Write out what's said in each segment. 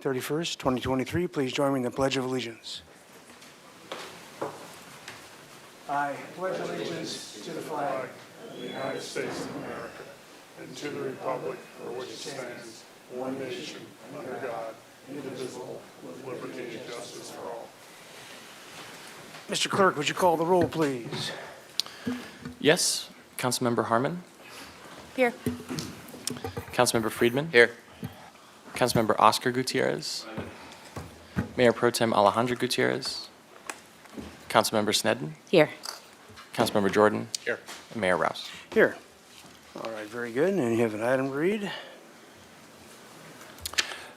31st, 2023. Please join me in the Pledge of Allegiance. I pledge allegiance to the flag of the United States of America and to the republic for which it stands, one nation, under God, indivisible, with liberty and justice for all. Mr. Clerk, would you call the roll, please? Yes. Councilmember Harmon. Here. Councilmember Friedman. Here. Councilmember Oscar Gutierrez. Mayor Pro Tem Alejandro Gutierrez. Councilmember Snedden. Here. Councilmember Jordan. Here. And Mayor Rouse. Here. All right, very good. And you have an item to read?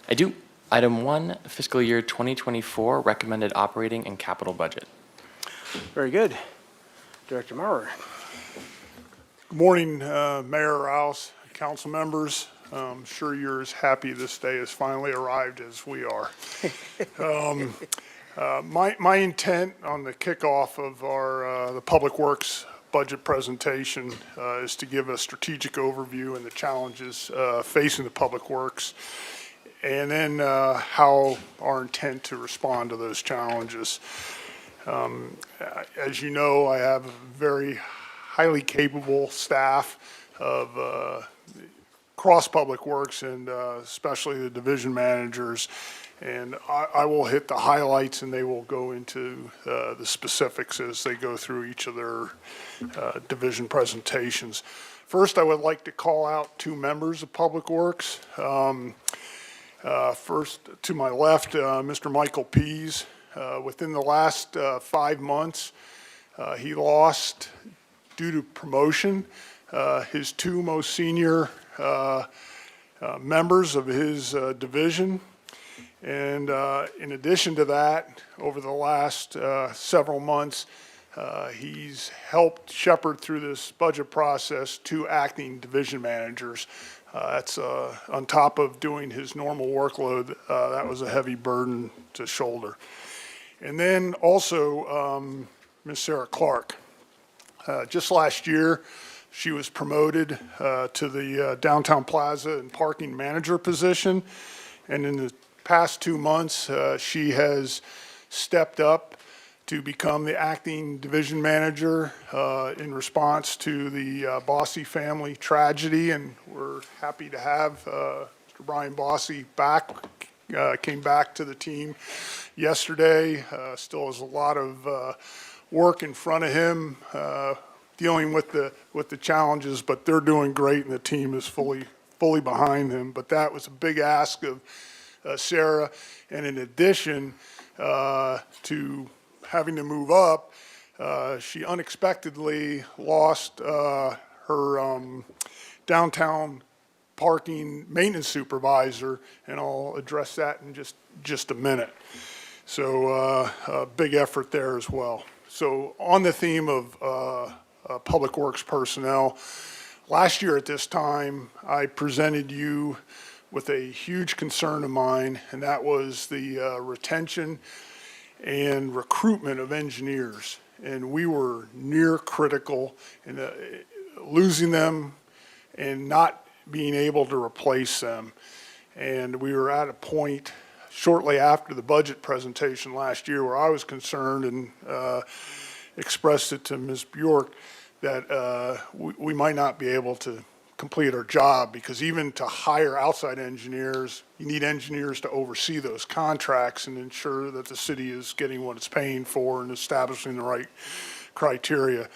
I do. Item 1, fiscal year 2024 recommended operating and capital budget. Very good. Director Maurer. Good morning, Mayor Rouse, council members. I'm sure you're as happy this day has finally arrived as we are. My intent on the kickoff of our the Public Works budget presentation is to give a strategic overview and the challenges facing the Public Works, and then how our intent to respond to those challenges. As you know, I have a very highly capable staff of across Public Works and especially the division managers. And I will hit the highlights and they will go into the specifics as they go through each of their division presentations. First, I would like to call out two members of Public Works. First, to my left, Mr. Michael Pease. Within the last 5 months, he lost, due to promotion, his two most senior members of his division. And in addition to that, over the last several months, he's helped shepherd through this budget process two acting division managers. That's on top of doing his normal workload. That was a heavy burden to shoulder. And then also Ms. Sarah Clark. Just last year, she was promoted to the Downtown Plaza and Parking Manager position. And in the past 2 months, she has stepped up to become the acting division manager in response to the Bossy family tragedy. And we're happy to have Mr. Brian Bossy back. Came back to the team yesterday. Still has a lot of work in front of him, dealing with the challenges, but they're doing great, and the team is fully behind him. But that was a big ask of Sarah, and in addition to having to move up, she unexpectedly lost her downtown parking maintenance supervisor, and I'll address that in just a minute. So a big effort there as well. So on the theme of Public Works personnel, last year at this time, I presented you with a huge concern of mine, and that was the retention and recruitment of engineers. And we were near critical in losing them and not being able to replace them. And we were at a point shortly after the budget presentation last year where I was concerned and expressed it to Ms. Bjork that we might not be able to complete our job, because even to hire outside engineers, you need engineers to oversee those contracts and ensure that the city is getting what it's paying for and establishing the right criteria.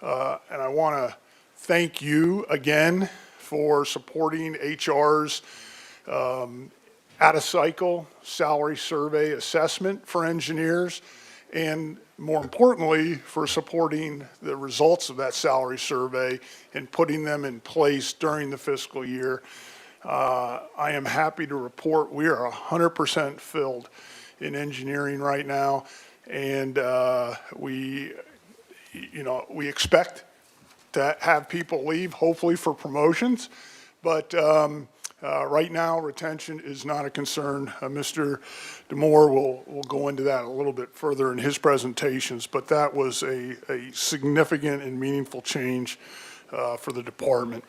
And I want to thank you again for supporting HR's out-of-cycle salary survey assessment for engineers, and more importantly, for supporting the results of that salary survey and putting them in place during the fiscal year. I am happy to report we are 100% filled in engineering right now, and we expect to have people leave, hopefully for promotions, but right now retention is not a concern. Mr. DeMore will go into that a little bit further in his presentations, but that was a significant and meaningful change for the department.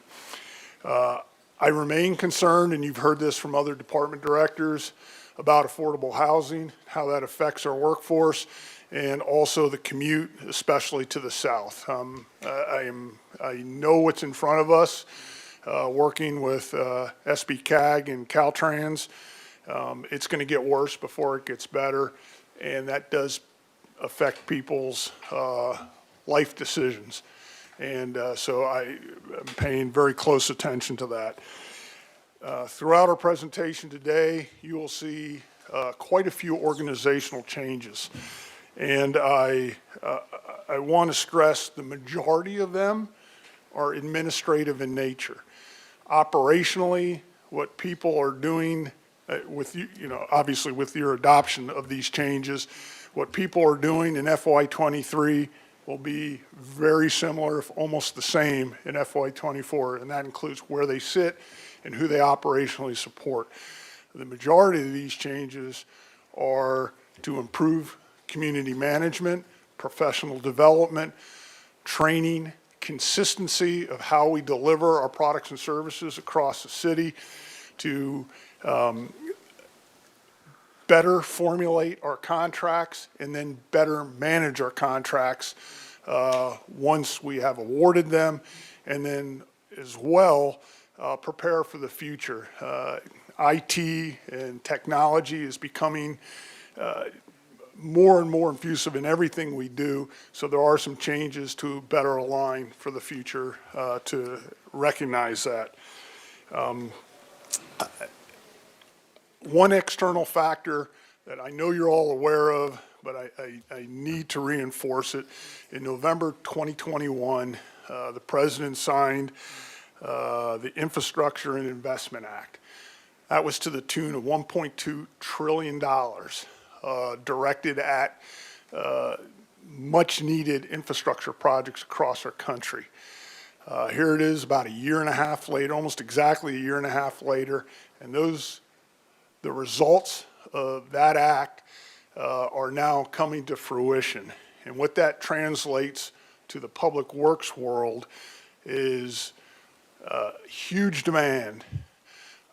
I remain concerned, and you've heard this from other department directors, about affordable housing, how that affects our workforce, and also the commute, especially to the south. I know what's in front of us, working with SB CAG and Caltrans. It's going to get worse before it gets better, and that does affect people's life decisions. And so I'm paying very close attention to that. Throughout our presentation today, you will see quite a few organizational changes. And I want to stress the majority of them are administrative in nature. Operationally, what people are doing with obviously with your adoption of these changes, what people are doing in FY23 will be very similar, if almost the same, in FY24, and that includes where they sit and who they operationally support. The majority of these changes are to improve community management, professional development, training, consistency of how we deliver our products and services across the city, to better formulate our contracts and then better manage our contracts once we have awarded them, and then as well prepare for the future. IT and technology is becoming more and more intrusive in everything we do, so there are some changes to better align for the future to recognize that. One external factor that I know you're all aware of, but I need to reinforce it. In November 2021, the President signed the Infrastructure and Investment Act. That was to the tune of $1.2 trillion directed at much needed infrastructure projects across our country. Here it is about a year and a half later, almost exactly a year and a half later, and the results of that act are now coming to fruition. And what that translates to the public works world is huge demand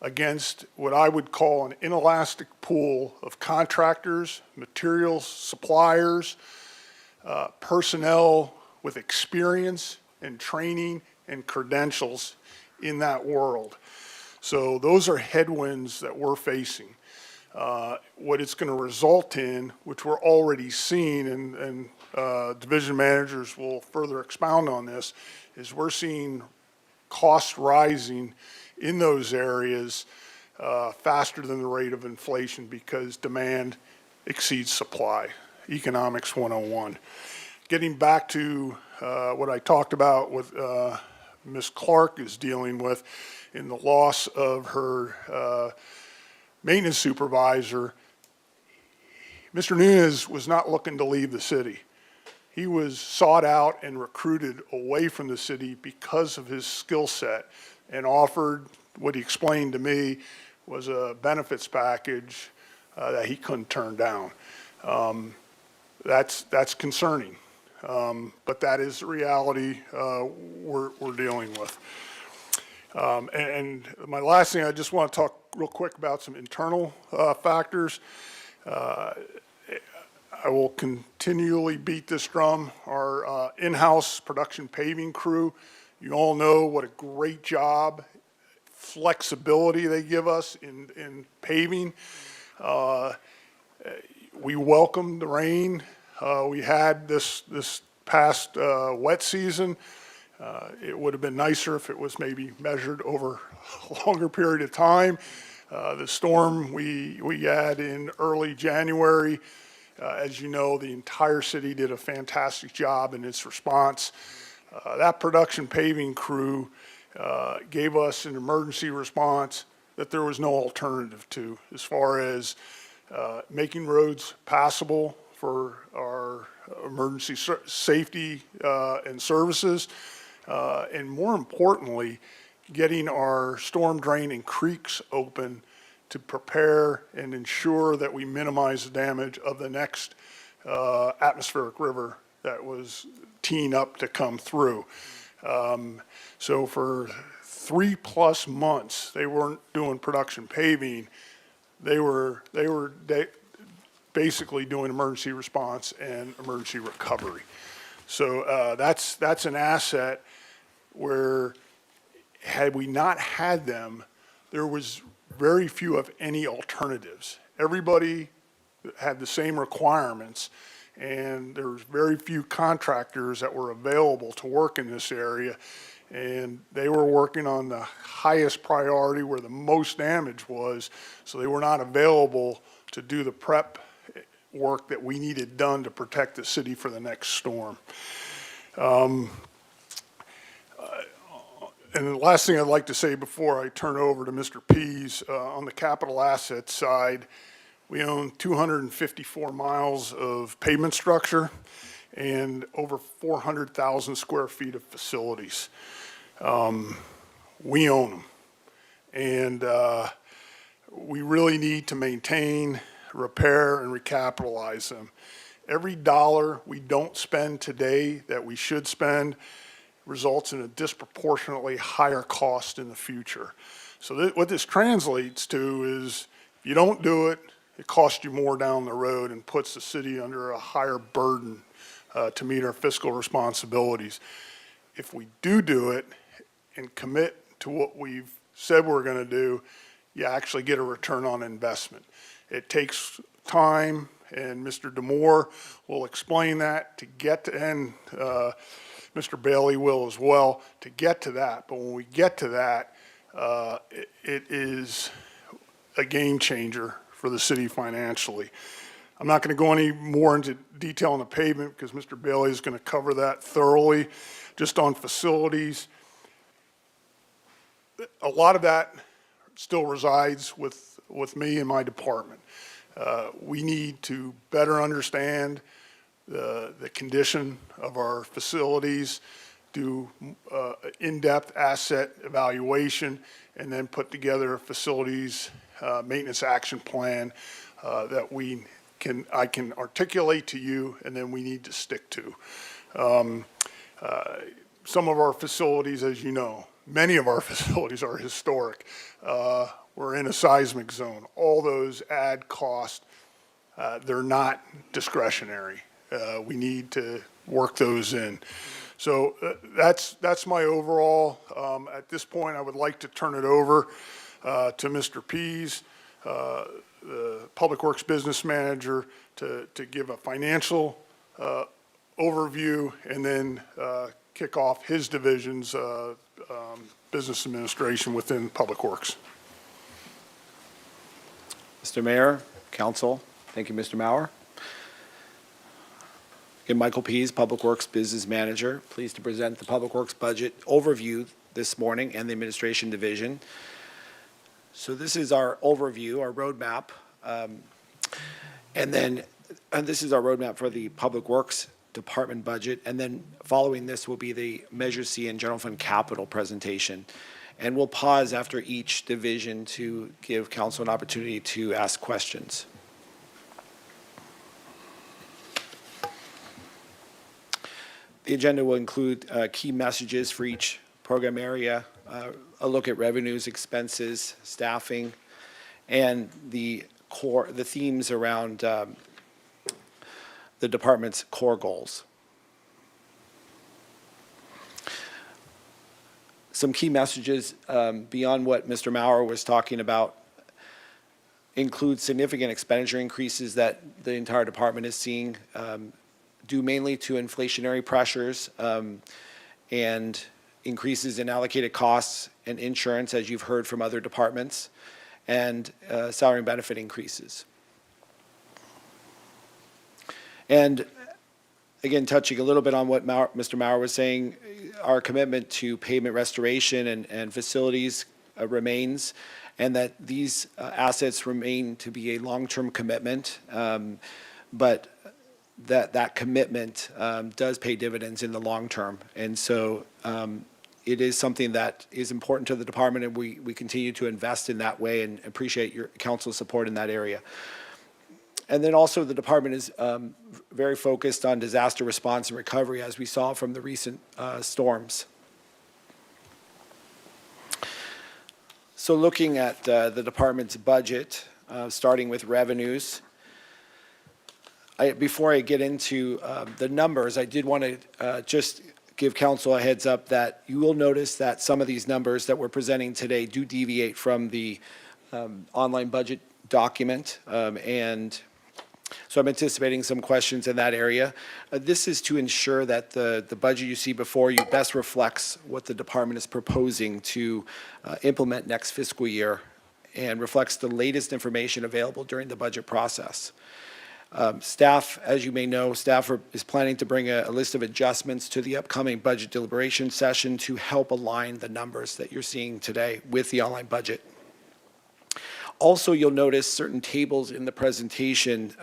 against what I would call an inelastic pool of contractors, materials, suppliers, personnel with experience and training and credentials in that world. So those are headwinds that we're facing. What it's going to result in, which we're already seeing, and division managers will further expound on this, is we're seeing costs rising in those areas faster than the rate of inflation because demand exceeds supply. Economics 101. Getting back to what I talked about with Ms. Clark is dealing with in the loss of her maintenance supervisor, Mr. Nunes was not looking to leave the city. He was sought out and recruited away from the city because of his skill set and offered what he explained to me was a benefits package that he couldn't turn down. That's concerning, but that is the reality we're dealing with. And my last thing, I just want to talk real quick about some internal factors. I will continually beat this drum. Our in-house production paving crew, you all know what a great job, flexibility they give us in paving. We welcome the rain we had this past wet season. It would have been nicer if it was maybe measured over a longer period of time. The storm we had in early January, as you know, the entire city did a fantastic job in its response. That production paving crew gave us an emergency response that there was no alternative to, as far as making roads passable for our emergency safety and services, and more importantly, getting our storm drain and creeks open to prepare and ensure that we minimize the damage of the next atmospheric river that was teeing up to come through. So for 3+ months, they weren't doing production paving. they were basically doing emergency response and emergency recovery. So that's an asset where, had we not had them, there was very few of any alternatives. Everybody had the same requirements, and there was very few contractors that were available to work in this area. And they were working on the highest priority where the most damage was, so they were not available to do the prep work that we needed done to protect the city for the next storm. And the last thing I'd like to say before I turn it over to Mr. Pease, on the capital asset side, we own 254 miles of pavement structure and over 400,000 square feet of facilities. We own them. And we really need to maintain, repair, and recapitalize them. Every dollar we don't spend today that we should spend results in a disproportionately higher cost in the future. So what this translates to is, if you don't do it, it costs you more down the road and puts the city under a higher burden to meet our fiscal responsibilities. If we do it and commit to what we've said we're going to do, you actually get a return on investment. It takes time, and Mr. Demore will explain that to get to, and Mr. Bailey will as well, to get to that. But when we get to that, it is a game changer for the city financially. I'm not going to go any more into detail on the pavement because Mr. Bailey is going to cover that thoroughly. Just on facilities, a lot of that still resides with me and my department. We need to better understand the condition of our facilities, do in-depth asset evaluation, and then put together a facilities maintenance action plan that I can articulate to you, and then we need to stick to. Some of our facilities, as you know, many of our facilities are historic. We're in a seismic zone. All those add cost. They're not discretionary. We need to work those in. So that's my overall. At this point, I would like to turn it over to Mr. Pease, the Public Works Business Manager, to give a financial overview, and then kick off his division's business administration within Public Works. Mr. Mayor, Council, thank you, Mr. Maurer. Again, Michael Pease, Public Works Business Manager, pleased to present the Public Works budget overview this morning and the Administration Division. So this is our overview, our roadmap, and this is our roadmap for the Public Works Department budget, and then following this will be the Measure C and General Fund Capital presentation. And we'll pause after each division to give council an opportunity to ask questions. The agenda will include key messages for each program area, a look at revenues, expenses, staffing, and the themes around the department's core goals. Some key messages beyond what Mr. Maurer was talking about include significant expenditure increases that the entire department is seeing, due mainly to inflationary pressures and increases in allocated costs and insurance, as you've heard from other departments, and salary and benefit increases. And again, touching a little bit on what Mr. Maurer was saying, our commitment to pavement restoration and facilities remains, and that these assets remain to be a long-term commitment, but that commitment does pay dividends in the long term. And so it is something that is important to the department, and we continue to invest in that way and appreciate your council's support in that area. And then also the department is very focused on disaster response and recovery, as we saw from the recent storms. So looking at the department's budget, starting with revenues. Before I get into the numbers, I did want to just give council a heads up that you will notice that some of these numbers that we're presenting today do deviate from the online budget document. And so I'm anticipating some questions in that area. This is to ensure that the budget you see before you best reflects what the department is proposing to implement next fiscal year and reflects the latest information available during the budget process. Staff, as you may know, is planning to bring a list of adjustments to the upcoming budget deliberation session to help align the numbers that you're seeing today with the online budget. Also, you'll notice certain tables in the presentation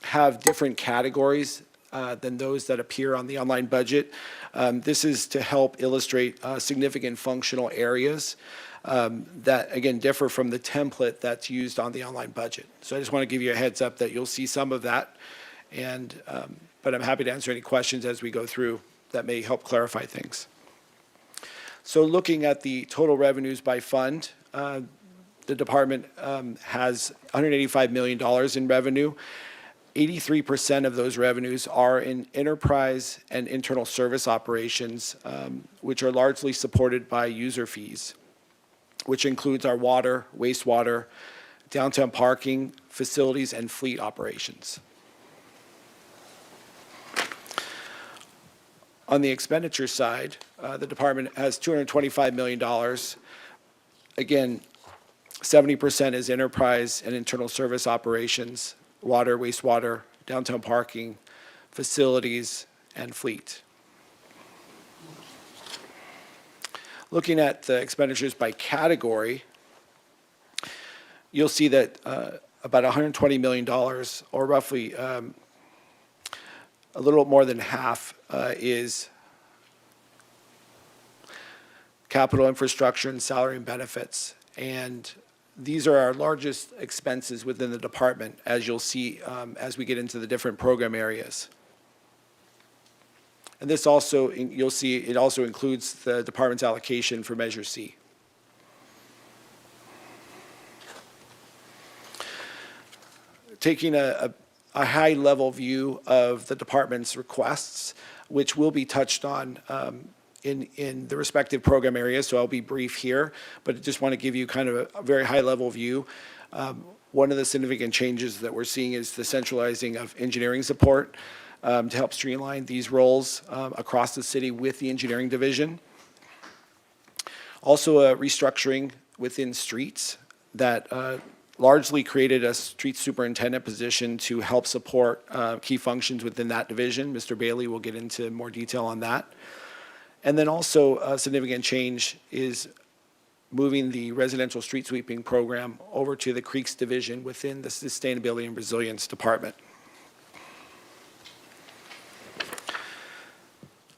have different categories than those that appear on the online budget. This is to help illustrate significant functional areas that, again, differ from the template that's used on the online budget. So I just want to give you a heads up that you'll see some of that, but I'm happy to answer any questions as we go through that may help clarify things. So looking at the total revenues by fund, the department has $185 million in revenue. 83% of those revenues are in enterprise and internal service operations, which are largely supported by user fees, which includes our water, wastewater, downtown parking, facilities, and fleet operations. On the expenditure side, the department has $225 million. Again, 70% is enterprise and internal service operations, water, wastewater, downtown parking, facilities, and fleet. Looking at the expenditures by category, you'll see that about $120 million, or roughly a little more than half, is capital infrastructure and salary and benefits. And these are our largest expenses within the department, as you'll see as we get into the different program areas. And this also, you'll see, it also includes the department's allocation for Measure C. Taking a high-level view of the department's requests, which will be touched on in the respective program areas, so I'll be brief here, but I just want to give you kind of a very high-level view. One of the significant changes that we're seeing is the centralizing of engineering support to help streamline these roles across the city with the engineering division. Also, a restructuring within streets that largely created a street superintendent position to help support key functions within that division. Mr. Bailey will get into more detail on that. And then also a significant change is moving the residential street sweeping program over to the Creeks division within the Sustainability and Resilience Department.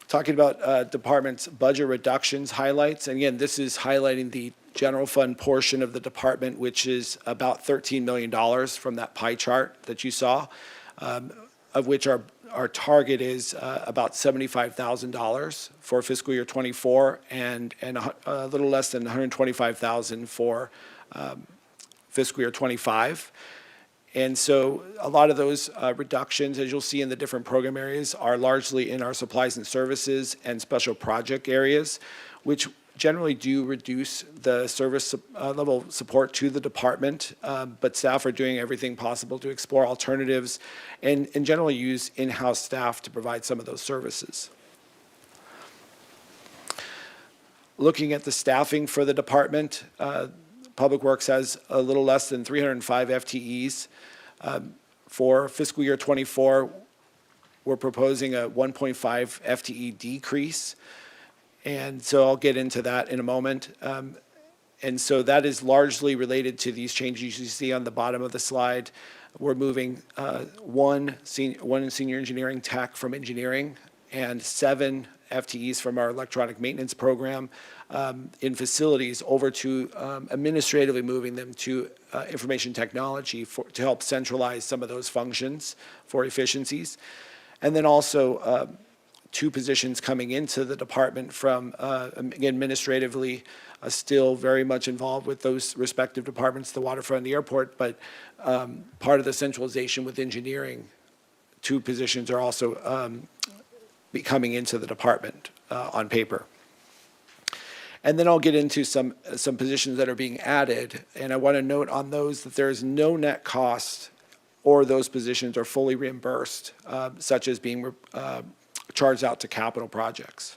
Talking about department's budget reductions highlights, and again, this is highlighting the general fund portion of the department, which is about $13 million from that pie chart that you saw, of which our target is about $75,000 for fiscal year '24 and a little less than $125,000 for fiscal year '25. And so a lot of those reductions, as you'll see in the different program areas, are largely in our supplies and services and special project areas, which generally do reduce the service level support to the department, but staff are doing everything possible to explore alternatives and generally use in-house staff to provide some of those services. Looking at the staffing for the department, Public Works has a little less than 305 FTEs. For fiscal year '24, we're proposing a 1.5 FTE decrease. And so I'll get into that in a moment. And so that is largely related to these changes you see on the bottom of the slide. We're moving one senior engineering tech from engineering and 7 FTEs from our electronic maintenance program in facilities over to administratively moving them to information technology to help centralize some of those functions for efficiencies. And then also two positions coming into the department from, again, administratively, still very much involved with those respective departments, the waterfront and the airport, but part of the centralization with engineering, two positions are also be coming into the department on paper. And then I'll get into some positions that are being added, and I want to note on those that there is no net cost or those positions are fully reimbursed, such as being charged out to capital projects.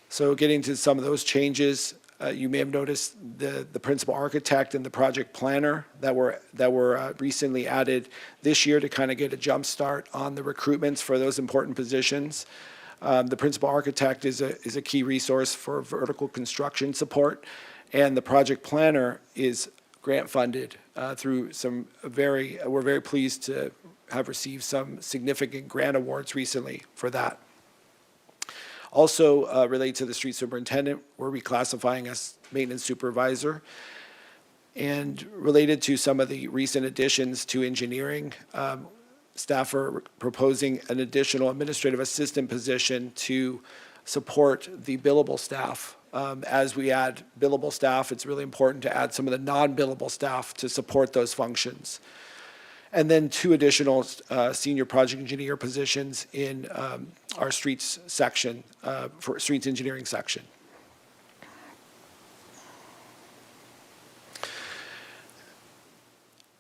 So getting to some of those changes, you may have noticed the principal architect and the project planner that were recently added this year to kind of get a jump start on the recruitments for those important positions. The principal architect is a key resource for vertical construction support, and the project planner is grant funded through we're very pleased to have received some significant grant awards recently for that. Also related to the street superintendent, we're reclassifying as maintenance supervisor. And related to some of the recent additions to engineering, staff are proposing an additional administrative assistant position to support the billable staff. As we add billable staff, it's really important to add some of the non-billable staff to support those functions. And then two additional senior project engineer positions in our streets section, for streets engineering section.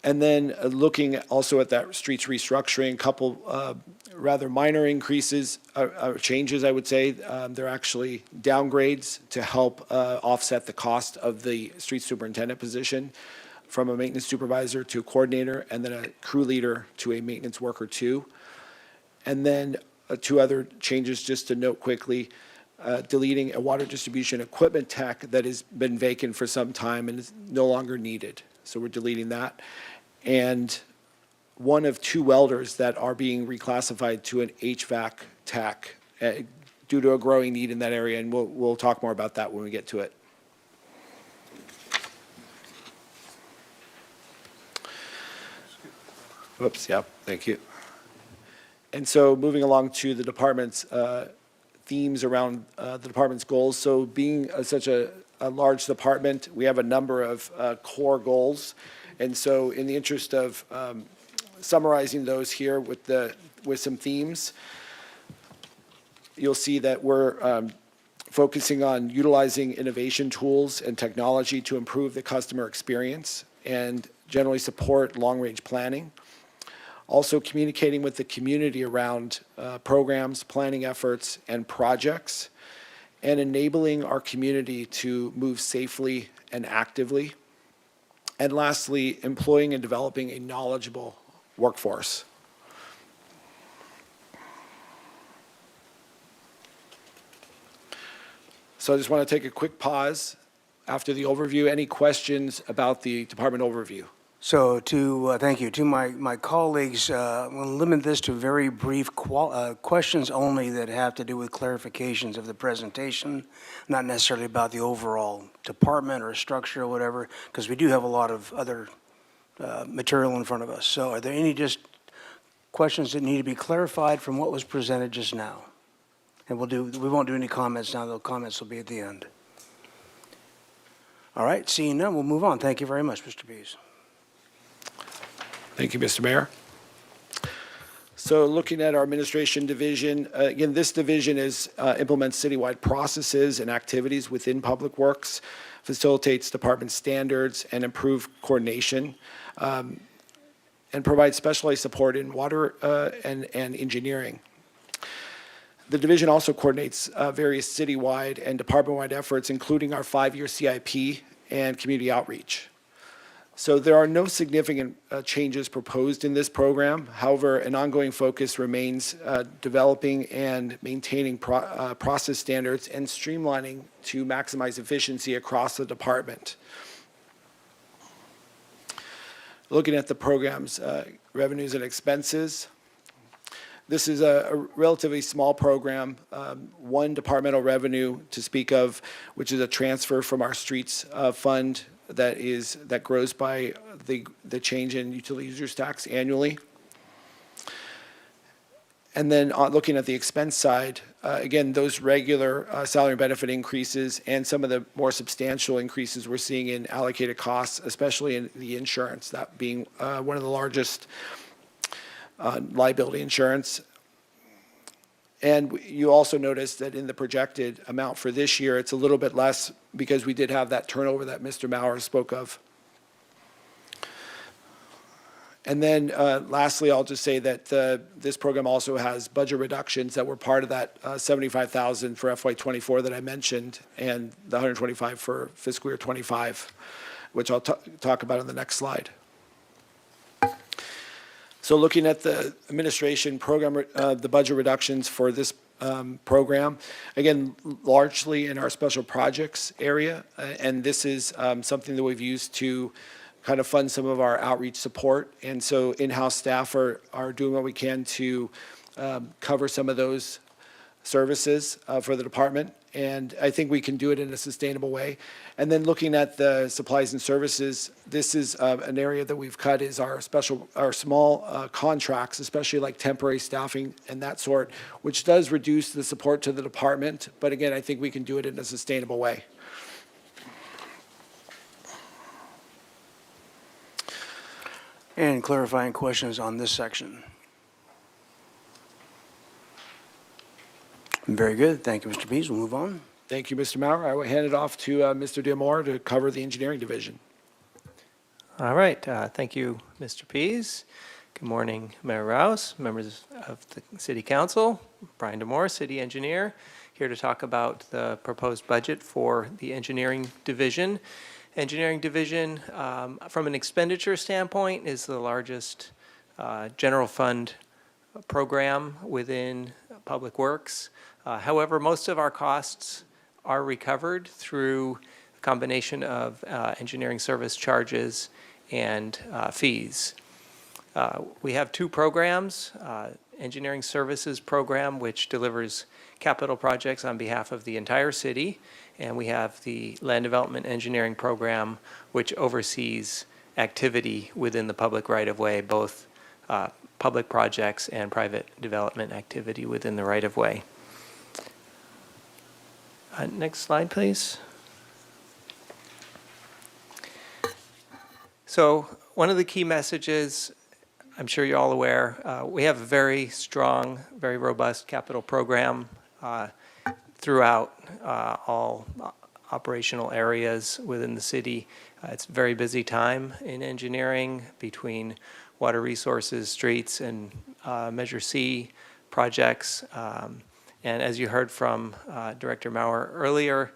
And then looking also at that streets restructuring, couple rather minor increases, changes, I would say. They're actually downgrades to help offset the cost of the street superintendent position from a maintenance supervisor to a coordinator, and then a crew leader to a maintenance worker 2. And then two other changes just to note quickly, deleting a water distribution equipment tech that has been vacant for some time and is no longer needed. So we're deleting that. And one of two welders that are being reclassified to an HVAC tech due to a growing need in that area, and we'll talk more about that when we get to it. Whoops, yeah, thank you. And so moving along to the department's themes around the department's goals. So being such a large department, we have a number of core goals. And so in the interest of summarizing those here with some themes, you'll see that we're focusing on utilizing innovation tools and technology to improve the customer experience and generally support long-range planning. Also communicating with the community around programs, planning efforts, and projects, and enabling our community to move safely and actively. And lastly, employing and developing a knowledgeable workforce. So I just want to take a quick pause after the overview. Any questions about the department overview? So thank you. To my colleagues, I'm going to limit this to very brief questions only that have to do with clarifications of the presentation, not necessarily about the overall department or structure or whatever, because we do have a lot of other material in front of us. So are there any just questions that need to be clarified from what was presented just now? And we won't do any comments now. The comments will be at the end. All right, seeing none, we'll move on. Thank you very much, Mr. Pease. Thank you, Mr. Mayor. So looking at our administration division, again, this division implements citywide processes and activities within Public Works, facilitates department standards and improve coordination, and provides specialized support in water and engineering. The division also coordinates various citywide and department-wide efforts, including our 5-year CIP and community outreach. So there are no significant changes proposed in this program. However, an ongoing focus remains developing and maintaining process standards and streamlining to maximize efficiency across the department. Looking at the program's revenues and expenses, this is a relatively small program, one departmental revenue to speak of, which is a transfer from our streets fund that grows by the change in utility users tax annually. And then looking at the expense side, again, those regular salary and benefit increases and some of the more substantial increases we're seeing in allocated costs, especially in the insurance, that being one of the largest liability insurance. And you also notice that in the projected amount for this year, it's a little bit less because we did have that turnover that Mr. Maurer spoke of. And then lastly, I'll just say that this program also has budget reductions that were part of that $75,000 for FY24 that I mentioned, and the $125 for fiscal year '25, which I'll talk about in the next slide. So looking at the administration program, the budget reductions for this program, again, largely in our special projects area, and this is something that we've used to kind of fund some of our outreach support. And so in-house staff are doing what we can to cover some of those services for the department. And I think we can do it in a sustainable way. And then looking at the supplies and services, this is an area that we've cut is our small contracts, especially like temporary staffing and that sort, which does reduce the support to the department. But again, I think we can do it in a sustainable way. And clarifying questions on this section. Very good. Thank you, Mr. Pease. We'll move on. Thank you, Mr. Maurer. I will hand it off to Mr. Diamore to cover the engineering division. All right. Thank you, Mr. Pease. Good morning, Mayor Rouse, members of the City Council. Brian Diamore, City Engineer, here to talk about the proposed budget for the engineering division. Engineering division, from an expenditure standpoint, is the largest general fund program within Public Works. However, most of our costs are recovered through a combination of engineering service charges and fees. We have two programs, Engineering Services Program, which delivers capital projects on behalf of the entire city, and we have the Land Development Engineering Program, which oversees activity within the public right-of-way, both public projects and private development activity within the right-of-way. Next slide, please. So one of the key messages, I'm sure you're all aware, we have a very strong, very robust capital program throughout all operational areas within the city. It's a very busy time in engineering between water resources, streets, and Measure C projects. And as you heard from Director Maurer earlier,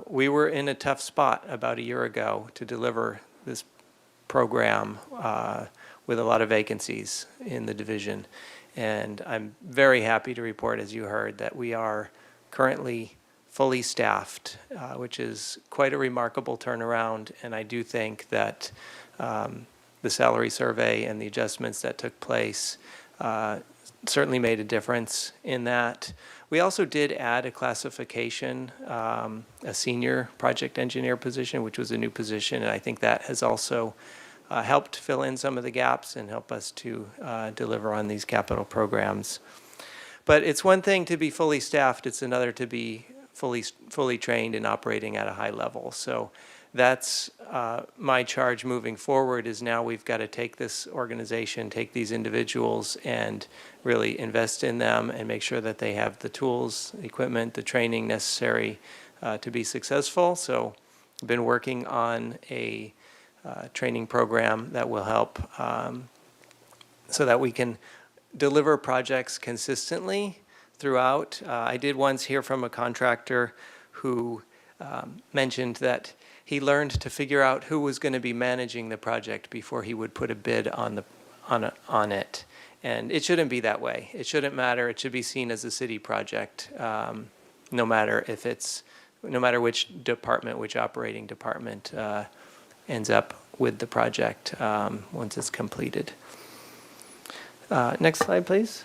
we were in a tough spot about a year ago to deliver this program with a lot of vacancies in the division. And I'm very happy to report, as you heard, that we are currently fully staffed, which is quite a remarkable turnaround. And I do think that the salary survey and the adjustments that took place certainly made a difference in that. We also did add a classification, a senior project engineer position, which was a new position, and I think that has also helped fill in some of the gaps and help us to deliver on these capital programs. But it's one thing to be fully staffed, it's another to be fully trained and operating at a high level. So that's my charge moving forward, is now we've got to take this organization, take these individuals, and really invest in them and make sure that they have the tools, equipment, the training necessary to be successful. So I've been working on a training program that will help so that we can deliver projects consistently throughout. I did once hear from a contractor who mentioned that he learned to figure out who was going to be managing the project before he would put a bid on it. And it shouldn't be that way. It shouldn't matter. It should be seen as a city project, no matter which department, which operating department ends up with the project once it's completed. Next slide, please.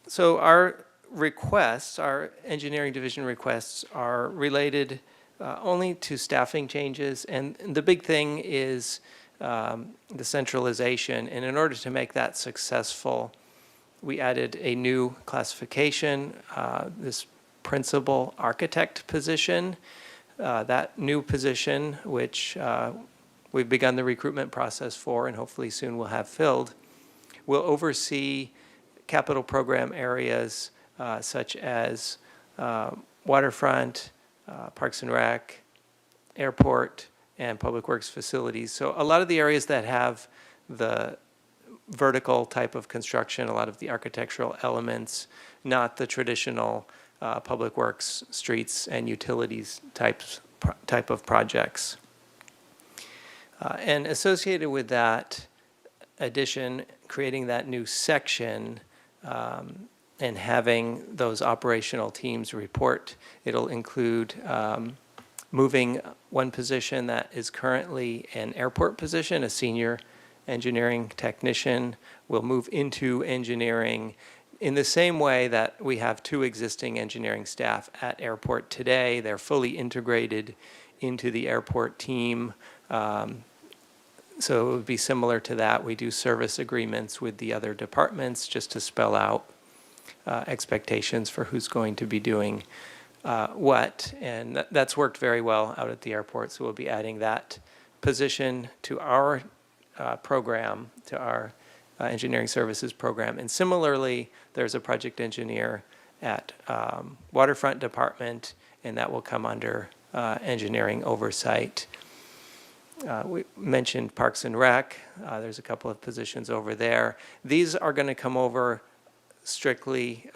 So our requests, our engineering division requests, are related only to staffing changes, and the big thing is the centralization. And in order to make that successful, we added a new classification, this principal architect position. That new position, which we've begun the recruitment process for and hopefully soon will have filled, will oversee capital program areas such as waterfront, Parks and Rec, airport, and public works facilities. So a lot of the areas that have the vertical type of construction, a lot of the architectural elements, not the traditional public works, streets, and utilities type of projects. And associated with that addition, creating that new section and having those operational teams report, it'll include moving one position that is currently an airport position, a senior engineering technician will move into engineering in the same way that we have two existing engineering staff at airport today. They're fully integrated into the airport team. So it would be similar to that. We do service agreements with the other departments just to spell out expectations for who's going to be doing what. And that's worked very well out at the airport. So we'll be adding that position to our program, to our engineering services program. And similarly, there's a project engineer at Waterfront Department, and that will come under engineering oversight. We mentioned Parks and Rec. There's a couple of positions over there. These are going to come over strictly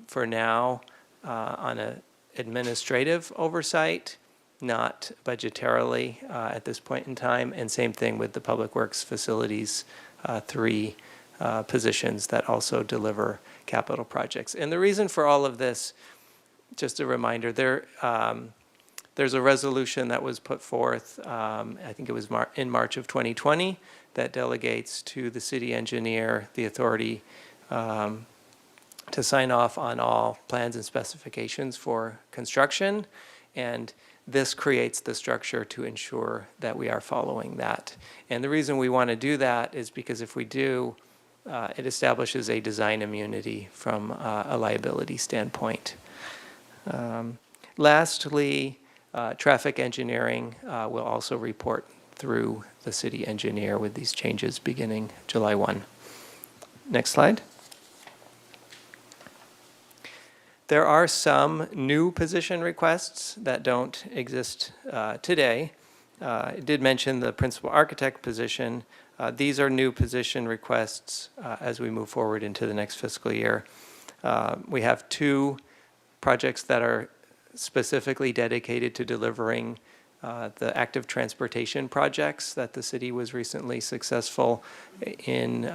for now on an administrative oversight, not budgetarily at this point in time. And same thing with the Public Works Facilities, three positions that also deliver capital projects. And the reason for all of this, just a reminder, there's a resolution that was put forth, I think it was in March of 2020, that delegates to the city engineer the authority to sign off on all plans and specifications for construction. And this creates the structure to ensure that we are following that. And the reason we want to do that is because if we do, it establishes a design immunity from a liability standpoint. Lastly, traffic engineering will also report through the city engineer with these changes beginning July 1. Next slide. There are some new position requests that don't exist today. I did mention the principal architect position. These are new position requests as we move forward into the next fiscal year. We have two projects that are specifically dedicated to delivering the active transportation projects that the city was recently successful in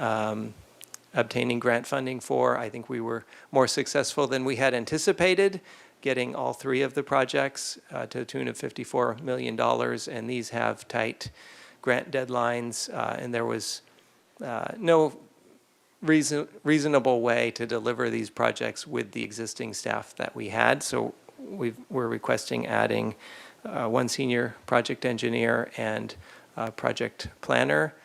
obtaining grant funding for. I think we were more successful than we had anticipated, getting all three of the projects to the tune of $54 million, and these have tight grant deadlines, and there was no reasonable way to deliver these projects with the existing staff that we had. So we're requesting adding one senior project engineer and project planner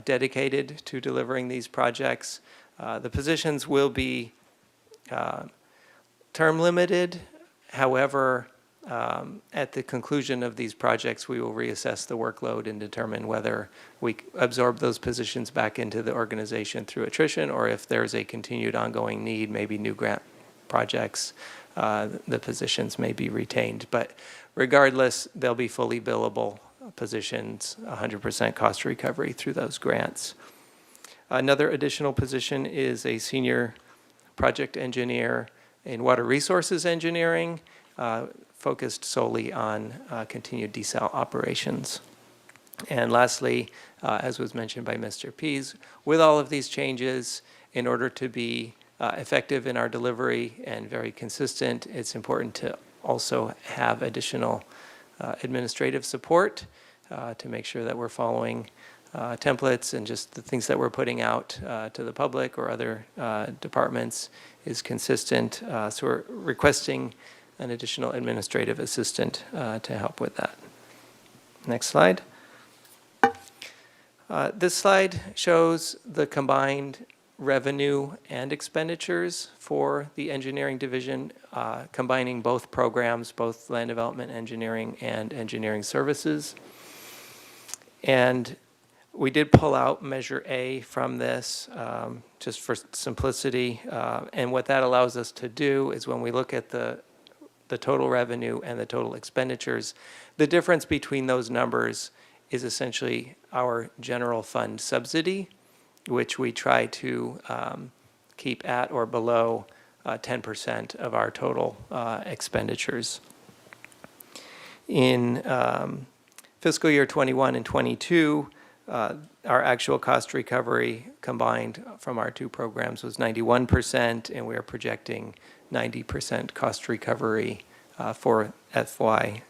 dedicated to delivering these projects. The positions will be term limited. However, at the conclusion of these projects, we will reassess the workload and determine whether we absorb those positions back into the organization through attrition, or if there's a continued ongoing need, maybe new grant projects, the positions may be retained. But regardless, they'll be fully billable positions, 100% cost recovery through those grants. Another additional position is a senior project engineer in water resources engineering, focused solely on continued desal operations. And lastly, as was mentioned by Mr. Pease, with all of these changes, in order to be effective in our delivery and very consistent, it's important to also have additional administrative support to make sure that we're following templates and just the things that we're putting out to the public or other departments is consistent. So we're requesting an additional administrative assistant to help with that. Next slide. This slide shows the combined revenue and expenditures for the engineering division, combining both programs, both land development engineering and engineering services. And we did pull out Measure A from this, just for simplicity. And what that allows us to do is when we look at the total revenue and the total expenditures, the difference between those numbers is essentially our general fund subsidy, which we try to keep at or below 10% of our total expenditures. In fiscal year 21 and 22, our actual cost recovery combined from our two programs was 91%, and we are projecting 90% cost recovery for FY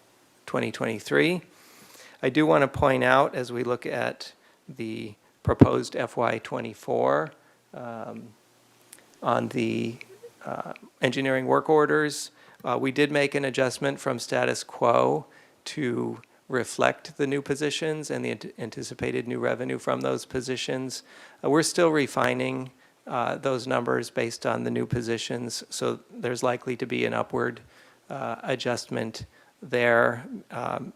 2023. I do want to point out, as we look at the proposed FY '24, on the engineering work orders, we did make an adjustment from status quo to reflect the new positions and the anticipated new revenue from those positions. We're still refining those numbers based on the new positions, so there's likely to be an upward adjustment there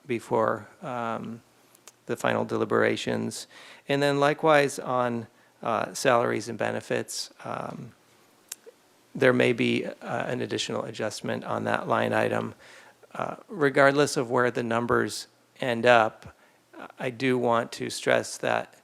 before the final deliberations. And then likewise on salaries and benefits, there may be an additional adjustment on that line item. Regardless of where the numbers end up, I do want to stress that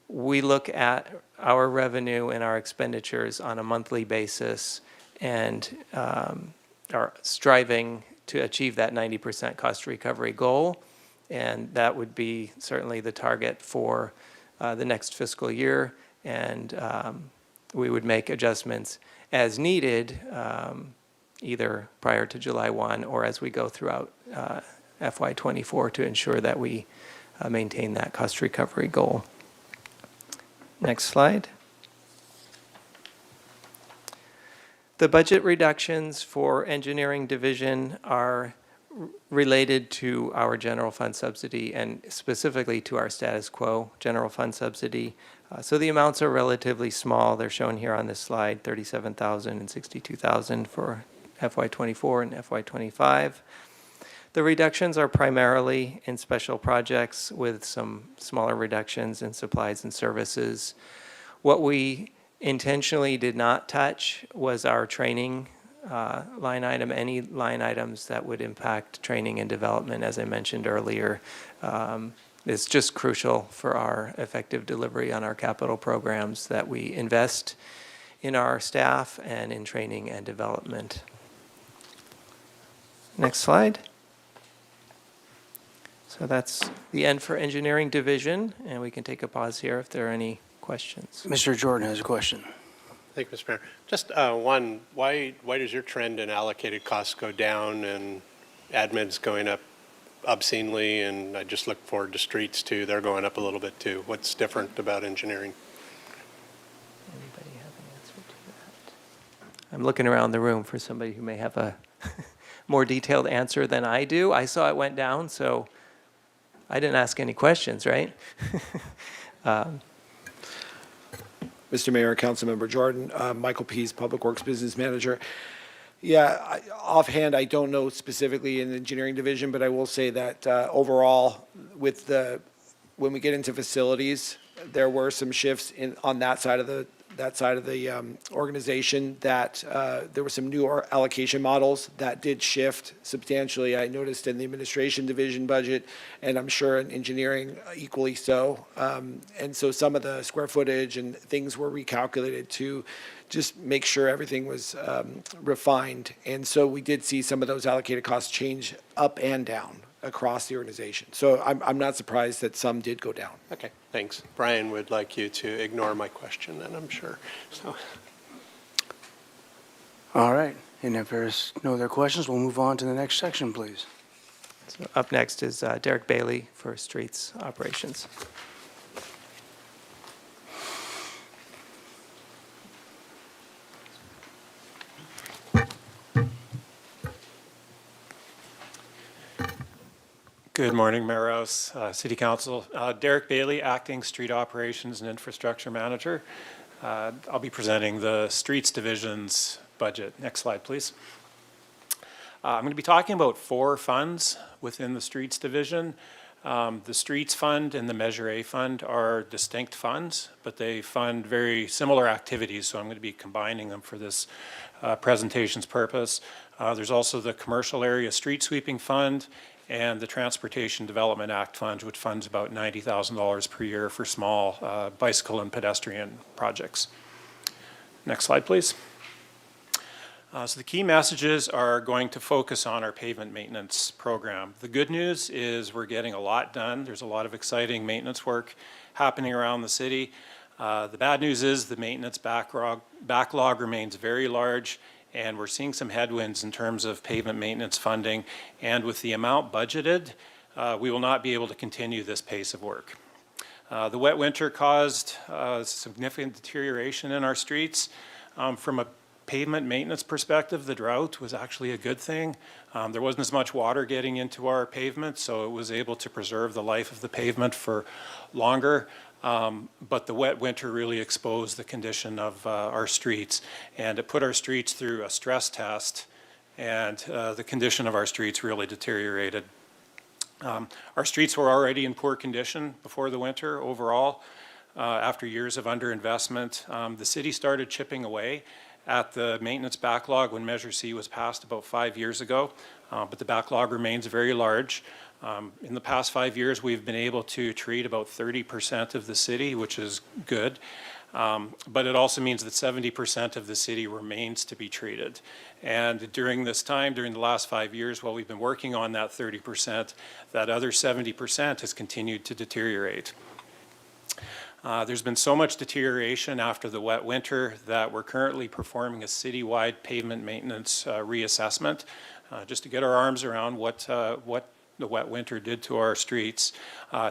we look at our revenue and our expenditures on a monthly basis and are striving to achieve that 90% cost recovery goal. And that would be certainly the target for the next fiscal year. And we would make adjustments as needed, either prior to July 1 or as we go throughout FY '24 to ensure that we maintain that cost recovery goal. Next slide. The budget reductions for engineering division are related to our general fund subsidy and specifically to our status quo general fund subsidy. So the amounts are relatively small. They're shown here on this slide, $37,000 and $62,000 for FY '24 and FY '25. The reductions are primarily in special projects with some smaller reductions in supplies and services. What we intentionally did not touch was our training line item, any line items that would impact training and development, as I mentioned earlier. It's just crucial for our effective delivery on our capital programs that we invest in our staff and in training and development. Next slide. So that's the end for engineering division, and we can take a pause here if there are any questions. Mr. Jordan has a question. Thank you, Mr. Mayor. Just one, why does your trend in allocated costs go down and admin's going up obscenely? And I just look forward to streets too. They're going up a little bit too. What's different about engineering? Anybody have an answer to that? I'm looking around the room for somebody who may have a more detailed answer than I do. I saw it went down, so I didn't ask any questions, right? Mr. Mayor, Councilmember Jordan, Michael Pease, Public Works Business Manager. Yeah, offhand, I don't know specifically in the engineering division, but I will say that overall, when we get into facilities, there were some shifts on that side of the organization that there were some new allocation models that did shift substantially. I noticed in the administration division budget, and I'm sure in engineering equally so. And so some of the square footage and things were recalculated to just make sure everything was refined. And so we did see some of those allocated costs change up and down across the organization. So I'm not surprised that some did go down. Okay, thanks. Brian would like you to ignore my question, and I'm sure. So. All right, and if there's no other questions, we'll move on to the next section, please. So up next is Derek Bailey for Streets Operations. Good morning, Mayor Rouse, City Council. Derek Bailey, Acting Street Operations and Infrastructure Manager. I'll be presenting the Streets Division's budget. Next slide, please. I'm going to be talking about 4 funds within the Streets Division. The Streets Fund and the Measure A Fund are distinct funds, but they fund very similar activities, so I'm going to be combining them for this presentation's purpose. There's also the Commercial Area Street Sweeping Fund and the Transportation Development Act Fund, which funds about $90,000 per year for small bicycle and pedestrian projects. Next slide, please. So the key messages are going to focus on our pavement maintenance program. The good news is we're getting a lot done. There's a lot of exciting maintenance work happening around the city. The bad news is the maintenance backlog remains very large, and we're seeing some headwinds in terms of pavement maintenance funding. And with the amount budgeted, we will not be able to continue this pace of work. The wet winter caused significant deterioration in our streets. From a pavement maintenance perspective, the drought was actually a good thing. There wasn't as much water getting into our pavement, so it was able to preserve the life of the pavement for longer. But the wet winter really exposed the condition of our streets, and it put our streets through a stress test, and the condition of our streets really deteriorated. Our streets were already in poor condition before the winter overall. After years of underinvestment, the city started chipping away at the maintenance backlog when Measure C was passed about 5 years ago, but the backlog remains very large. In the past 5 years, we've been able to treat about 30% of the city, which is good, but it also means that 70% of the city remains to be treated. And during this time, during the last 5 years, while we've been working on that 30%, that other 70% has continued to deteriorate. There's been so much deterioration after the wet winter that we're currently performing a citywide pavement maintenance reassessment just to get our arms around what the wet winter did to our streets.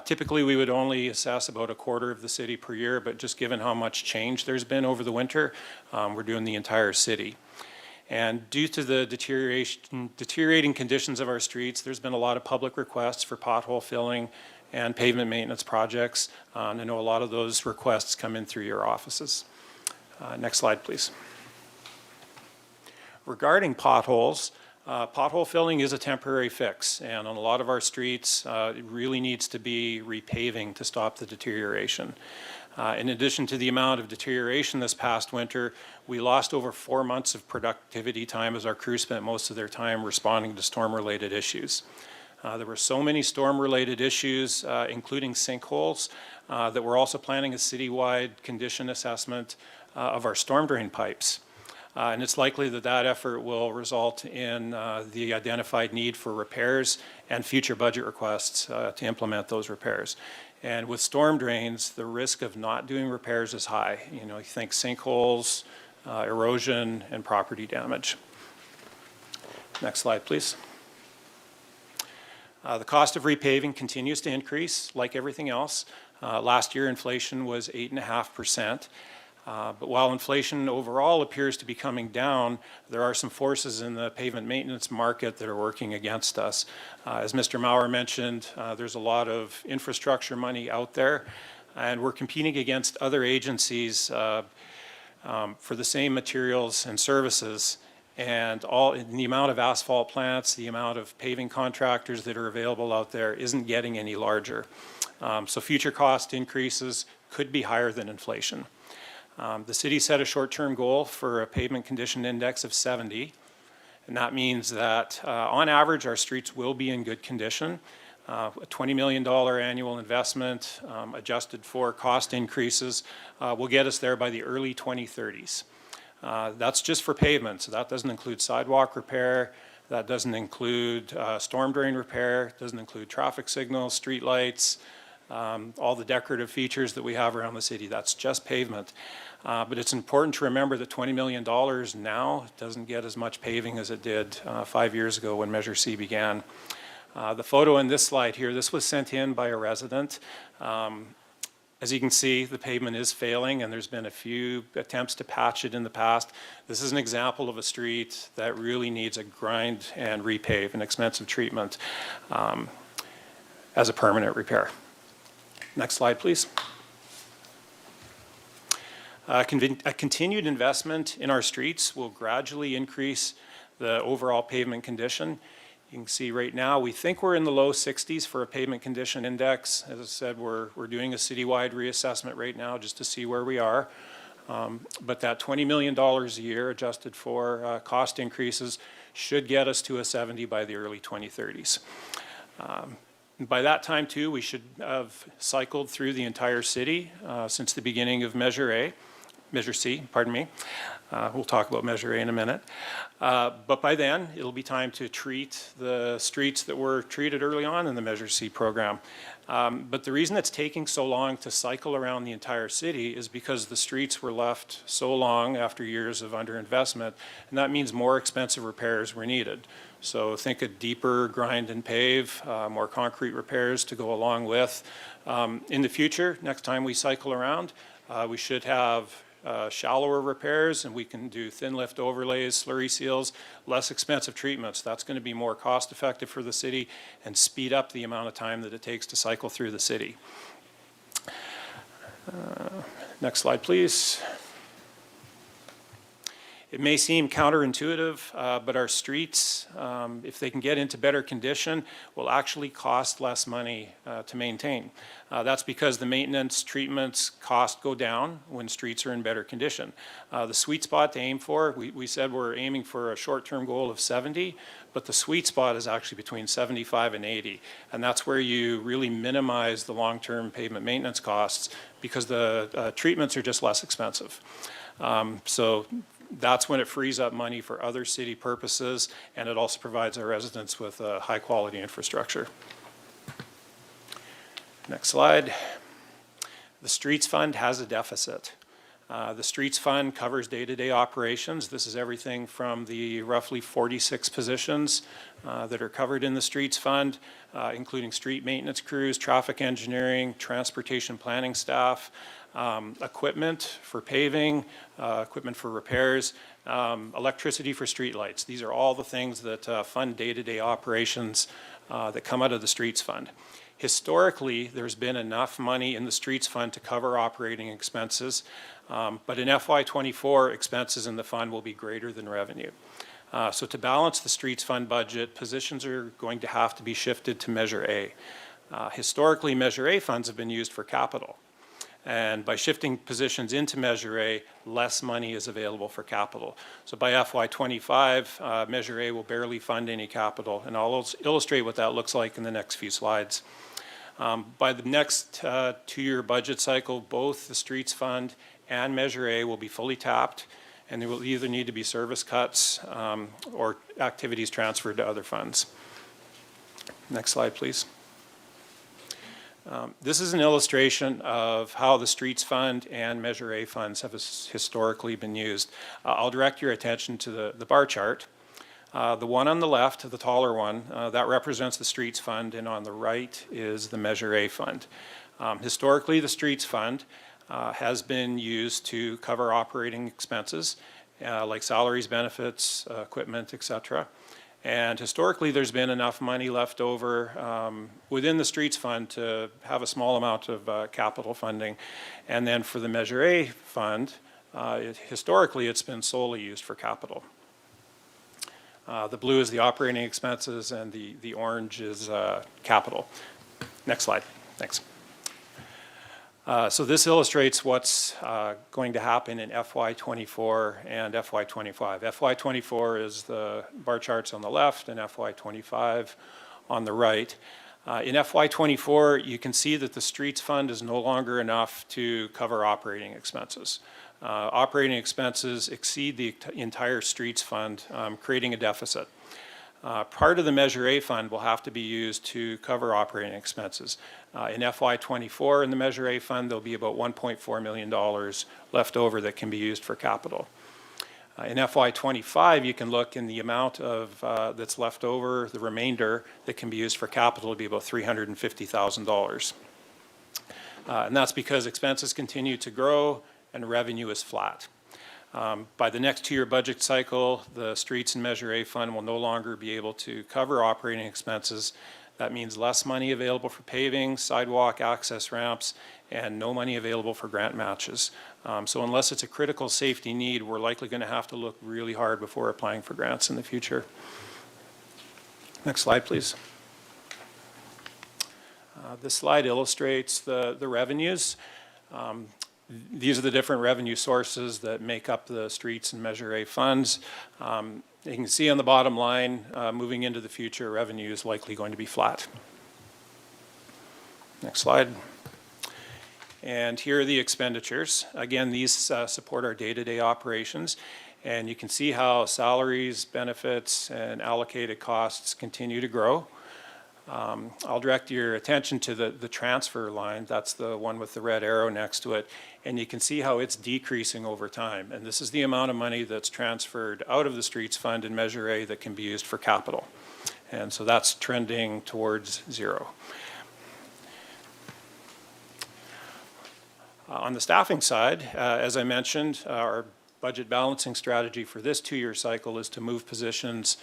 Typically, we would only assess about a quarter of the city per year, but just given how much change there's been over the winter, we're doing the entire city. And due to the deteriorating conditions of our streets, there's been a lot of public requests for pothole filling and pavement maintenance projects. And I know a lot of those requests come in through your offices. Next slide, please. Regarding potholes, pothole filling is a temporary fix, and on a lot of our streets, it really needs to be repaving to stop the deterioration. In addition to the amount of deterioration this past winter, we lost over 4 months of productivity time as our crew spent most of their time responding to storm-related issues. There were so many storm-related issues, including sinkholes, that we're also planning a citywide condition assessment of our storm drain pipes. And it's likely that that effort will result in the identified need for repairs and future budget requests to implement those repairs. And with storm drains, the risk of not doing repairs is high. You know, you think sinkholes, erosion, and property damage. Next slide, please. The cost of repaving continues to increase, like everything else. Last year, inflation was 8.5%. But while inflation overall appears to be coming down, there are some forces in the pavement maintenance market that are working against us. As Mr. Maurer mentioned, there's a lot of infrastructure money out there, and we're competing against other agencies for the same materials and services. And the amount of asphalt plants, the amount of paving contractors that are available out there isn't getting any larger. So future cost increases could be higher than inflation. The city set a short-term goal for a pavement condition index of 70, and that means that on average our streets will be in good condition. A $20 million annual investment adjusted for cost increases will get us there by the early 2030s. That's just for pavement, so that doesn't include sidewalk repair, that doesn't include storm drain repair, doesn't include traffic signals, street lights, all the decorative features that we have around the city. That's just pavement. But it's important to remember that $20 million now doesn't get as much paving as it did 5 years ago when Measure C began. The photo in this slide here, this was sent in by a resident. As you can see, the pavement is failing, and there's been a few attempts to patch it in the past. This is an example of a street that really needs a grind and repave, an expensive treatment. as a permanent repair. Next slide, please. A continued investment in our streets will gradually increase the overall pavement condition. You can see right now, we think we're in the low 60s for a pavement condition index. As I said, we're doing a citywide reassessment right now just to see where we are. But that $20 million a year adjusted for cost increases should get us to a 70 by the early 2030s. By that time too, we should have cycled through the entire city since the beginning of Measure C, pardon me. We'll talk about Measure A in a minute. But by then, it'll be time to treat the streets that were treated early on in the Measure C program. But the reason it's taking so long to cycle around the entire city is because the streets were left so long after years of underinvestment, and that means more expensive repairs were needed. So think a deeper grind and pave, more concrete repairs to go along with. In the future, next time we cycle around, we should have shallower repairs, and we can do thin lift overlays, slurry seals, less expensive treatments. That's going to be more cost effective for the city and speed up the amount of time that it takes to cycle through the city. Next slide, please. It may seem counterintuitive, but our streets, if they can get into better condition, will actually cost less money to maintain. That's because the maintenance treatments cost go down when streets are in better condition. The sweet spot to aim for, we said we're aiming for a short-term goal of 70, but the sweet spot is actually between 75 and 80. And that's where you really minimize the long-term pavement maintenance costs because the treatments are just less expensive. So that's when it frees up money for other city purposes, and it also provides our residents with high-quality infrastructure. Next slide. The Streets Fund has a deficit. The Streets Fund covers day-to-day operations. This is everything from the roughly 46 positions that are covered in the Streets Fund, including street maintenance crews, traffic engineering, transportation planning staff, equipment for paving, equipment for repairs, electricity for streetlights. These are all the things that fund day-to-day operations that come out of the Streets Fund. Historically, there's been enough money in the Streets Fund to cover operating expenses, but in FY24, expenses in the fund will be greater than revenue. So to balance the Streets Fund budget, positions are going to have to be shifted to Measure A. Historically, Measure A funds have been used for capital. And by shifting positions into Measure A, less money is available for capital. So by FY25, Measure A will barely fund any capital, and I'll illustrate what that looks like in the next few slides. By the next two-year budget cycle, both the Streets Fund and Measure A will be fully tapped, and there will either need to be service cuts or activities transferred to other funds. Next slide, please. This is an illustration of how the Streets Fund and Measure A funds have historically been used. I'll direct your attention to the bar chart. The one on the left, the taller one, that represents the Streets Fund, and on the right is the Measure A fund. Historically, the Streets Fund has been used to cover operating expenses like salaries, benefits, equipment, etc. And historically, there's been enough money left over within the Streets Fund to have a small amount of capital funding. And then for the Measure A fund, historically, it's been solely used for capital. The blue is the operating expenses, and the orange is capital. Next slide. Thanks. So this illustrates what's going to happen in FY24 and FY25. FY24 is the bar charts on the left and FY25 on the right. In FY24, you can see that the Streets Fund is no longer enough to cover operating expenses. Operating expenses exceed the entire Streets Fund, creating a deficit. Part of the Measure A fund will have to be used to cover operating expenses. In FY24 in the Measure A fund, there'll be about $1.4 million left over that can be used for capital. In FY25, you can look in the amount of that's left over, the remainder that can be used for capital will be about $350,000. And that's because expenses continue to grow and revenue is flat. By the next two-year budget cycle, the Streets and Measure A fund will no longer be able to cover operating expenses, That means less money available for paving, sidewalk access ramps, and no money available for grant matches. So unless it's a critical safety need, we're likely going to have to look really hard before applying for grants in the future. Next slide, please. This slide illustrates the revenues. These are the different revenue sources that make up the streets and Measure A funds. You can see on the bottom line, moving into the future, revenue is likely going to be flat. Next slide. And here are the expenditures. Again, these support our day-to-day operations. And you can see how salaries, benefits, and allocated costs continue to grow. I'll direct your attention to the transfer line. That's the one with the red arrow next to it. And you can see how it's decreasing over time. And this is the amount of money that's transferred out of the streets fund in Measure A that can be used for capital. And so that's trending towards zero. On the staffing side, as I mentioned, our budget balancing strategy for this two-year cycle is to move positions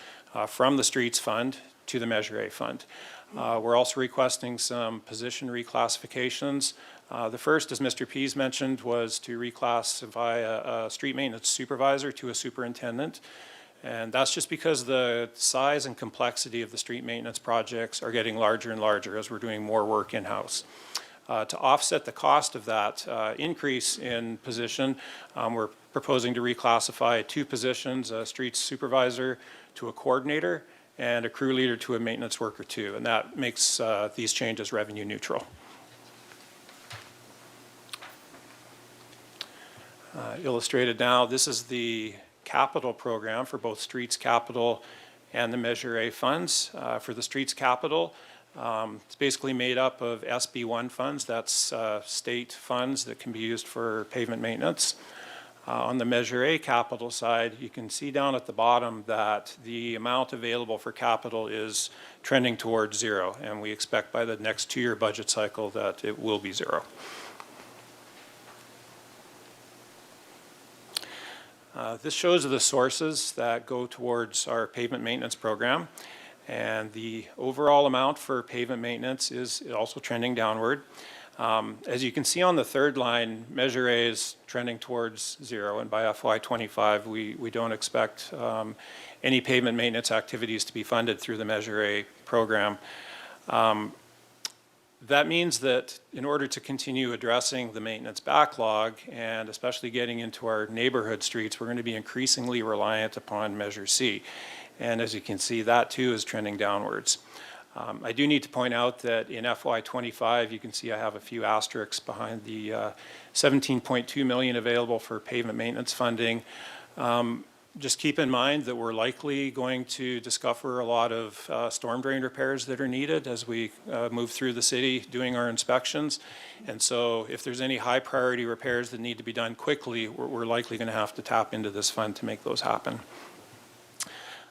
from the streets fund to the Measure A fund. We're also requesting some position reclassifications. The first, as Mr. Pease mentioned, was to reclassify a street maintenance supervisor to a superintendent. And that's just because the size and complexity of the street maintenance projects are getting larger and larger as we're doing more work in-house. To offset the cost of that increase in position, we're proposing to reclassify two positions, a streets supervisor to a coordinator, and a crew leader to a maintenance worker too, and that makes these changes revenue neutral. Illustrated now, this is the capital program for both streets capital and the Measure A funds. For the streets capital, it's basically made up of SB1 funds, that's state funds that can be used for pavement maintenance. On the Measure A capital side, you can see down at the bottom that the amount available for capital is trending towards zero, and we expect by the next two-year budget cycle that it will be zero. This shows the sources that go towards our pavement maintenance program, and the overall amount for pavement maintenance is also trending downward. As you can see on the third line, Measure A is trending towards zero, and by FY25, we don't expect any pavement maintenance activities to be funded through the Measure A program. That means that in order to continue addressing the maintenance backlog, and especially getting into our neighborhood streets, we're going to be increasingly reliant upon Measure C. And as you can see, that too is trending downwards. I do need to point out that in FY25, you can see I have a few asterisks behind the 17.2 million available for pavement maintenance funding. Just keep in mind that we're likely going to discover a lot of storm drain repairs that are needed as we move through the city doing our inspections. And so if there's any high priority repairs that need to be done quickly, we're likely going to have to tap into this fund to make those happen.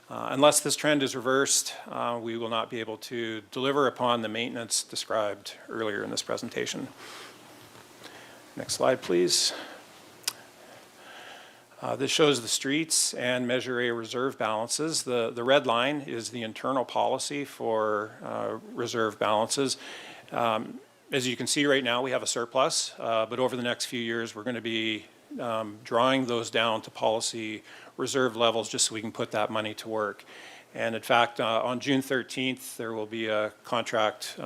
Unless this trend is reversed, we will not be able to deliver upon the maintenance described earlier in this presentation. Next slide, please. This shows the streets and Measure A reserve balances. The red line is the internal policy for reserve balances. As you can see right now, we have a surplus, but over the next few years, we're going to be drawing those down to policy reserve levels just so we can put that money to work. And in fact, on June 13th, there will be a contract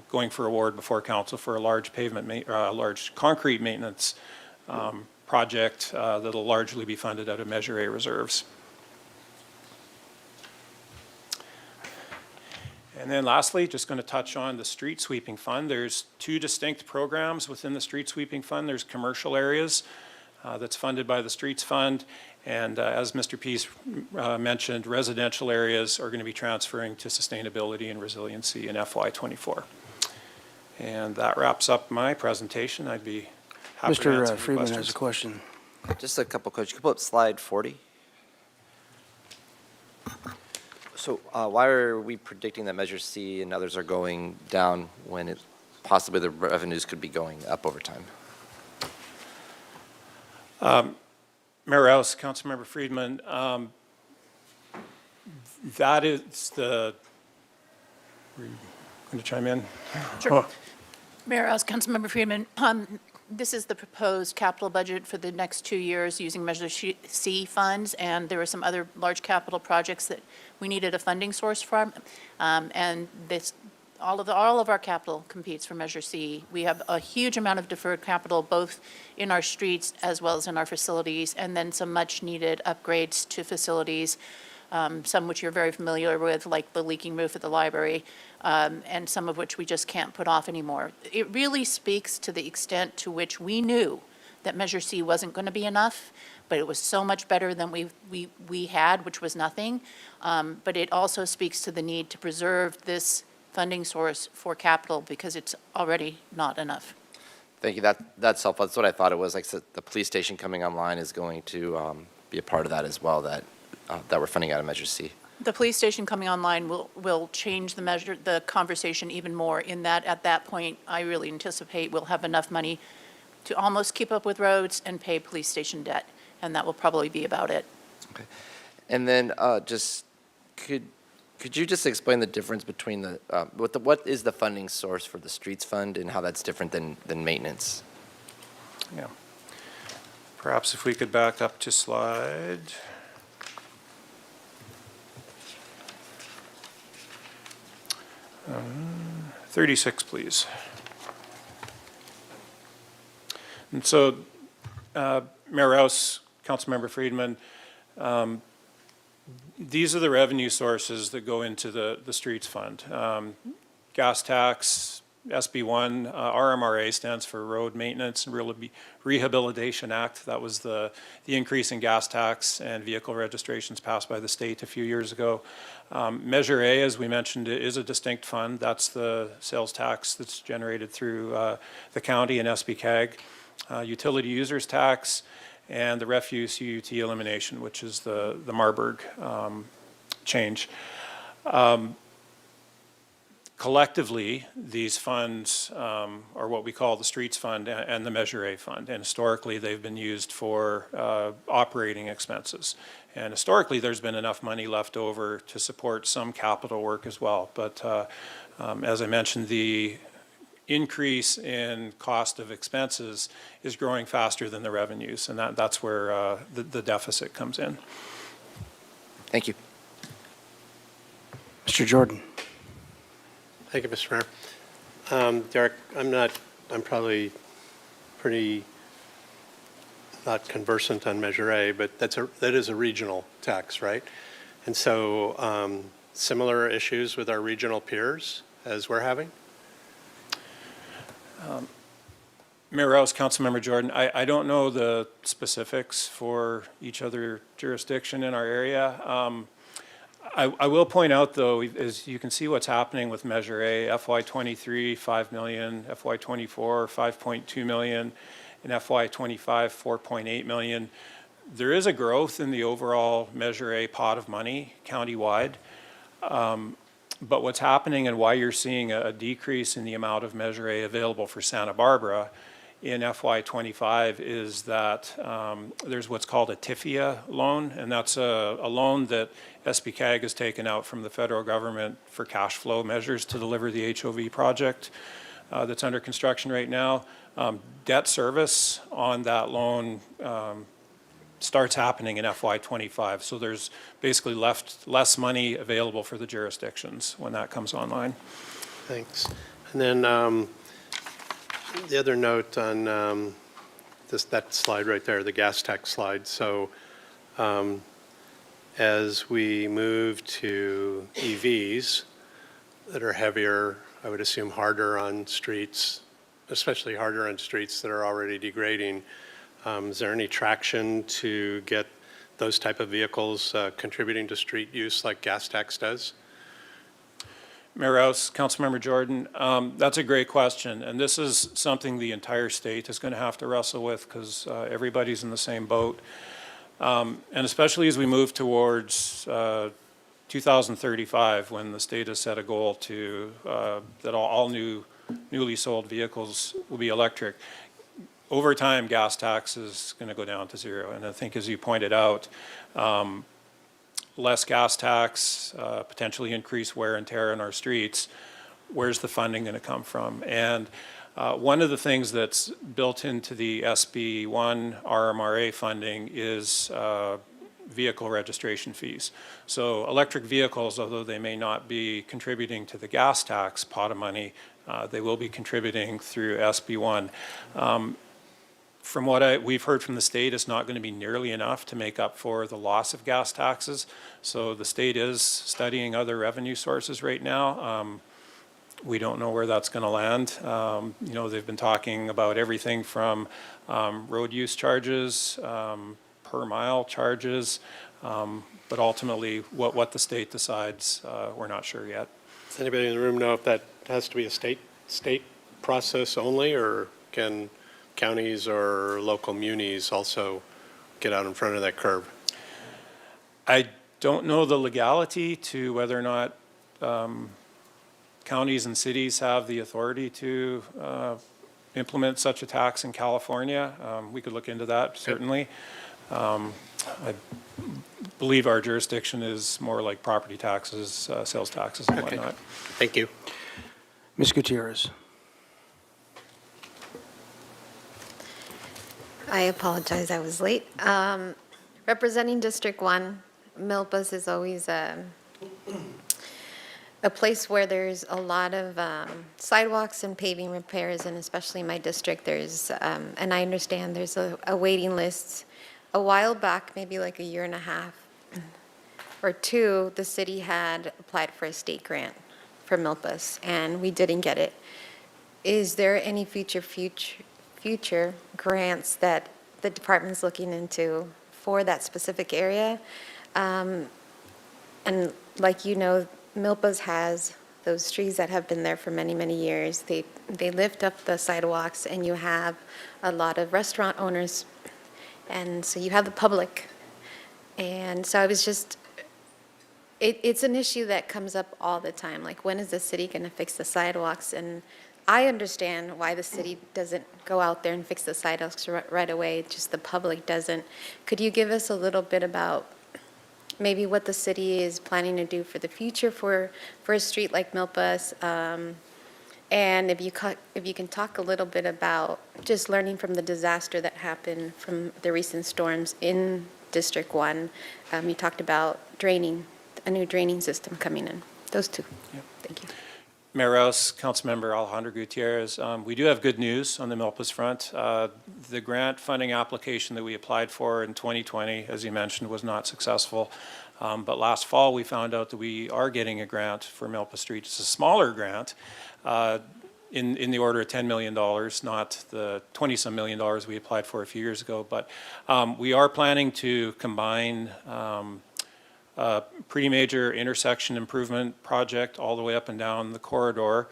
going for award before council for a large large concrete maintenance project that'll largely be funded out of Measure A reserves. And then lastly, just going to touch on the street sweeping fund. There's two distinct programs within the street sweeping fund. There's commercial areas that's funded by the streets fund. And as Mr. Pease mentioned, residential areas are going to be transferring to sustainability and resiliency in FY24. And that wraps up my presentation. I'd be happy to answer Mr. any Friedman questions. has a question. Just a couple questions. Can you pull up slide 40? So why are we predicting that Measure C and others are going down when possibly the revenues could be going up over time? Mayor Rouse, Councilmember Friedman, that is to chime in? Sure. Mayor Rouse, Councilmember Friedman, this is the proposed capital budget for the next 2 years using Measure C funds, and there were some other large capital projects that we needed a funding source from. And this, all of our capital competes for Measure C. We have a huge amount of deferred capital, both in our streets as well as in our facilities, and then some much-needed upgrades to facilities, some which you're very familiar with, like the leaking roof at the library, and some of which we just can't put off anymore. It really speaks to the extent to which we knew that Measure C wasn't going to be enough, but it was so much better than we had, which was nothing. But it also speaks to the need to preserve this funding source for capital because it's already not enough. Thank you. That's helpful. That's what I thought it was. Like I said, the police station coming online is going to be a part of that as well, that we're funding out of Measure C. The police station coming online will change the conversation even more in that at that point, I really anticipate we'll have enough money to almost keep up with roads and pay police station debt, and that will probably be about it. Okay. And then just could you just explain the difference between what is the funding source for the streets fund and how that's different than maintenance? Yeah. Perhaps if we could back up to slide 36, please. And so, Mayor Rouse, Councilmember Friedman, these are the revenue sources that go into the streets fund. Gas tax, SB1, RMRA stands for Road Maintenance and Rehabilitation Act. That was the increase in gas tax and vehicle registrations passed by the state a few years ago. Measure A, as we mentioned, is a distinct fund. That's the sales tax that's generated through the county and SBCAG. Utility users tax, and the refuse UUT elimination, which is the Marburg change. Collectively, these funds are what we call the Streets Fund and the Measure A Fund, and historically they've been used for operating expenses. And historically, there's been enough money left over to support some capital work as well. But as I mentioned, the increase in cost of expenses is growing faster than the revenues, and that's where the deficit comes in. Thank you. Mr. Jordan. Thank you, Mr. Mayor. Derek, I'm probably pretty not conversant on Measure A, but that is a regional tax, right? And so similar issues with our regional peers as we're having? Mayor Rouse, Councilmember Jordan, I don't know the specifics for each other jurisdiction in our area. I will point out, though, as you can see what's happening with Measure A, FY23, 5 million, FY24, 5.2 million, and FY25, 4.8 million. There is a growth in the overall Measure A pot of money countywide. But what's happening and why you're seeing a decrease in the amount of Measure A available for Santa Barbara in FY25 is that there's what's called a TIFIA loan, and that's a loan that SBCAG has taken out from the federal government for cash flow measures to deliver the HOV project that's under construction right now. Debt service on that loan starts happening in FY25, so there's basically less money available for the jurisdictions when that comes online. Thanks. And then the other note on that slide right there, the gas tax slide. So as we move to EVs that are heavier, I would assume harder on streets, especially harder on streets that are already degrading, is there any traction to get those type of vehicles contributing to street use like gas tax does? Mayor Rouse, Councilmember Jordan, that's a great question, and this is something the entire state is going to have to wrestle with because everybody's in the same boat. And especially as we move towards 2035, when the state has set a goal to that all newly sold vehicles will be electric. Over time, gas tax is going to go down to zero, and I think, as you pointed out, less gas tax, potentially increase wear and tear in our streets, where's the funding going to come from? And one of the things that's built into the SB1 RMRA funding is vehicle registration fees. So electric vehicles, although they may not be contributing to the gas tax pot of money, they will be contributing through SB1. From what we've heard from the state, it's not going to be nearly enough to make up for the loss of gas taxes. So the state is studying other revenue sources right now. We don't know where that's going to land. You know, they've been talking about everything from road use charges, per mile charges, but ultimately what the state decides, we're not sure yet. Does anybody in the room know if that has to be a state process only, or can counties or local munis also get out in front of that curve? I don't know the legality to whether or not counties and cities have the authority to implement such a tax in California. We could look into that, certainly. I believe our jurisdiction is more like property taxes, sales taxes and Okay. whatnot. Thank you. Ms. Gutierrez. I apologize, I was late. Representing District 1, Milpas is always a place where there's a lot of sidewalks and paving repairs, and especially in my district, there's, and I understand there's a waiting list. A while back, maybe like a year and a half or two, the city had applied for a state grant for Milpas, and we didn't get it. Is there any future grants that the department's looking into for that specific area? And like you know, Milpas has those trees that have been there for many, many years. They lift up the sidewalks, and you have a lot of restaurant owners, and so you have the public. And so I was just, it's an issue that comes up all the time, like when is the city going to fix the sidewalks? And I understand why the city doesn't go out there and fix the sidewalks right away, just the public doesn't. Could you give us a little bit about maybe what the city is planning to do for the future for a street like Milpas? And if you can talk a little bit about just learning from the disaster that happened from the recent storms in District 1. You talked about draining, a new draining system coming in. Those two. Yep. Thank you. Mayor Rouse, Councilmember Alejandro Gutierrez, we do have good news on the Milpas front. The grant funding application that we applied for in 2020, as you mentioned, was not successful. But last fall, we found out that we are getting a grant for Milpas Street. It's a smaller grant in the order of $10 million, not the 20-some million dollars we applied for a few years ago. But we are planning to combine a pretty major intersection improvement project all the way up and down the corridor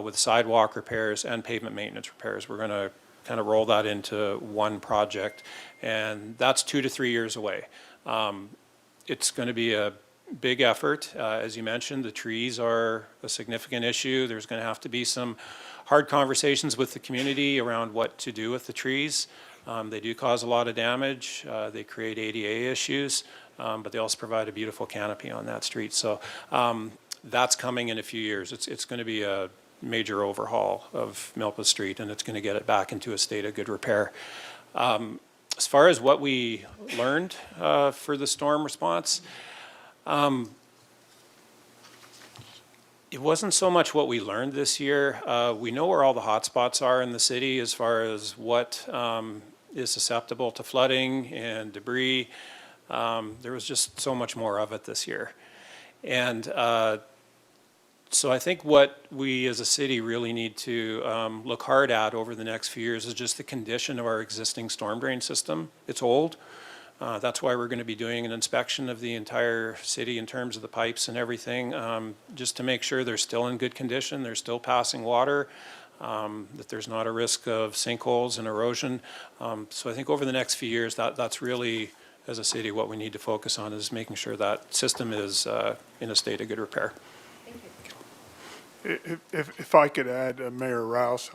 with sidewalk repairs and pavement maintenance repairs. We're going to kind of roll that into one project, and that's 2 to 3 years away. It's going to be a big effort. As you mentioned, the trees are a significant issue. There's going to have to be some hard conversations with the community around what to do with the trees. They do cause a lot of damage. They create ADA issues, but they also provide a beautiful canopy on that street. So that's coming in a few years. It's going to be a major overhaul of Milpas Street, and it's going to get it back into a state of good repair. As far as what we learned for the storm response, it wasn't so much what we learned this year. We know where all the hot spots are in the city as far as what is susceptible to flooding and debris. There was just so much more of it this year. And so I think what we as a city really need to look hard at over the next few years is just the condition of our existing storm drain system. It's old. That's why we're going to be doing an inspection of the entire city in terms of the pipes and everything, just to make sure they're still in good condition, they're still passing water, that there's not a risk of sinkholes and erosion. So I think over the next few years, that's really, as a city, what we need to focus on is making sure that system is in a state of good repair. If I could add, Mayor Rouse,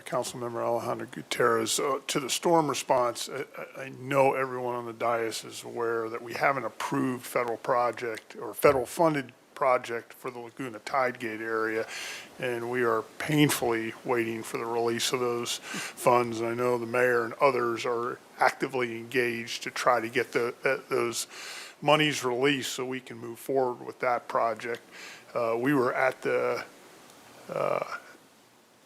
Councilmember Alejandro Gutierrez, to the storm response, I know everyone on the dais is aware that we have an approved federal project or federal funded project for the Laguna Tidegate area, and we are painfully waiting for the release of those funds. And I know the mayor and others are actively engaged to try to get those monies released so we can move forward with that project. We were at the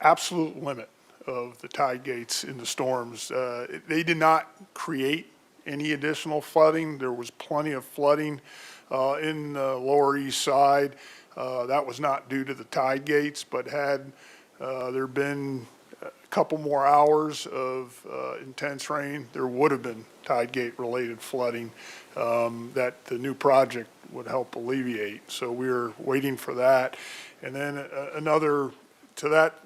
absolute limit of the tide gates in the storms. They did not create any additional flooding. There was plenty of flooding in the Lower East Side. That was not due to the tide gates, but had there been a couple more hours of intense rain, there would have been tide gate related flooding that the new project would help alleviate. So we're waiting for that. And then another, to that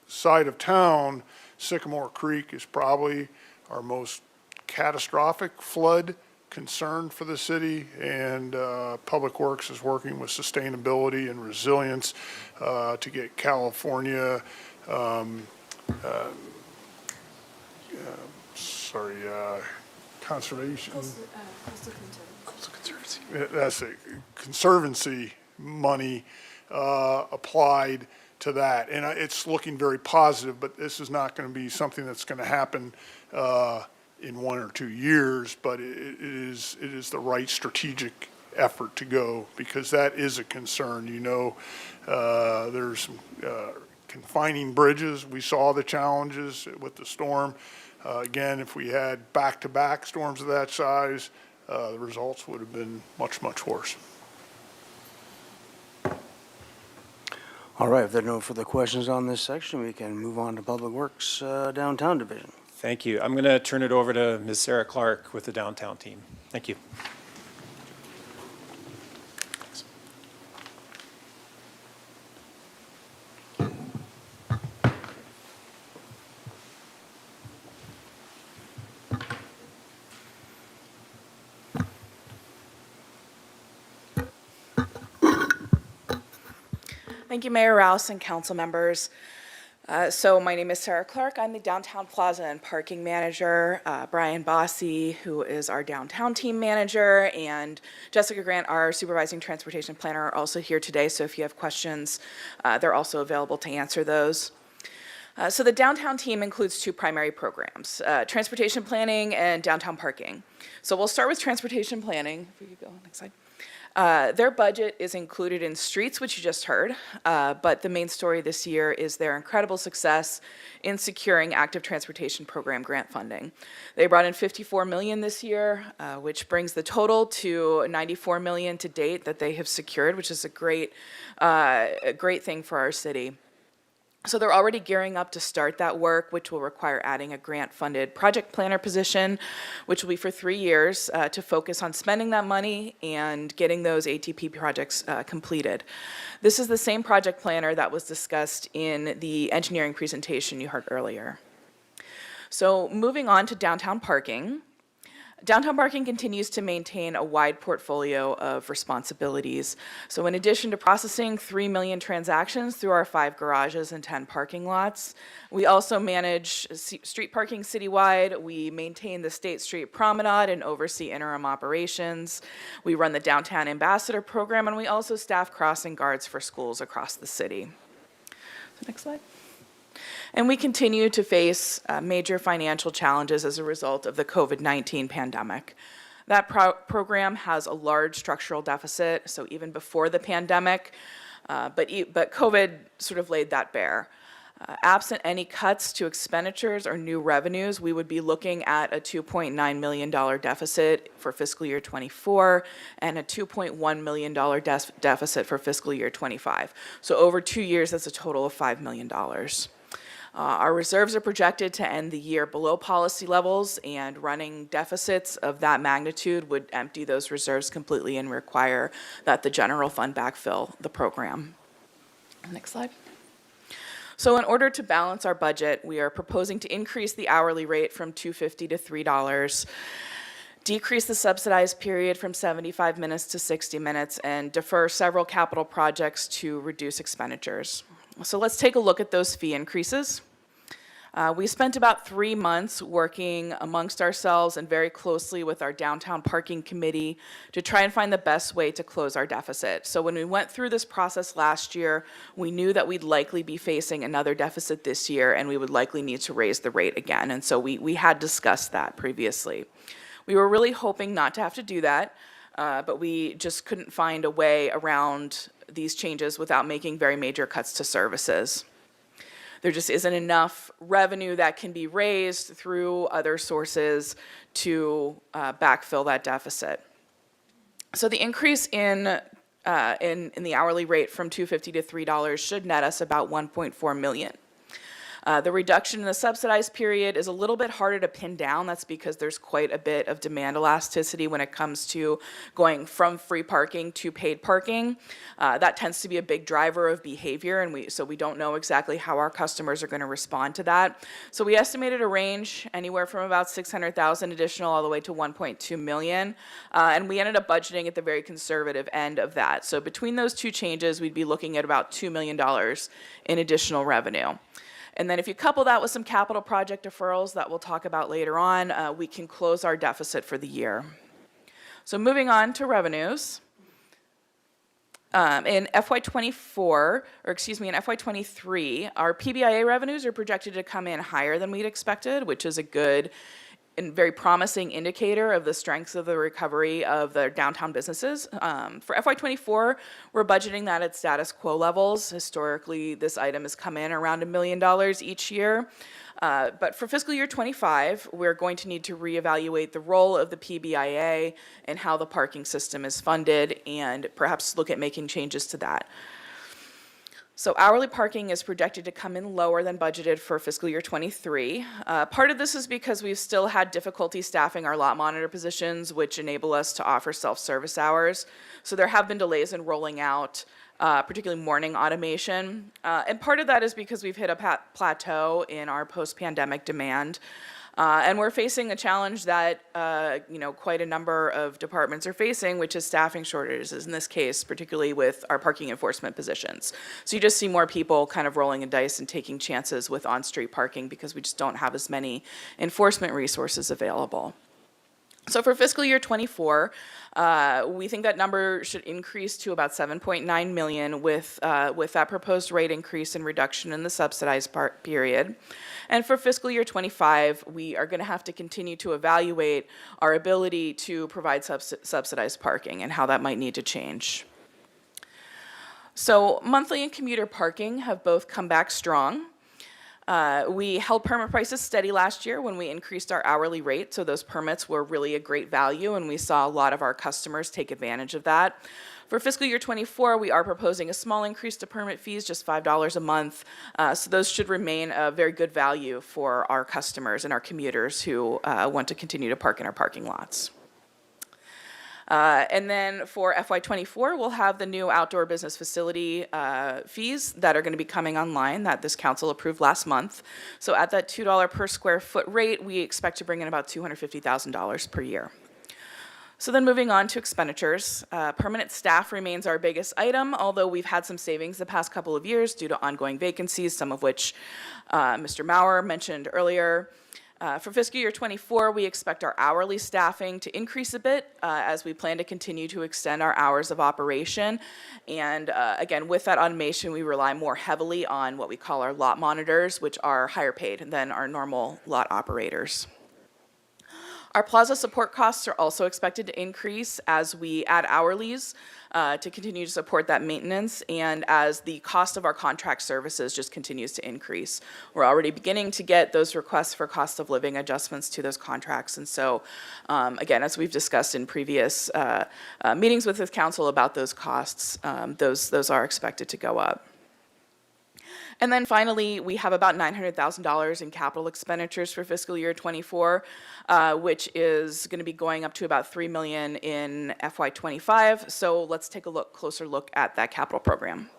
side of town, Sycamore Creek is probably our most catastrophic flood concern for the city, and Public Works is working with sustainability and resilience to get California, conservation. That's a conservancy money applied to that. And it's looking very positive, but this is not going to be something that's going to happen in 1 or 2 years, but it is the right strategic effort to go, because that is a concern. You know, there's some confining bridges. We saw the challenges with the storm. Again, if we had back-to-back storms of that size, the results would have been much, much worse. All right, if there are no further questions on this section, we can move on to Public Works Downtown Division. Thank you. I'm going to turn it over to Ms. Sarah Clark with the downtown team. Thank you. Thank you, Mayor Rouse and council members. So my name is Sarah Clark. I'm the Downtown Plaza and Parking Manager. Brian Bossy, who is our downtown team manager, and Jessica Grant, our supervising transportation planner, are also here today. So if you have questions, they're also available to answer those. So the downtown team includes two primary programs, transportation planning and downtown parking. So we'll start with transportation planning. If we could go next slide. Their budget is included in streets, which you just heard, but the main story this year is their incredible success in securing active transportation program grant funding. They brought in $54 million this year, which brings the total to $94 million to date that they have secured, which is a great thing for our city. So they're already gearing up to start that work, which will require adding a grant-funded project planner position, which will be for 3 years to focus on spending that money and getting those ATP projects completed. This is the same project planner that was discussed in the engineering presentation you heard earlier. So moving on to downtown parking. Downtown parking continues to maintain a wide portfolio of responsibilities. So in addition to processing 3 million transactions through our 5 garages and 10 parking lots, we also manage street parking citywide. We maintain the State Street Promenade and oversee interim operations. We run the Downtown Ambassador Program, and we also staff crossing guards for schools across the city. So next slide. And we continue to face major financial challenges as a result of the COVID-19 pandemic. That program has a large structural deficit, so even before the pandemic, but COVID sort of laid that bare. Absent any cuts to expenditures or new revenues, we would be looking at a $2.9 million deficit for fiscal year '24 and a $2.1 million deficit for fiscal year '25. So over 2 years, that's a total of $5 million. Our reserves are projected to end the year below policy levels, and running deficits of that magnitude would empty those reserves completely and require that the general fund backfill the program. Next slide. So in order to balance our budget, we are proposing to increase the hourly rate from $2.50 to $3, decrease the subsidized period from 75 minutes to 60 minutes, and defer several capital projects to reduce expenditures. So let's take a look at those fee increases. We spent about 3 months working amongst ourselves and very closely with our downtown parking committee to try and find the best way to close our deficit. So when we went through this process last year, we knew that we'd likely be facing another deficit this year, and we would likely need to raise the rate again. And so we had discussed that previously. We were really hoping not to have to do that, but we just couldn't find a way around these changes without making very major cuts to services. There just isn't enough revenue that can be raised through other sources to backfill that deficit. So the increase in the hourly rate from $2.50 to $3 should net us about $1.4 million. The reduction in the subsidized period is a little bit harder to pin down. That's because there's quite a bit of demand elasticity when it comes to going from free parking to paid parking. That tends to be a big driver of behavior, and so we don't know exactly how our customers are going to respond to that. So we estimated a range anywhere from about 600,000 additional all the way to 1.2 million, and we ended up budgeting at the very conservative end of that. So between those two changes, we'd be looking at about $2 million in additional revenue. And then if you couple that with some capital project deferrals that we'll talk about later on, we can close our deficit for the year. So moving on to revenues. In FY23, our PBIA revenues are projected to come in higher than we'd expected, which is a good and very promising indicator of the strengths of the recovery of the downtown businesses. For FY24, we're budgeting that at status quo levels. Historically, this item has come in around $1 million each year. But for fiscal year 25, we're going to need to reevaluate the role of the PBIA and how the parking system is funded, and perhaps look at making changes to that. So hourly parking is projected to come in lower than budgeted for fiscal year 23. Part of this is because we've still had difficulty staffing our lot monitor positions, which enable us to offer self-service hours. So there have been delays in rolling out particularly morning automation. And part of that is because we've hit a plateau in our post-pandemic demand. And we're facing a challenge that quite a number of departments are facing, which is staffing shortages, in this case, particularly with our parking enforcement positions. So you just see more people kind of rolling the dice and taking chances with on-street parking because we just don't have as many enforcement resources available. So for fiscal year 24, we think that number should increase to about 7.9 million with that proposed rate increase and reduction in the subsidized period. And for fiscal year 25, we are going to have to continue to evaluate our ability to provide subsidized parking and how that might need to change. So monthly and commuter parking have both come back strong. We held permit prices steady last year when we increased our hourly rate, so those permits were really a great value, and we saw a lot of our customers take advantage of that. For fiscal year 24, we are proposing a small increase to permit fees, just $5 a month, so those should remain a very good value for our customers and our commuters who want to continue to park in our parking lots. And then for FY24, we'll have the new outdoor business facility fees that are going to be coming online that this council approved last month. So at that $2 per square foot rate, we expect to bring in about $250,000 per year. So then moving on to expenditures, permanent staff remains our biggest item, although we've had some savings the past couple of years due to ongoing vacancies, some of which Mr. Maurer mentioned earlier. For fiscal year 24, we expect our hourly staffing to increase a bit as we plan to continue to extend our hours of operation. And again, with that automation, we rely more heavily on what we call our lot monitors, which are higher paid than our normal lot operators. Our plaza support costs are also expected to increase as we add hourlies to continue to support that maintenance, and as the cost of our contract services just continues to increase. We're already beginning to get those requests for cost of living adjustments to those contracts, and so again, as we've discussed in previous meetings with this council about those costs, those are expected to go up. And then finally, we have about $900,000 in capital expenditures for fiscal year 24, which is going to be going up to about $3 million in FY25. So let's take a closer look at that capital program.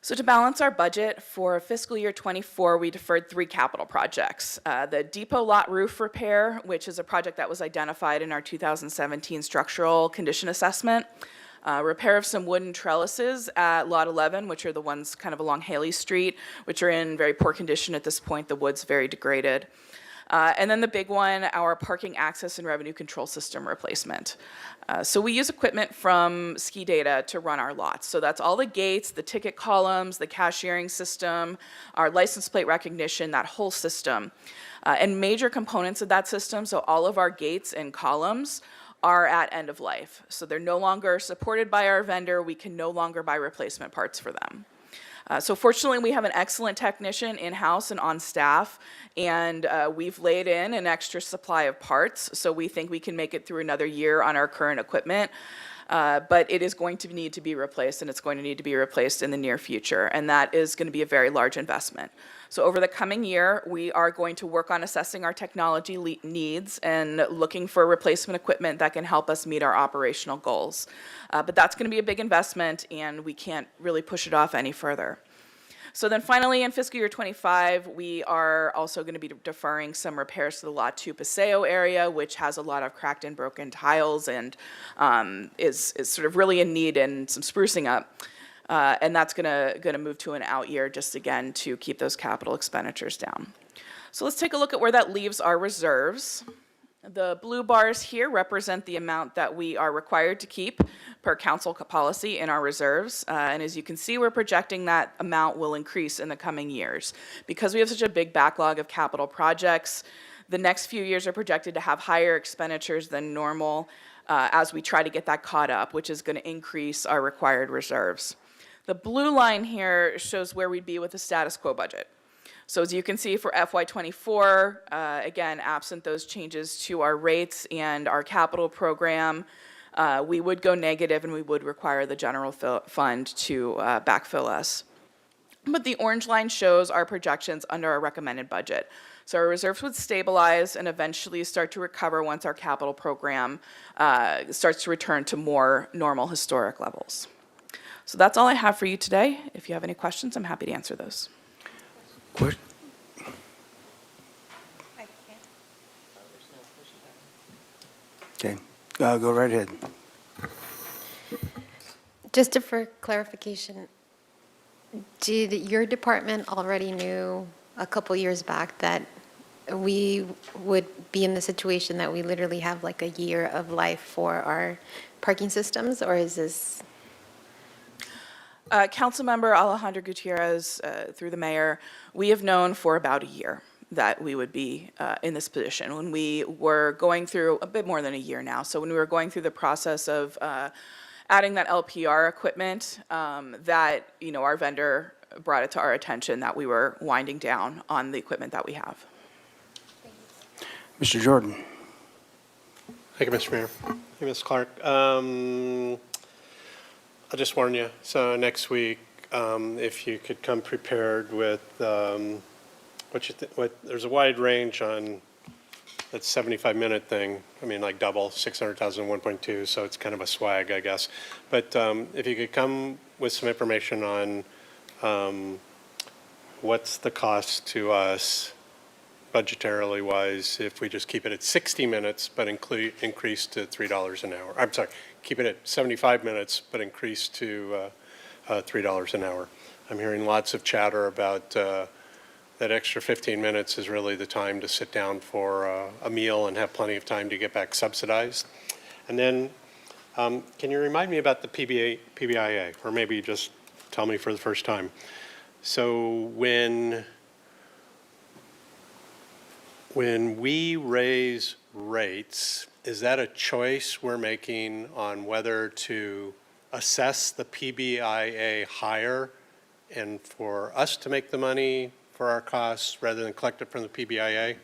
So to balance our budget for fiscal year 24, we deferred 3 capital projects. The depot lot roof repair, which is a project that was identified in our 2017 structural condition assessment. repair of some wooden trellises at Lot 11, which are the ones kind of along Haley Street, which are in very poor condition at this point. The wood's very degraded. And then the big one, our parking access and revenue control system replacement. So we use equipment from Ski Data to run our lots. So that's all the gates, the ticket columns, the cashiering system, our license plate recognition, that whole system. And major components of that system, so all of our gates and columns are at end of life. So they're no longer supported by our vendor. We can no longer buy replacement parts for them. So fortunately, we have an excellent technician in-house and on staff, and we've laid in an extra supply of parts, so we think we can make it through another year on our current equipment. But it is going to need to be replaced, and it's going to need to be replaced in the near future, and that is going to be a very large investment. So over the coming year, we are going to work on assessing our technology needs and looking for replacement equipment that can help us meet our operational goals. But that's going to be a big investment, and we can't really push it off any further. So then finally, in fiscal year 25, we are also going to be deferring some repairs to the Lot 2 Paseo area, which has a lot of cracked and broken tiles and is sort of really in need and some sprucing up. And that's gonna move to an out year just again to keep those capital expenditures down. So let's take a look at where that leaves our reserves. The blue bars here represent the amount that we are required to keep per council policy in our reserves. And as you can see, we're projecting that amount will increase in the coming years. Because we have such a big backlog of capital projects, the next few years are projected to have higher expenditures than normal as we try to get that caught up, which is going to increase our required reserves. The blue line here shows where we'd be with the status quo budget. So as you can see for FY24, again, absent those changes to our rates and our capital program, we would go negative and we would require the general fund to backfill us. But the orange line shows our projections under our recommended budget. So our reserves would stabilize and eventually start to recover once our capital program starts to return to more normal historic levels. So that's all I have for you today. If you have any questions, I'm happy to answer those. Okay, go right ahead. Just for clarification, did your department already knew a couple years back that we would be in the situation that we literally have like a year of life for our parking systems, or is this? Councilmember Alejandro Gutierrez, through the mayor, we have known for about a year that we would be in this position. When we were going through, a bit more than a year now, so when we were going through the process of adding that LPR equipment, that, you know, our vendor brought it to our attention that we were winding down on the equipment that we have. Mr. Jordan. Thank you, Mr. Mayor. Hey, Ms. Clark. I'll just warn you, so next week, if you could come prepared with there's a wide range on that 75-minute thing. I mean, like double, 600,000, 1.2, so it's kind of a swag, I guess. But if you could come with some information on what's the cost to us budgetarily wise if we just keep it at 60 minutes but increase to $3 an hour. I'm sorry, keep it at 75 minutes but increase to $3 an hour. I'm hearing lots of chatter about that extra 15 minutes is really the time to sit down for a meal and have plenty of time to get back subsidized. And then can you remind me about the PBIA, or maybe just tell me for the first time. So when we raise rates, is that a choice we're making on whether to assess the PBIA higher and for us to make the money for our costs rather than collect it from the PBIA?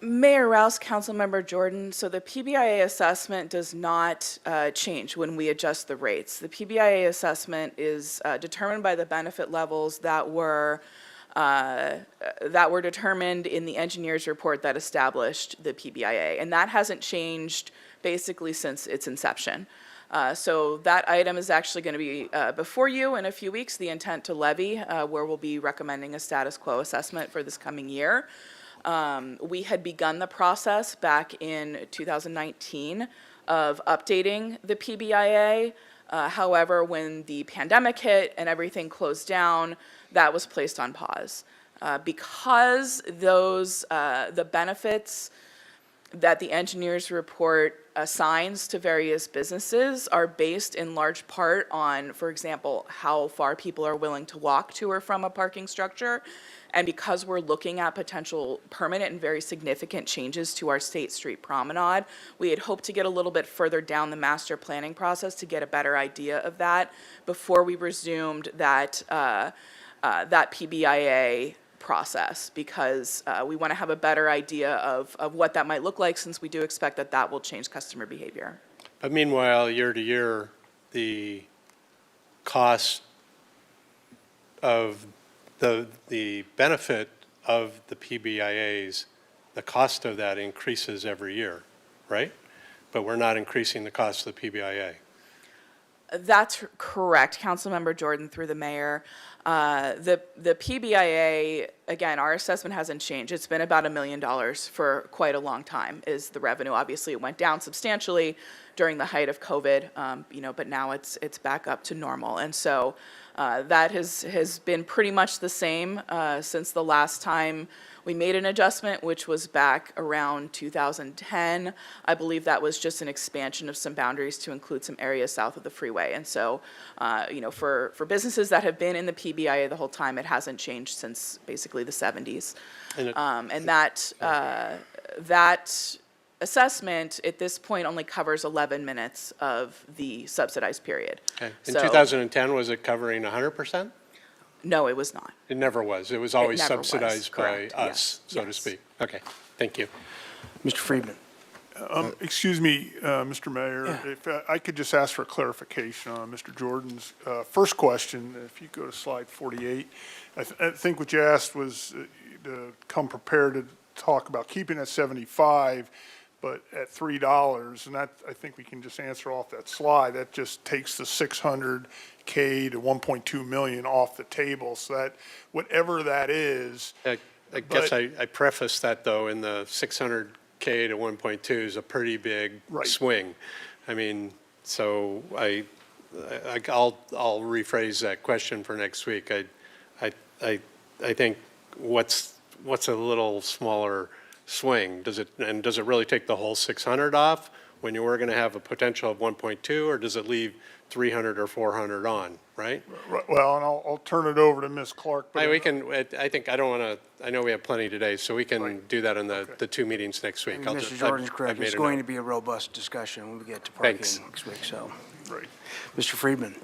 Mayor Rouse, Councilmember Jordan, so the PBIA assessment does not change when we adjust the rates. The PBIA assessment is determined by the benefit levels that were determined in the engineer's report that established the PBIA, and that hasn't changed basically since its inception. So that item is actually going to be before you in a few weeks, the intent to levy, where we'll be recommending a status quo assessment for this coming year. We had begun the process back in 2019 of updating the PBIA. However, when the pandemic hit and everything closed down, that was placed on pause. Because the benefits that the engineers report assigns to various businesses are based in large part on, for example, how far people are willing to walk to or from a parking structure. And because we're looking at potential permanent and very significant changes to our State Street Promenade, we had hoped to get a little bit further down the master planning process to get a better idea of that before we resumed that PBIA process, because we want to have a better idea of what that might look like, since we do expect that that will change customer behavior. But meanwhile, year to year, the cost of the benefit of the PBIAs, the cost of that increases every year, right? But we're not increasing the cost of the PBIA. That's correct, Councilmember Jordan, through the mayor. The PBIA, again, our assessment hasn't changed. It's been about $1 million for quite a long time, is the revenue. Obviously, it went down substantially during the height of COVID, but now it's back up to normal. And so that has been pretty much the same since the last time we made an adjustment, which was back around 2010. I believe that was just an expansion of some boundaries to include some areas south of the freeway. And so, for businesses that have been in the PBIA the whole time, it hasn't changed since basically the 70s. And that assessment at this point only covers 11 minutes of the subsidized period. Okay. In So- 2010, was it covering 100%? No, it was not. It never was. It was always never was, subsidized by correct. us, Yes, so to yes. speak. Okay, thank you. Mr. Friedman. Excuse me, Mr. Mayor, if I could just ask for clarification on Mr. Jordan's first question. If you go to slide 48, I think what you asked was to come prepared to talk about keeping at 75, but at $3, and that, I think we can just answer off that slide. That just takes the 600K to 1.2 million off the table, so that whatever that is. I guess But- I prefaced that, though, in the 600K to 1.2 is a pretty big Right. swing. I mean, so I'll rephrase that question for next week. I think what's a little smaller swing? Does it really take the whole 600 off when you were going to have a potential of 1.2, or does it leave 300 or 400 on, right? Well, and I'll turn it over to Ms. Clark. but- We can, I know we have plenty today, so we can do that in the two meetings next week. And Mr. Jordan's correct. It's going to be a robust discussion when we get to parking Thanks. next week, so. Right. Mr. Friedman.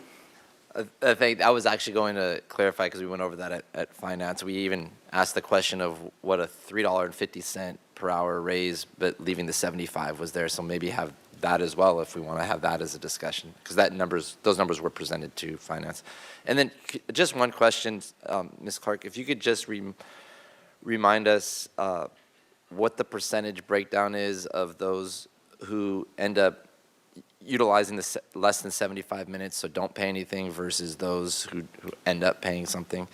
I think I was actually going to clarify, because we went over that at finance. We even asked the question of what a $3.50 per hour raise, but leaving the 75 was there. So maybe have that as well if we want to have that as a discussion, because those numbers were presented to finance. And then just one question, Ms. Clark, if you could just remind us what the percentage breakdown is of those who end up utilizing the less than 75 minutes, so don't pay anything, versus those who end up paying something.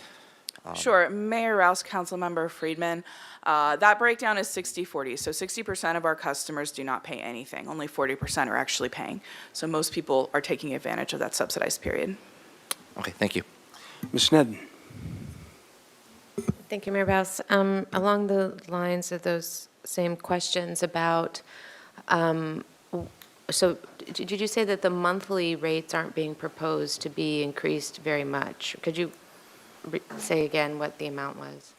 Sure. Mayor Rouse, Councilmember Friedman, that breakdown is 60-40. So 60% of our customers do not pay anything. Only 40% are actually paying. So most people are taking advantage of that subsidized period. Okay, thank you. Ms. Sneddon. Thank you, Mayor Rouse. Along the lines of those same questions about, so did you say that the monthly rates aren't being proposed to be increased very much? Could you say again what the amount was?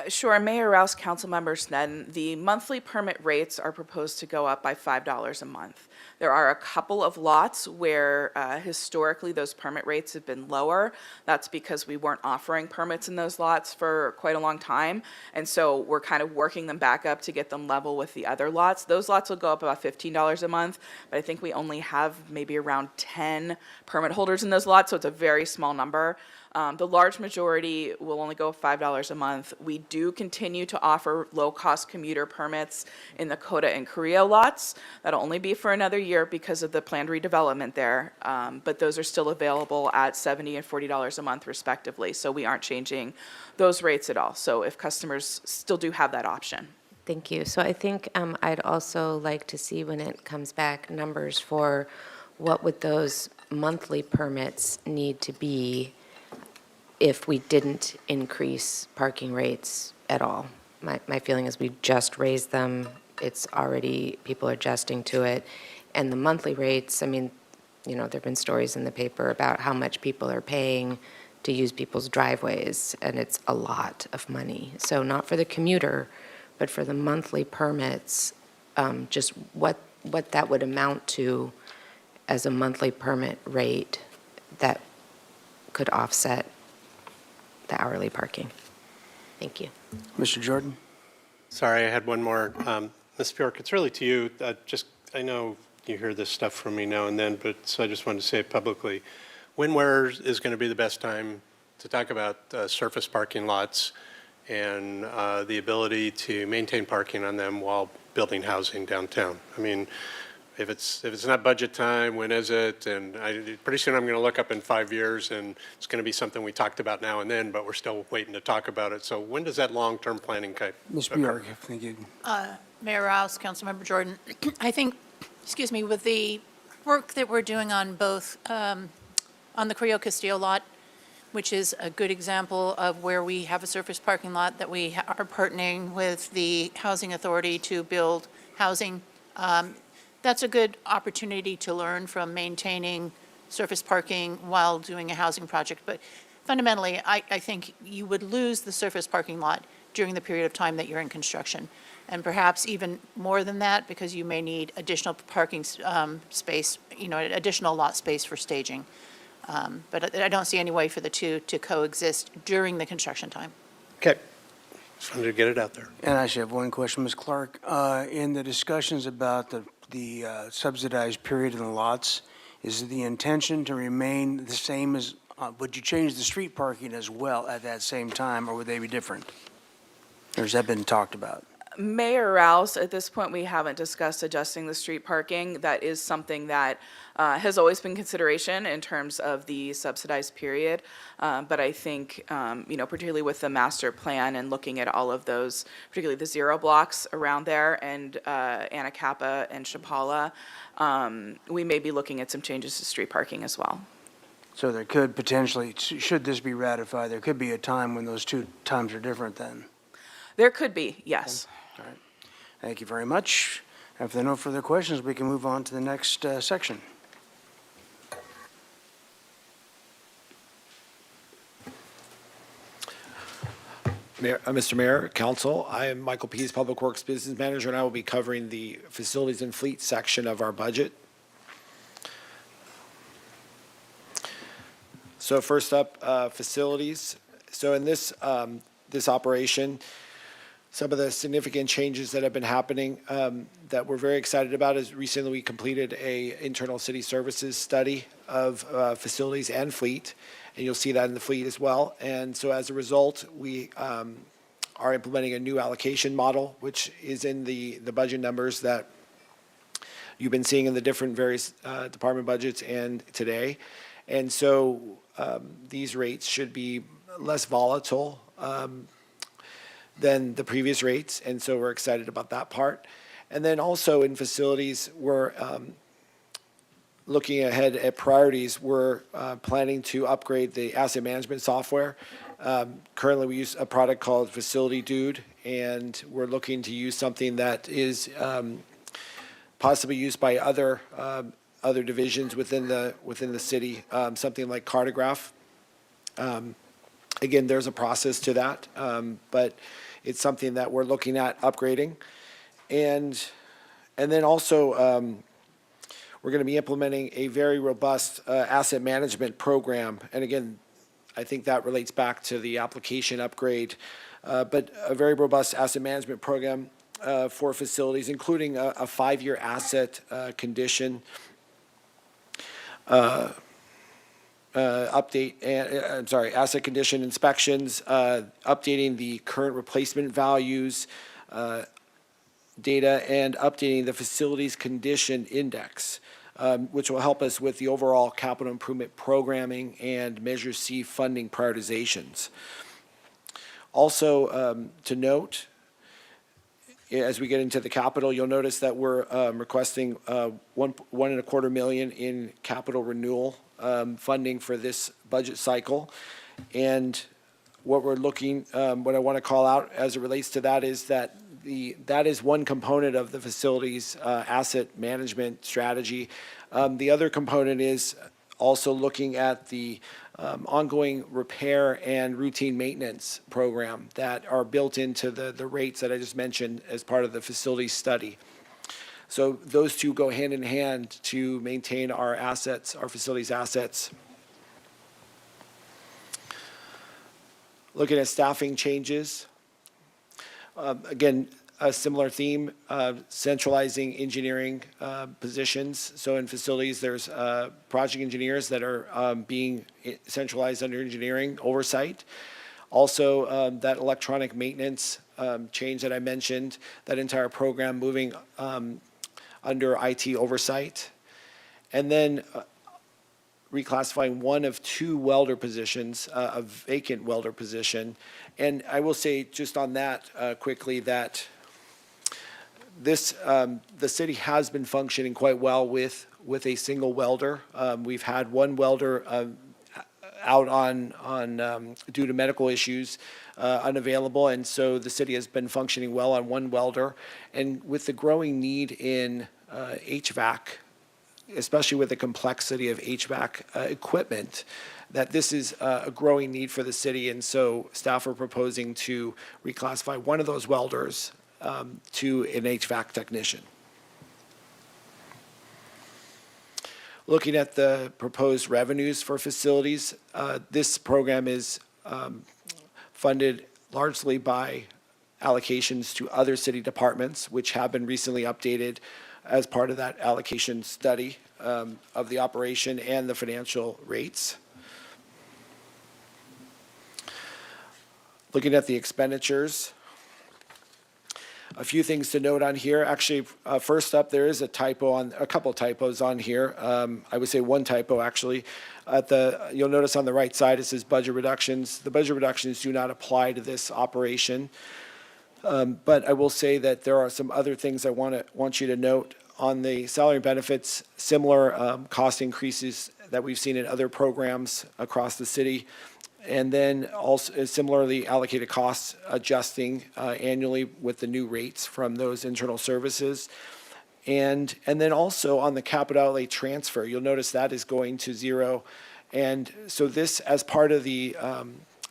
Sure. Mayor Rouse, Councilmember Sneddon, the monthly permit rates are proposed to go up by $5 a month. There are a couple of lots where historically those permit rates have been lower. That's because we weren't offering permits in those lots for quite a long time. And so we're kind of working them back up to get them level with the other lots. Those lots will go up about $15 a month, but I think we only have maybe around 10 permit holders in those lots, so it's a very small number. The large majority will only go $5 a month. We do continue to offer low-cost commuter permits in the Coda and Carrillo lots. That'll only be for another year because of the planned redevelopment there, but those are still available at $70 and $40 a month respectively, so we aren't changing those rates at all. So if customers still do have that option. Thank you. So I think I'd also like to see, when it comes back, numbers for what would those monthly permits need to be if we didn't increase parking rates at all. My feeling is we just raised them, it's already, people are adjusting to it. And the monthly rates, I mean, you know, there've been stories in the paper about how much people are paying to use people's driveways, and it's a lot of money. So not for the commuter, but for the monthly permits, just what that would amount to as a monthly permit rate that could offset the hourly parking. Thank you. Mr. Jordan? Sorry, I had one more. Ms. Bjork, it's really to you. I know you hear this stuff from me now and then, but so I just wanted to say it publicly. Where is going to be the best time to talk about surface parking lots and the ability to maintain parking on them while building housing downtown? I mean, if it's not budget time, when is it? And pretty soon I'm going to look up in 5 years, and it's going to be something we talked about now and then, but we're still waiting to talk about it. So when does that long-term planning type Ms. occur? Bjork, thank you. Mayor Rouse, Councilmember Jordan, I think, excuse me, with the work that we're doing on both, on the Carrillo Castillo lot, which is a good example of where we have a surface parking lot that we are partnering with the Housing Authority to build housing. That's a good opportunity to learn from maintaining surface parking while doing a housing project. But fundamentally, I think you would lose the surface parking lot during the period of time that you're in construction. And perhaps even more than that, because you may need additional parking space, you know, additional lot space for staging. But I don't see any way for the two to coexist during the construction time. Okay. Just wanted to get it out there. And I should have one question, Ms. Clark. In the discussions about the subsidized period in the lots, is the intention to remain the same as, would you change the street parking as well at that same time, or would they be different? Or has that been talked about? Mayor Rouse, at this point, we haven't discussed adjusting the street parking. That is something that has always been consideration in terms of the subsidized period. But I think, you know, particularly with the master plan and looking at all of those, particularly the zero blocks around there and Anacapa and Chapala, we may be looking at some changes to street parking as well. So there could potentially, should this be ratified, there could be a time when those two times are different then. There could be, yes. All right. Thank you very much. If there are no further questions, we can move on to the next section. Mr. Mayor, Council, I am Michael Pease, Public Works Business Manager, and I will be covering the Facilities and Fleet section of our budget. So first up, facilities. So in this operation, some of the significant changes that have been happening that we're very excited about is recently we completed a internal city services study of facilities and fleet, and you'll see that in the fleet as well. And so as a result, we are implementing a new allocation model, which is in the budget numbers that you've been seeing in the different various department budgets and today. And so these rates should be less volatile than the previous rates, and so we're excited about that part. And then also in facilities, we're looking ahead at priorities. We're planning to upgrade the asset management software. Currently, we use a product called Facility Dude, and we're looking to use something that is possibly used by other divisions within the city, something like Cartograph. Again, there's a process to that, but it's something that we're looking at upgrading. And then also, we're going to be implementing a very robust asset management program. And again, I think that relates back to the application upgrade, but a very robust asset management program for facilities, including a 5-year asset condition asset condition inspections, updating the current replacement values, data, and updating the facilities condition index, which will help us with the overall capital improvement programming and Measure C funding prioritizations. Also, to note, as we get into the capital, you'll notice that we're requesting $1.25 million in capital renewal funding for this budget cycle. And what we're looking, what I want to call out as it relates to that is that that is one component of the facilities asset management strategy. The other component is also looking at the ongoing repair and routine maintenance program that are built into the rates that I just mentioned as part of the facilities study. So those two go hand in hand to maintain our assets, our facilities assets. Looking at staffing changes. Again, a similar theme, centralizing engineering positions. So in facilities, there's project engineers that are being centralized under engineering oversight. Also, that electronic maintenance change that I mentioned, that entire program moving under IT oversight. And then reclassifying one of two welder positions, a vacant welder position. And I will say just on that quickly that this, the city has been functioning quite well with a single welder. We've had one welder out on due to medical issues, unavailable, and so the city has been functioning well on one welder. And with the growing need in HVAC, especially with the complexity of HVAC equipment, that this is a growing need for the city, and so staff are proposing to reclassify one of those welders to an HVAC technician. Looking at the proposed revenues for facilities, this program is funded largely by allocations to other city departments, which have been recently updated as part of that allocation study of the operation and the financial rates. Looking at the expenditures, a few things to note on here. Actually, first up, there is a couple typos on here. I would say one typo, actually. You'll notice on the right side, it says budget reductions. The budget reductions do not apply to this operation. But I will say that there are some other things I want you to note. On the salary and benefits, similar cost increases that we've seen in other programs across the city. And then also similarly allocated costs adjusting annually with the new rates from those internal services. And then also on the capital outlay transfer, you'll notice that is going to zero. And so this, as part of the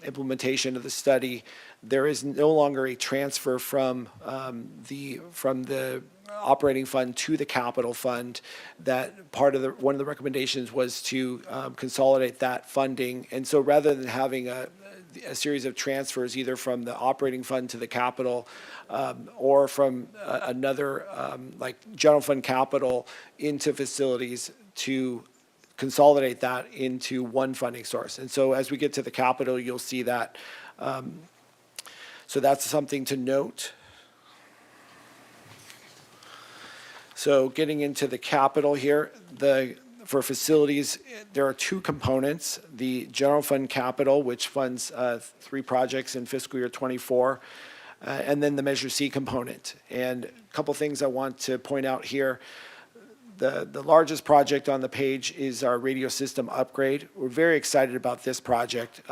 implementation of the study, there is no longer a transfer from the operating fund to the capital fund. That one of the recommendations was to consolidate that funding. And so rather than having a series of transfers either from the operating fund to the capital or from another like general fund capital into facilities, to consolidate that into one funding source. And so as we get to the capital, you'll see that. So that's something to note. So getting into the capital here, for facilities, there are two components. The general fund capital, which funds 3 projects in fiscal year '24, and then the Measure C component. And a couple things I want to point out here. The largest project on the page is our radio system upgrade. We're very excited about this project,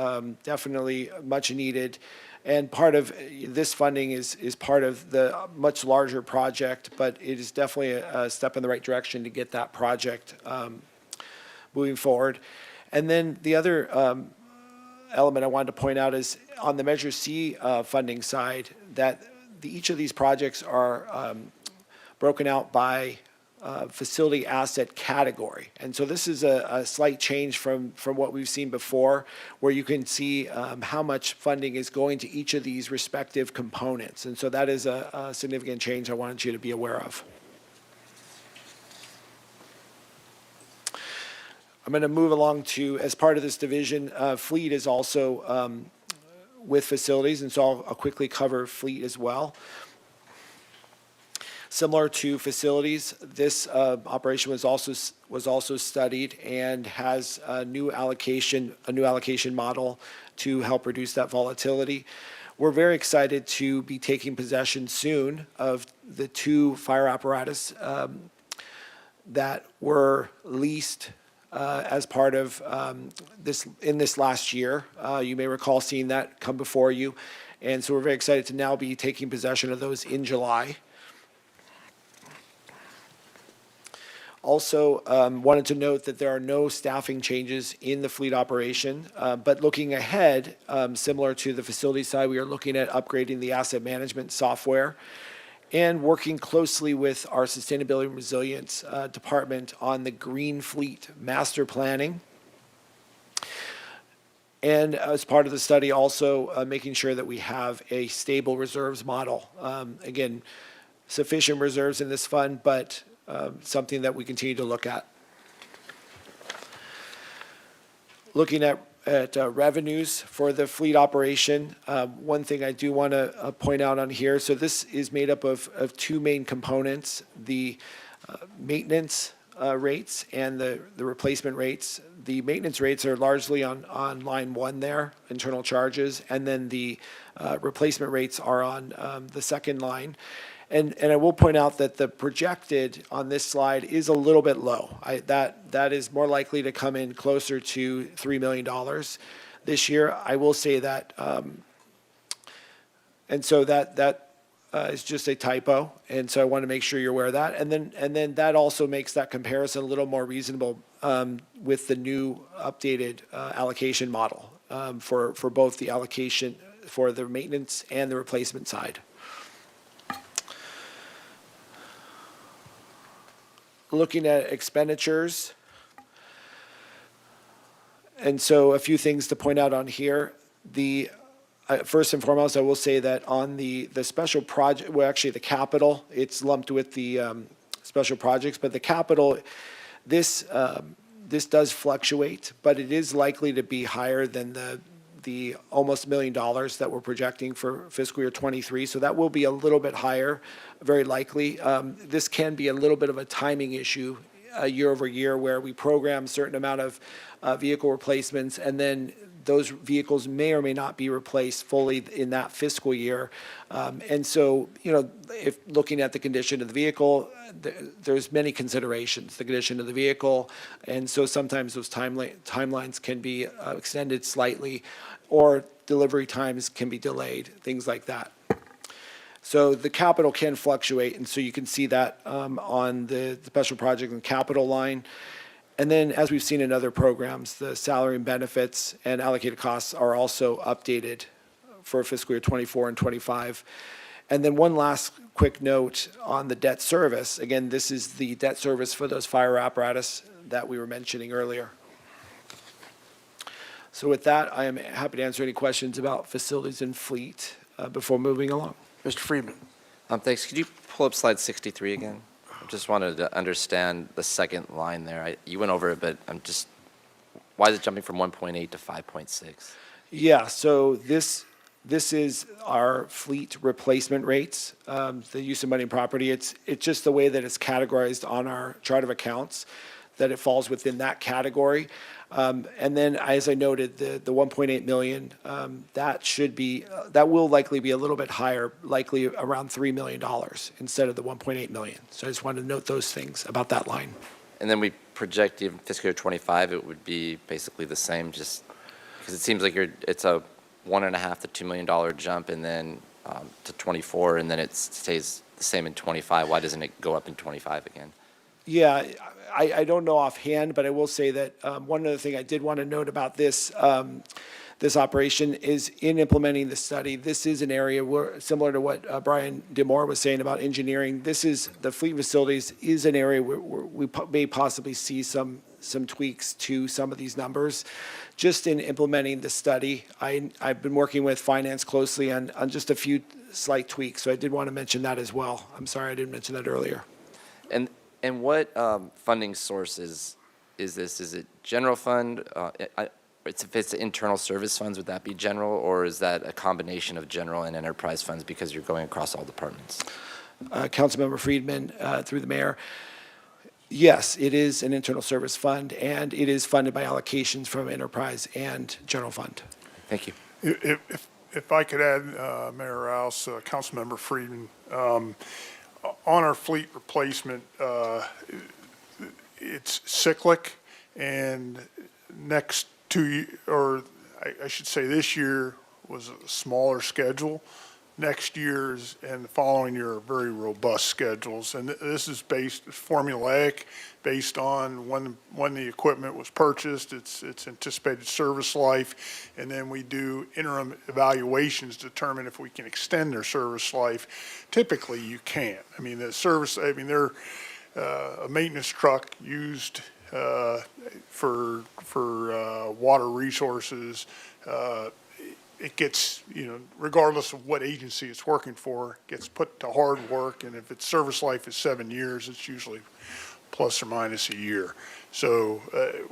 definitely much needed. And part of this funding is part of the much larger project, but it is definitely a step in the right direction to get that project moving forward. And then the other element I wanted to point out is on the Measure C funding side, that each of these projects are broken out by facility asset category. And so this is a slight change from what we've seen before, where you can see how much funding is going to each of these respective components. And so that is a significant change I wanted you to be aware of. I'm going to move along to, as part of this division, fleet is also with facilities, and so I'll quickly cover fleet as well. Similar to facilities, this operation was also studied and has a new allocation model to help reduce that volatility. we're very excited to be taking possession soon of the 2 fire apparatus that were leased as part of this last year. You may recall seeing that come before you. And so we're very excited to now be taking possession of those in July. Also, wanted to note that there are no staffing changes in the fleet operation, but looking ahead, similar to the facility side, we are looking at upgrading the asset management software and working closely with our Sustainability and Resilience Department on the Green Fleet Master Planning. And as part of the study, also making sure that we have a stable reserves model. Again, sufficient reserves in this fund, but something that we continue to look at. Looking at revenues for the fleet operation, one thing I do want to point out on here, so this is made up of 2 main components, the maintenance rates and the replacement rates. The maintenance rates are largely on line 1 there, internal charges, and then the replacement rates are on the second line. And I will point out that the projected on this slide is a little bit low. That is more likely to come in closer to $3 million this year. I will say that, and so that is just a typo, and so I want to make sure you're aware of that. And then that also makes that comparison a little more reasonable with the new updated allocation model for both the allocation for the maintenance and the replacement side. Looking at expenditures. And so a few things to point out on here. First and foremost, I will say that on the special project, well, actually the capital, it's lumped with the special projects, but the capital, this does fluctuate, but it is likely to be higher than the almost $1 million that we're projecting for fiscal year 23. So that will be a little bit higher, very likely. This can be a little bit of a timing issue year over year where we program a certain amount of vehicle replacements, and then those vehicles may or may not be replaced fully in that fiscal year. And so, if looking at the condition of the vehicle, there's many considerations, the condition of the vehicle. And so sometimes those timelines can be extended slightly, or delivery times can be delayed, things like that. So the capital can fluctuate, and so you can see that on the special project and capital line. And then, as we've seen in other programs, the salary and benefits and allocated costs are also updated for fiscal year 24 and 25. And then one last quick note on the debt service. Again, this is the debt service for those fire apparatus that we were mentioning earlier. So with that, I am happy to answer any questions about facilities and fleet before moving along. Mr. Friedman. Thanks. Could you pull up slide 63 again? I just wanted to understand the second line there. You went over it, but why is it jumping from 1.8 to 5.6? Yeah, so this is our fleet replacement rates, the use of money and property. It's just the way that it's categorized on our chart of accounts, that it falls within that category. And then, as I noted, the 1.8 million, that will likely be a little bit higher, likely around $3 million instead of the 1.8 million. So I just wanted to note those things about that line. And then we project in fiscal year 25, it would be basically the same, just because it seems like it's a $1.5 to $2 million jump, and then to 24, and then it stays the same in 25. Why doesn't it go up in 25 again? Yeah, I don't know offhand, but I will say that one other thing I did want to note about this this operation is in implementing the study. This is an area where, similar to what Brian DeMore was saying about engineering, this is the fleet facilities is an area where we may possibly see some tweaks to some of these numbers. Just in implementing the study, I've been working with finance closely on just a few slight tweaks, so I did want to mention that as well. I'm sorry I didn't mention that earlier. And what funding sources is this? Is it general fund? If it's internal service funds, would that be general, or is that a combination of general and enterprise funds because you're going across all departments? Councilmember Friedman, through the mayor, yes, it is an internal service fund, and it is funded by allocations from enterprise and general fund. Thank you. If I could add, Mayor Rouse, Councilmember Friedman, on our fleet replacement, it's cyclic, and next 2 years, or I should say this year was a smaller schedule. Next year's and the following year are very robust schedules, and this is formulaic, based on when the equipment was purchased, its anticipated service life, and then we do interim evaluations to determine if we can extend their service life. Typically, you can't. I mean, they're a maintenance truck used for water resources. It gets, regardless of what agency it's working for, gets put to hard work, and if its service life is 7 years, it's usually plus or minus a year. So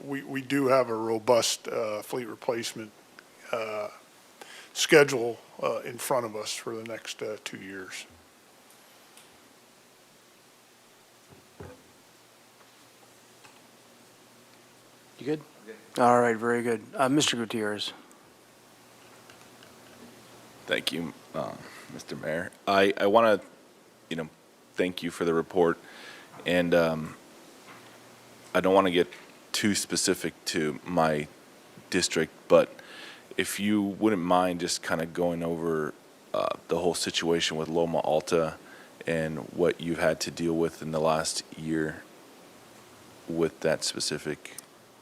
we do have a robust fleet replacement schedule in front of us for the next 2 years. You good? All right, very good. Mr. Gutierrez. Thank you, Mr. Mayor. I want to, thank you for the report, and I don't want to get too specific to my district, but if you wouldn't mind just kind of going over the whole situation with Loma Alta and what you've had to deal with in the last year with that specific.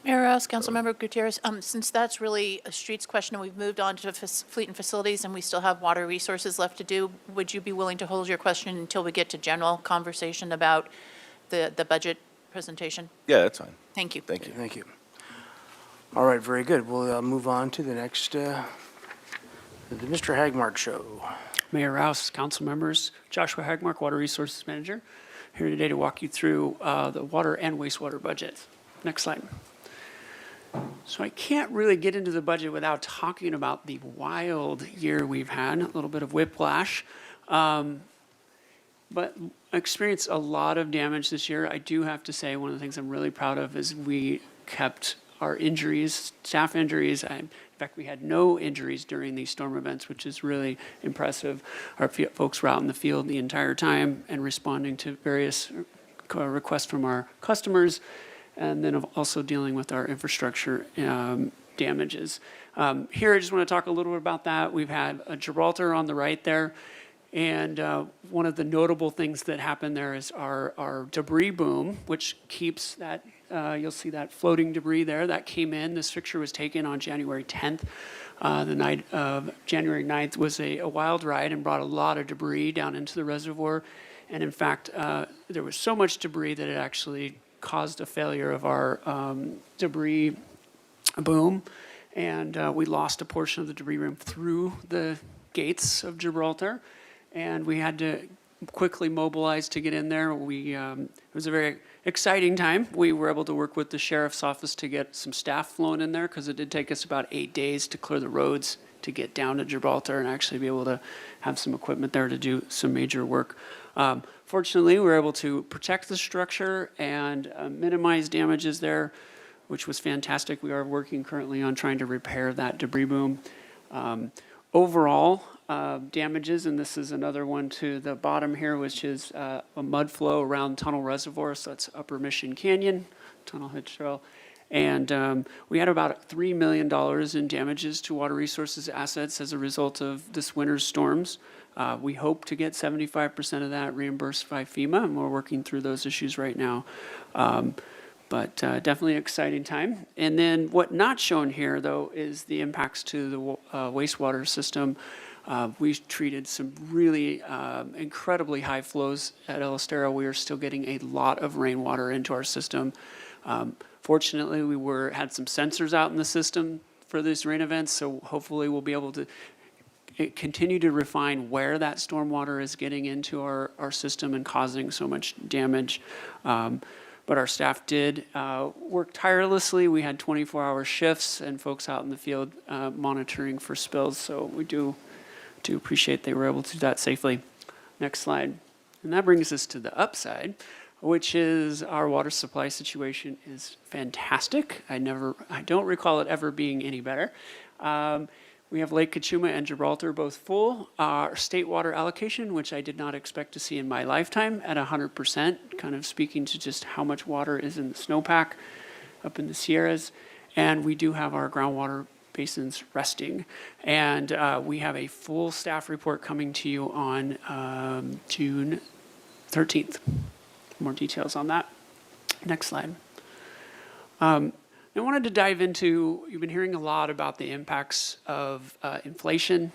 Mayor Rouse, Councilmember Gutierrez, since that's really a streets question and we've moved on to fleet and facilities and we still have water resources left to do, would you be willing to hold your question until we get to general conversation about the budget presentation? Yeah, that's fine. Thank you. Thank you. Thank you. All right, very good. We'll move on to the next, the Mr. Hagmark Show. Mayor Rouse, council members, Joshua Hagmark, Water Resources Manager, here today to walk you through the water and wastewater budget. Next slide. So I can't really get into the budget without talking about the wild year we've had, a little bit of whiplash. But I experienced a lot of damage this year. I do have to say one of the things I'm really proud of is we kept our injuries, staff injuries. In fact, we had no injuries during these storm events, which is really impressive. Our folks were out in the field the entire time and responding to various requests from our customers, and then also dealing with our infrastructure damages. Here, I just want to talk a little bit about that. We've had a Gibraltar on the right there, and one of the notable things that happened there is our debris boom, which keeps that, you'll see that floating debris there, that came in. This picture was taken on January 10th. The night of January 9th was a wild ride and brought a lot of debris down into the reservoir. And in fact, there was so much debris that it actually caused a failure of our debris boom, and we lost a portion of the debris room through the gates of Gibraltar, and we had to quickly mobilize to get in there. It was a very exciting time. We were able to work with the sheriff's office to get some staff flown in there, because it did take us about 8 days to clear the roads to get down to Gibraltar and actually be able to have some equipment there to do some major work. Fortunately, we were able to protect the structure and minimize damages there, which was fantastic. We are working currently on trying to repair that debris boom. Overall, damages, and this is another one to the bottom here, which is a mud flow around Tunnel Reservoir, so that's Upper Mission Canyon, Tunnel Hitch Trail. And we had about $3 million in damages to water resources assets as a result of this winter's storms. We hope to get 75% of that reimbursed by FEMA, and we're working through those issues right now. But definitely an exciting time. And then what not shown here, though, is the impacts to the wastewater system. We treated some really incredibly high flows at El Estero. We are still getting a lot of rainwater into our system. Fortunately, we had some sensors out in the system for these rain events, so hopefully we'll be able to continue to refine where that stormwater is getting into our system and causing so much damage. But our staff did work tirelessly. We had 24-hour shifts and folks out in the field monitoring for spills, so we do appreciate they were able to do that safely. Next slide. And that brings us to the upside, which is our water supply situation is fantastic. I don't recall it ever being any better. We have Lake Kachuma and Gibraltar both full. Our state water allocation, which I did not expect to see in my lifetime, at 100%, kind of speaking to just how much water is in the snowpack up in the Sierras. And we do have our groundwater basins resting. And we have a full staff report coming to you on June 13th. More details on that. Next slide. I wanted to dive into, you've been hearing a lot about the impacts of inflation,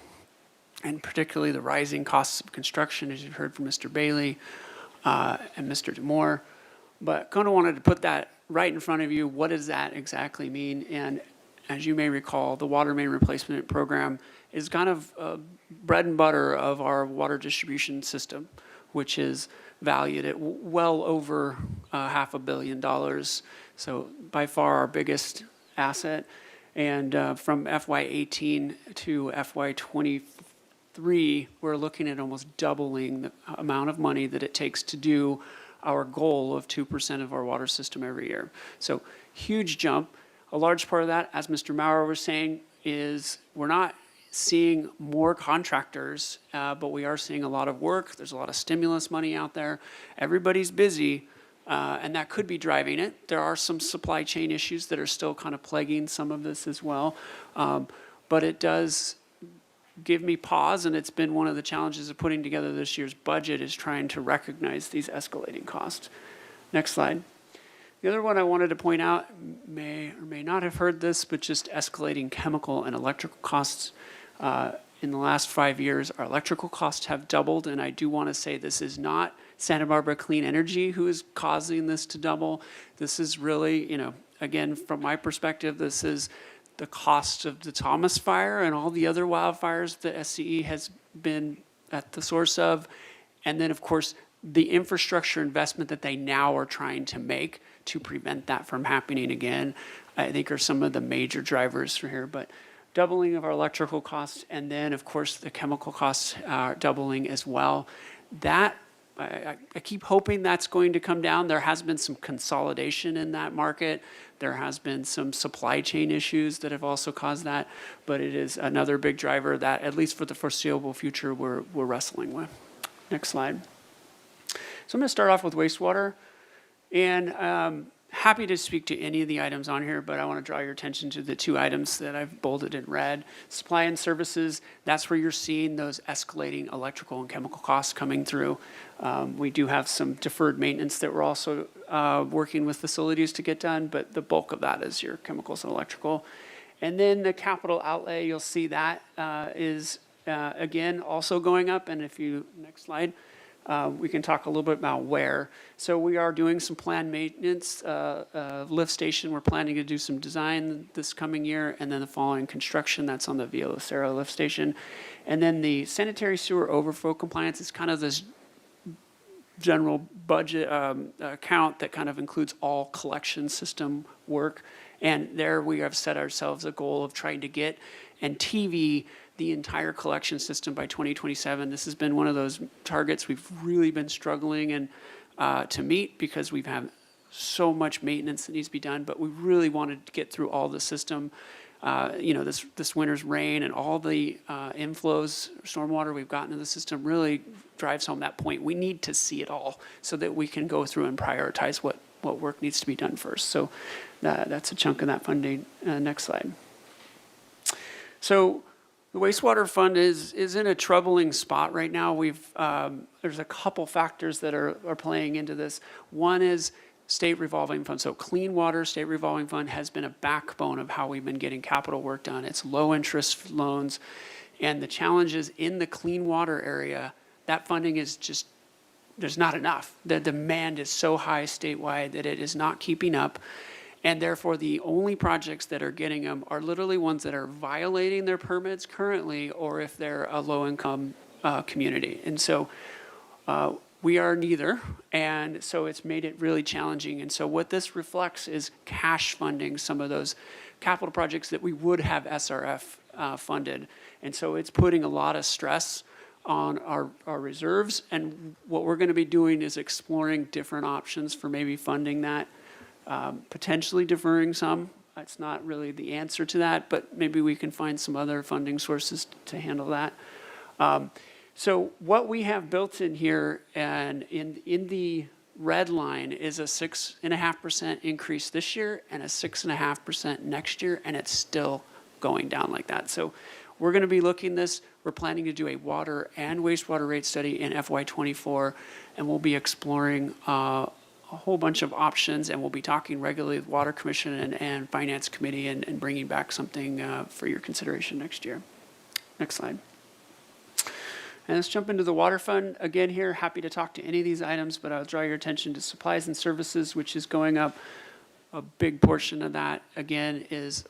and particularly the rising costs of construction, as you've heard from Mr. Bailey and Mr. Demore. But kind of wanted to put that right in front of you. What does that exactly mean? And as you may recall, the water main replacement program is kind of bread and butter of our water distribution system, which is valued at well over $500 million. So by far our biggest asset. And from FY18 to FY23, we're looking at almost doubling the amount of money that it takes to do our goal of 2% of our water system every year. So huge jump. A large part of that, as Mr. Maurer was saying, is we're not seeing more contractors, but we are seeing a lot of work. There's a lot of stimulus money out there. Everybody's busy, and that could be driving it. There are some supply chain issues that are still kind of plaguing some of this as well. But it does give me pause, and it's been one of the challenges of putting together this year's budget is trying to recognize these escalating costs. Next slide. The other one I wanted to point out, may or may not have heard this, but just escalating chemical and electrical costs. In the last 5 years, our electrical costs have doubled, and I do want to say this is not Santa Barbara Clean Energy who is causing this to double. This is really, again, from my perspective, this is the cost of the Thomas Fire and all the other wildfires that SCE has been at the source of. And then, of course, the infrastructure investment that they now are trying to make to prevent that from happening again, I think are some of the major drivers for here. But doubling of our electrical costs, and then, of course, the chemical costs are doubling as well. That, I keep hoping that's going to come down. There has been some consolidation in that market. There has been some supply chain issues that have also caused that, but it is another big driver that, at least for the foreseeable future, we're wrestling with. Next slide. So I'm going to start off with wastewater, and happy to speak to any of the items on here, but I want to draw your attention to the two items that I've bolded in red. Supply and services, that's where you're seeing those escalating electrical and chemical costs coming through. We do have some deferred maintenance that we're also working with facilities to get done, but the bulk of that is your chemicals and electrical. And then the capital outlay, you'll see that is, again, also going up. And if you, next slide. We can talk a little bit about where. So we are doing some planned maintenance, lift station. We're planning to do some design this coming year, and then the following construction, that's on the Villa Lucero lift station. And then the sanitary sewer overflow compliance is kind of this general budget account that kind of includes all collection system work. And there we have set ourselves a goal of trying to get and TV the entire collection system by 2027. This has been one of those targets we've really been struggling and to meet because we've had so much maintenance that needs to be done, but we really wanted to get through all the system. This winter's rain and all the inflows, stormwater we've gotten in the system really drives home that point. We need to see it all so that we can go through and prioritize what work needs to be done first. So that's a chunk of that funding. Next slide. So the wastewater fund is in a troubling spot right now. There's a couple factors that are playing into this. One is state revolving fund. So Clean Water State Revolving Fund has been a backbone of how we've been getting capital work done. It's low interest loans. And the challenges in the clean water area, that funding is just, there's not enough. The demand is so high statewide that it is not keeping up. And therefore, the only projects that are getting them are literally ones that are violating their permits currently, or if they're a low-income community. And so we are neither, and so it's made it really challenging. And so what this reflects is cash funding some of those capital projects that we would have SRF funded. And so it's putting a lot of stress on our reserves. And what we're going to be doing is exploring different options for maybe funding that. Potentially deferring some, It's not really the answer to that, but maybe we can find some other funding sources to handle that. So what we have built in here and in the red line is a 6.5% increase this year and a 6.5% next year, and it's still going down like that. So we're going to be looking this. We're planning to do a water and wastewater rate study in FY24, and we'll be exploring a whole bunch of options, and we'll be talking regularly with Water Commission and Finance Committee and bringing back something for your consideration next year. Next slide. And let's jump into the water fund. Again here, happy to talk to any of these items, but I'll draw your attention to supplies and services, which is going up. A big portion of that, again, is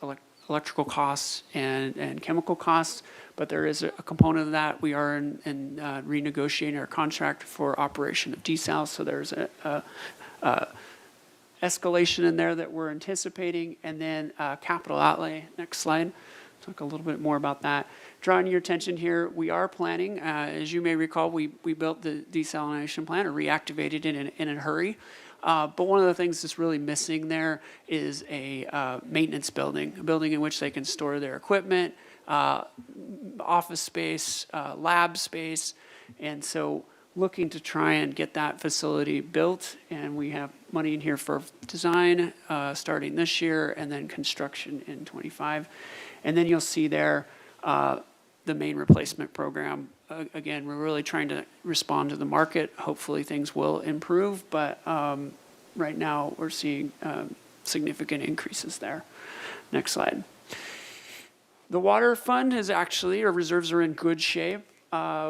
electrical costs and chemical costs, but there is a component of that. We are in renegotiating our contract for operation of desal, so there's a escalation in there that we're anticipating, and then capital outlay. Next slide. Talk a little bit more about that. Drawing your attention here, we are planning, as you may recall, we built the desalination plant or reactivated it in a hurry. But one of the things that's really missing there is a maintenance building, a building in which they can store their equipment, office space, lab space. And so looking to try and get that facility built, and we have money in here for design starting this year and then construction in 25. And then you'll see there the main replacement program. Again, we're really trying to respond to the market. Hopefully things will improve, but right now we're seeing significant increases there. Next slide. The water fund is actually, our reserves are in good shape.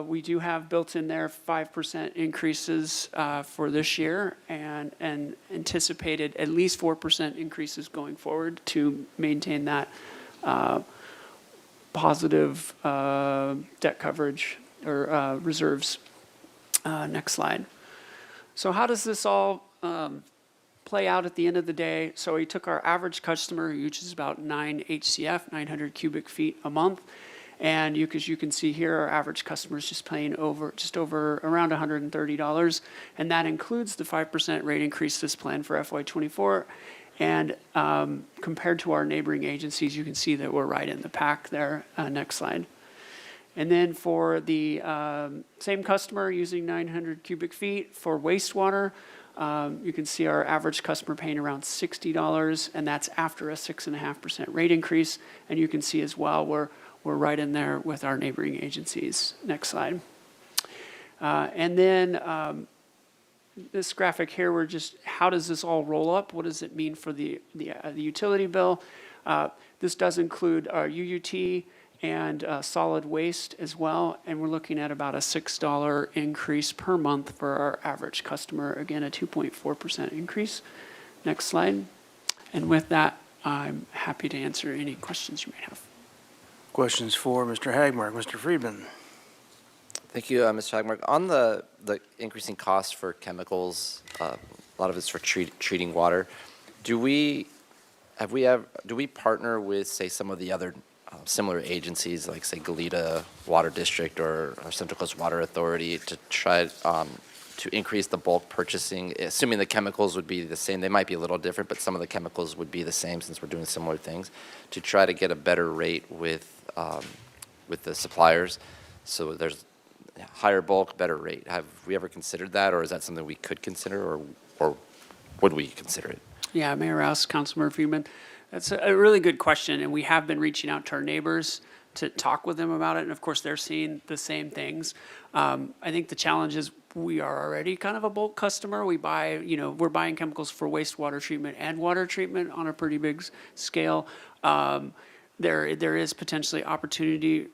We do have built in there 5% increases for this year and anticipated at least 4% increases going forward to maintain that positive debt coverage or reserves. Next slide. So how does this all play out at the end of the day? So we took our average customer, which is about 9 HCF, 900 cubic feet a month. And as you can see here, our average customer is just paying just over around $130. And that includes the 5% rate increase that's planned for FY24. And compared to our neighboring agencies, you can see that we're right in the pack there. Next slide. And then for the same customer using 900 cubic feet for wastewater, you can see our average customer paying around $60, and that's after a 6.5% rate increase. And you can see as well, we're right in there with our neighboring agencies. Next slide. And then this graphic here, we're just, how does this all roll up? What does it mean for the utility bill? This does include our UUT and solid waste as well, and we're looking at about a $6 increase per month for our average customer. Again, a 2.4% increase. Next slide. And with that, I'm happy to answer any questions you may have. Questions for Mr. Hagmark. Mr. Friedman. Thank you, Mr. Hagmark. On the increasing costs for chemicals, a lot of it's for treating water. Do we partner with, say, some of the other similar agencies, like, say, Goleta Water District or Central Coast Water Authority, to try to increase the bulk purchasing, assuming the chemicals would be the same? They might be a little different, but some of the chemicals would be the same since we're doing similar things, to try to get a better rate with the suppliers, so there's higher bulk, better rate. Have we ever considered that, or is that something we could consider, or would we consider it? Yeah, Mayor Rouse, Councilmember Friedman. That's a really good question, and we have been reaching out to our neighbors to talk with them about it, and of course they're seeing the same things. I think the challenge is we are already kind of a bulk customer. We buy, we're buying chemicals for wastewater treatment and water treatment on a pretty big scale. There is potentially opportunity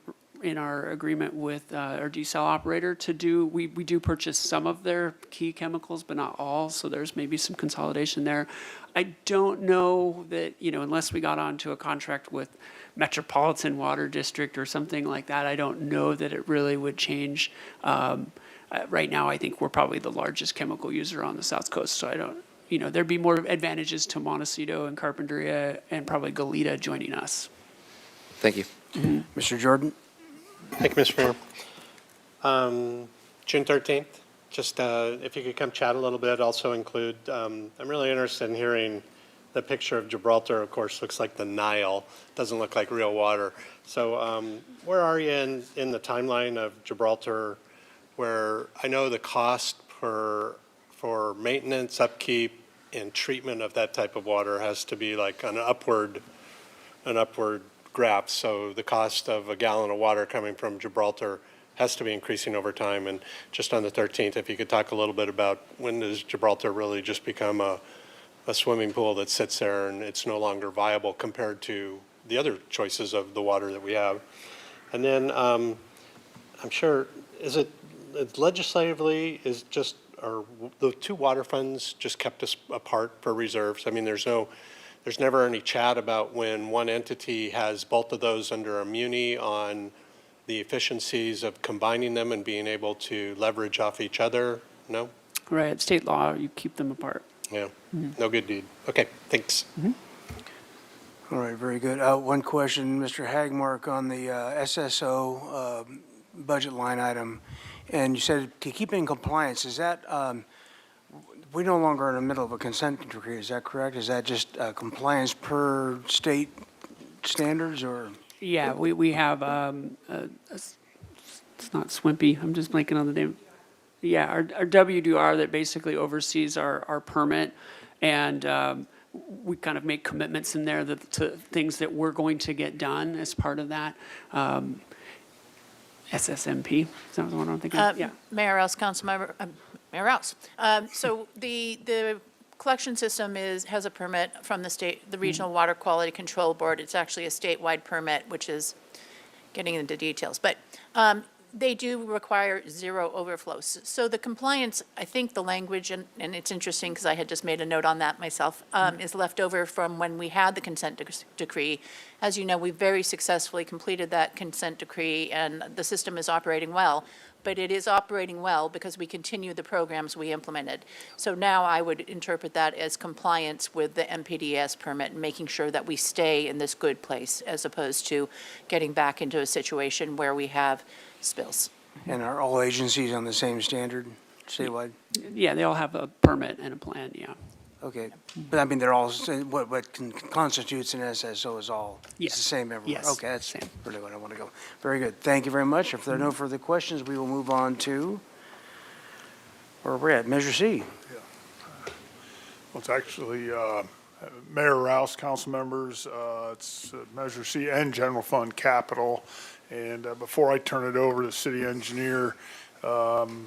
in our agreement with our desal operator to do, we do purchase some of their key chemicals, but not all, so there's maybe some consolidation there. I don't know that, unless we got onto a contract with Metropolitan Water District or something like that, I don't know that it really would change. Right now, I think we're probably the largest chemical user on the South Coast, so I don't, there'd be more advantages to Montecito and Carpinteria and probably Goleta joining us. Thank you. Mm-hmm. Mr. Jordan? Thank you, Mr. Mayor. June 13th, just if you could come chat a little bit, also include, I'm really interested in hearing the picture of Gibraltar, of course, looks like the Nile, doesn't look like real water. So where are you in the timeline of Gibraltar, where I know the cost for maintenance, upkeep, and treatment of that type of water has to be like an upward graph. So the cost of a gallon of water coming from Gibraltar has to be increasing over time. And just on the 13th, if you could talk a little bit about when does Gibraltar really just become a swimming pool that sits there and it's no longer viable compared to the other choices of the water that we have. And then I'm sure, is it legislatively are the two water funds just kept us apart for reserves? I mean, there's never any chat about when one entity has both of those under a muni on the efficiencies of combining them and being able to leverage off each other? No? Right, state law, you keep them apart. Yeah, no good deed. Okay, thanks. All right, very good. One question, Mr. Hagmark, on the SSO budget line item, and you said to keep in compliance, is that, we no longer are in the middle of a consent decree, is that correct? Is that just compliance per state standards, or? Yeah, we have, it's not SWMP, I'm just blanking on the name. Yeah, our WDR that basically oversees our permit, and we kind of make commitments in there to things that we're going to get done as part of that. SSMP, is that the one I'm thinking of? Yeah. Mayor Rouse, Councilmember, Mayor Rouse. So the collection system has a permit from the state, the Regional Water Quality Control Board. It's actually a statewide permit, which is getting into details. But they do require zero overflows. So the compliance, I think the language, and it's interesting because I had just made a note on that myself, is left over from when we had the consent decree. As you know, we very successfully completed that consent decree, and the system is operating well. But it is operating well because we continue the programs we implemented. So now I would interpret that as compliance with the MPDS permit and making sure that we stay in this good place as opposed to getting back into a situation where we have spills. And are all agencies on the same standard statewide? Yeah, they all have a permit and a plan, yeah. Okay, but I mean, they're all, what constitutes an SSO is all, it's Yes. the same everywhere? Yes, Okay, that's same. really what I want to go. Very good, thank you very much. If there are no further questions, we will move on to, where we're at, Measure C. Well, it's actually Mayor Rouse, council members, it's Measure C and General Fund Capital. And before I turn it over to the city engineer, Mr.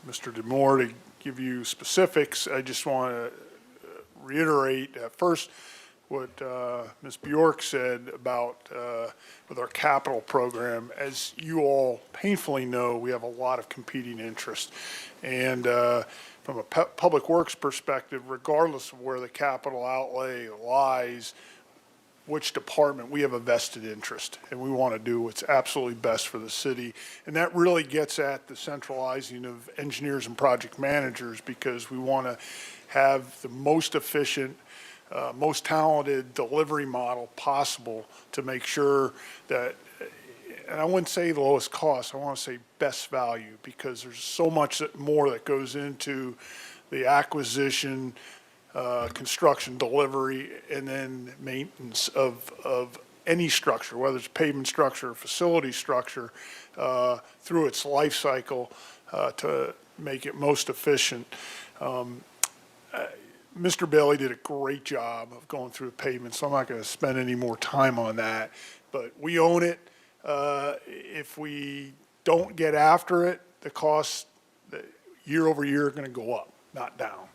Demore, to give you specifics, I just want to reiterate first what Ms. Bjork said about with our capital program. As you all painfully know, we have a lot of competing interests. And from a public works perspective, regardless of where the capital outlay lies, which department, we have a vested interest, and we want to do what's absolutely best for the city. And that really gets at the centralizing of engineers and project managers, because we want to have the most efficient, most talented delivery model possible to make sure that, and I wouldn't say the lowest cost, I want to say best value, because there's so much more that goes into the acquisition, construction, delivery, and then maintenance of any structure, whether it's pavement structure or facility structure, through its life cycle to make it most efficient. Mr. Bailey did a great job of going through the pavement, so I'm not going to spend any more time on that. But we own it. If we don't get after it, the costs year over year are going to go up, not down.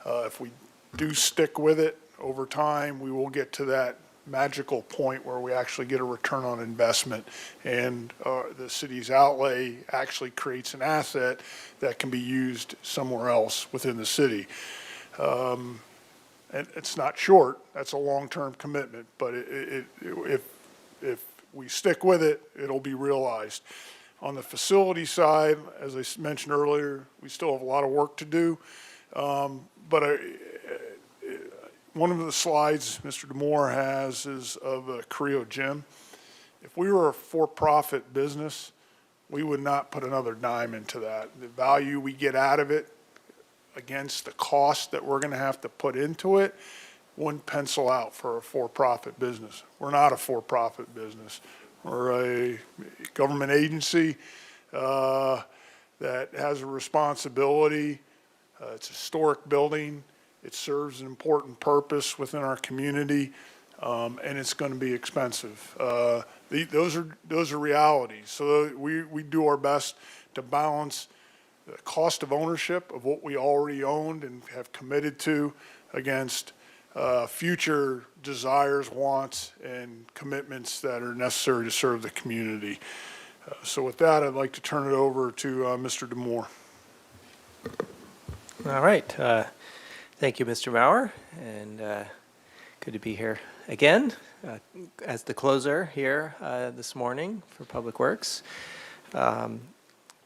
If we do stick with it over time, we will get to that magical point where we actually get a return on investment, and the city's outlay actually creates an asset that can be used somewhere else within the city. And it's not short, that's a long-term commitment, but if we stick with it, it'll be realized. On the facility side, as I mentioned earlier, we still have a lot of work to do. But one of the slides Mr. Demore has is of a Creo gym. If we were a for-profit business, we would not put another dime into that. The value we get out of it against the cost that we're going to have to put into it, wouldn't pencil out for a for-profit business. We're not a for-profit business. We're a government agency that has a responsibility. It's a historic building. It serves an important purpose within our community, and it's going to be expensive. Those are realities. So we do our best to balance the cost of ownership of what we already owned and have committed to against future desires, wants, and commitments that are necessary to serve the community. So with that, I'd like to turn it over to Mr. Demore. All right. Thank you, Mr. Maurer, and good to be here again as the closer here this morning for Public Works.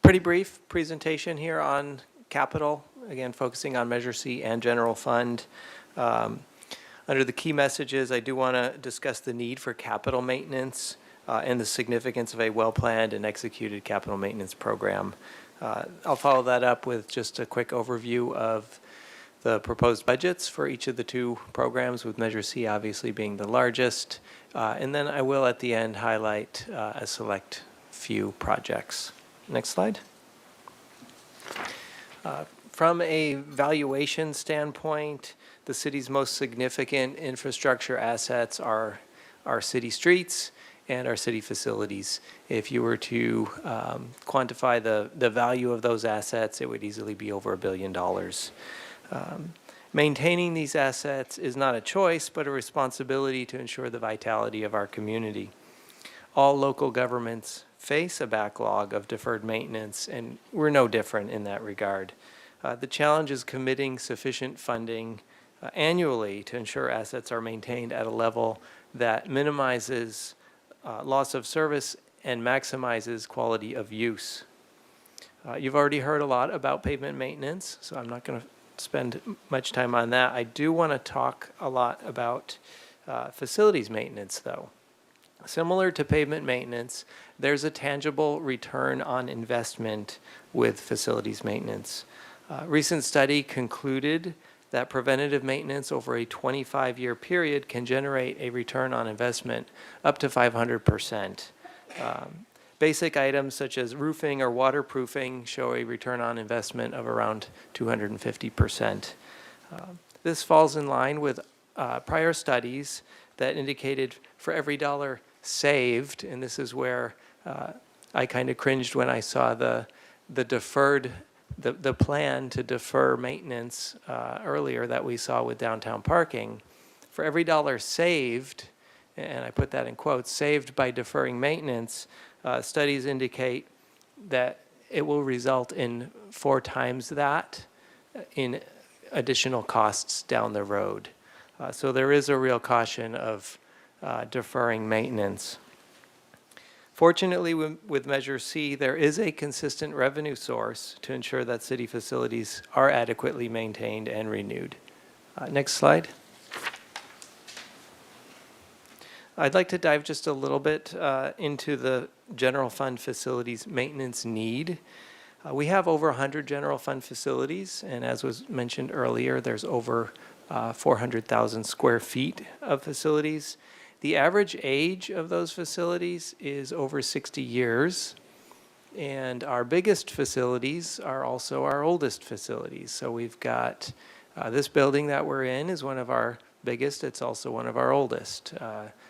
Pretty brief presentation here on capital, again, focusing on Measure C and General Fund. Under the key messages, I do want to discuss the need for capital maintenance and the significance of a well-planned and executed capital maintenance program. I'll follow that up with just a quick overview of the proposed budgets for each of the two programs, with Measure C obviously being the largest. And then I will, at the end, highlight a select few projects. Next slide. From a valuation standpoint, the city's most significant infrastructure assets are our city streets and our city facilities. If you were to quantify the value of those assets, it would easily be over $1 billion. Maintaining these assets is not a choice, but a responsibility to ensure the vitality of our community. All local governments face a backlog of deferred maintenance, and we're no different in that regard. The challenge is committing sufficient funding annually to ensure assets are maintained at a level that minimizes loss of service and maximizes quality of use. You've already heard a lot about pavement maintenance, so I'm not going to spend much time on that. I do want to talk a lot about facilities maintenance, though. Similar to pavement maintenance, there's a tangible return on investment with facilities maintenance. Recent study concluded that preventative maintenance over a 25-year period can generate a return on investment up to 500%. Basic items such as roofing or waterproofing show a return on investment of around 250%. This falls in line with prior studies that indicated for every dollar saved, and this is where I kind of cringed when I saw the plan to defer maintenance earlier that we saw with downtown parking. For every dollar saved, and I put that in quotes, saved by deferring maintenance, studies indicate that it will result in 4 times that in additional costs down the road. So there is a real caution of deferring maintenance. Fortunately, with Measure C, there is a consistent revenue source to ensure that city facilities are adequately maintained and renewed. Next slide. I'd like to dive just a little bit into the general fund facilities maintenance need. We have over 100 general fund facilities, and as was mentioned earlier, there's over 400,000 square feet of facilities. The average age of those facilities is over 60 years, and our biggest facilities are also our oldest facilities. So we've got this building that we're in is one of our biggest. It's also one of our oldest.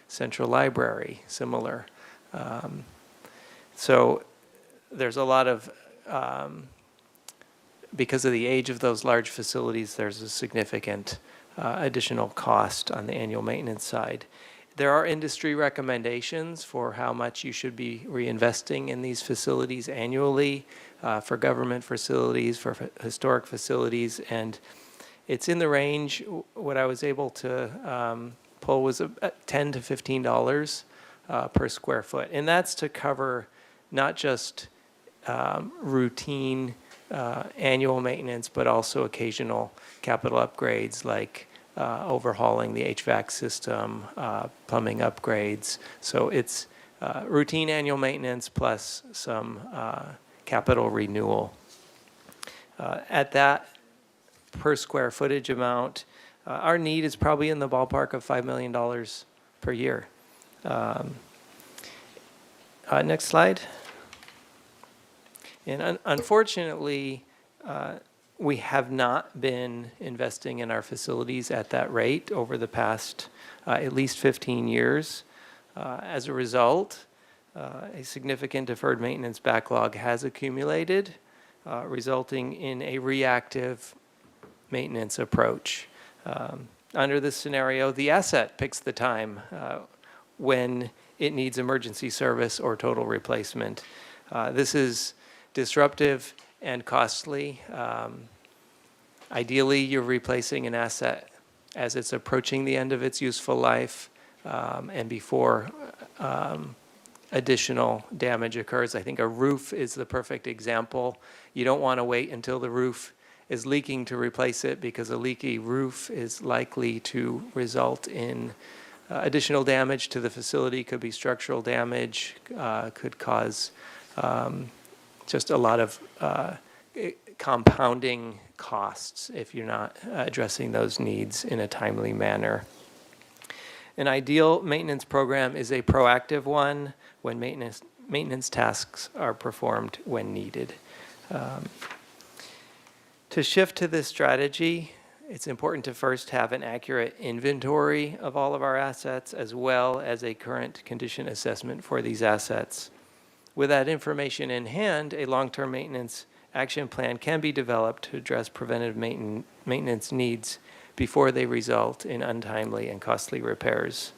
Central Library, similar. So there's a lot of, because of the age of those large facilities, there's a significant additional cost on the annual maintenance side. There are industry recommendations for how much you should be reinvesting in these facilities annually for government facilities, for historic facilities, and it's in the range. What I was able to pull was $10 to $15 per square foot, and that's to cover not just routine annual maintenance, but also occasional capital upgrades like overhauling the HVAC system, plumbing upgrades. So it's routine annual maintenance plus some capital renewal. At that per square footage amount, our need is probably in the ballpark of $5 million per year. Next slide. And unfortunately, we have not been investing in our facilities at that rate over the past at least 15 years. As a result, a significant deferred maintenance backlog has accumulated, resulting in a reactive maintenance approach. Under this scenario, the asset picks the time when it needs emergency service or total replacement. This is disruptive and costly. Ideally, you're replacing an asset as it's approaching the end of its useful life and before additional damage occurs. I think a roof is the perfect example. You don't want to wait until the roof is leaking to replace it, because a leaky roof is likely to result in additional damage to the facility. Could be structural damage, could cause just a lot of compounding costs if you're not addressing those needs in a timely manner. An ideal maintenance program is a proactive one when maintenance tasks are performed when needed. To shift to this strategy, it's important to first have an accurate inventory of all of our assets, as well as a current condition assessment for these assets. With that information in hand, a long-term maintenance action plan can be developed to address preventive maintenance needs before they result in untimely and costly repairs.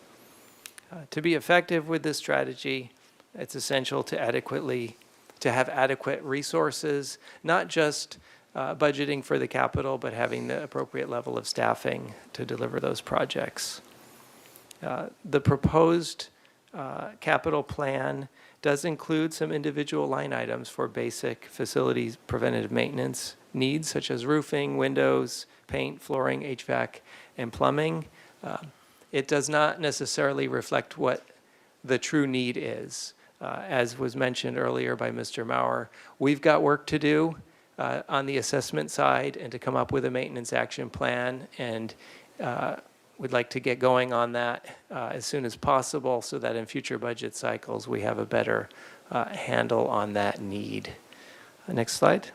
To be effective with this strategy, it's essential to have adequate resources, not just budgeting for the capital, but having the appropriate level of staffing to deliver those projects. The proposed capital plan does include some individual line items for basic facilities preventative maintenance needs, such as roofing, windows, paint, flooring, HVAC, and plumbing. It does not necessarily reflect what the true need is. As was mentioned earlier by Mr. Maurer, we've got work to do on the assessment side and to come up with a maintenance action plan, and we'd like to get going on that as soon as possible so that in future budget cycles we have a better handle on that need. Next slide.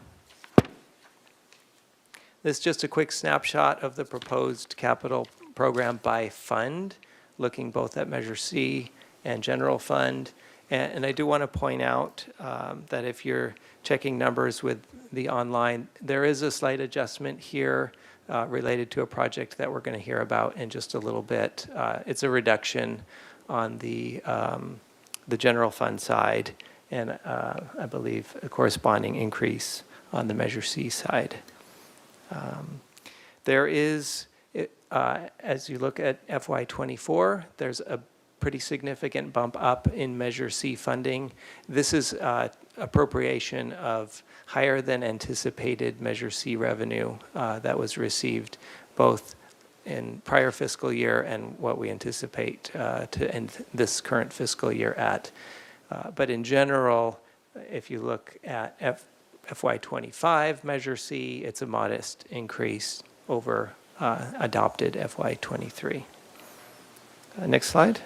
This is just a quick snapshot of the proposed capital program by fund, looking both at Measure C and General Fund. And I do want to point out that if you're checking numbers with the online, there is a slight adjustment here related to a project that we're going to hear about in just a little bit. It's a reduction on the General Fund side, and I believe a corresponding increase on the Measure C side. There is, as you look at FY24, there's a pretty significant bump up in Measure C funding. This is appropriation of higher than anticipated Measure C revenue that was received both in prior fiscal year and what we anticipate to end this current fiscal year at. But in general, if you look at FY25 Measure C, it's a modest increase over adopted FY23. Next slide.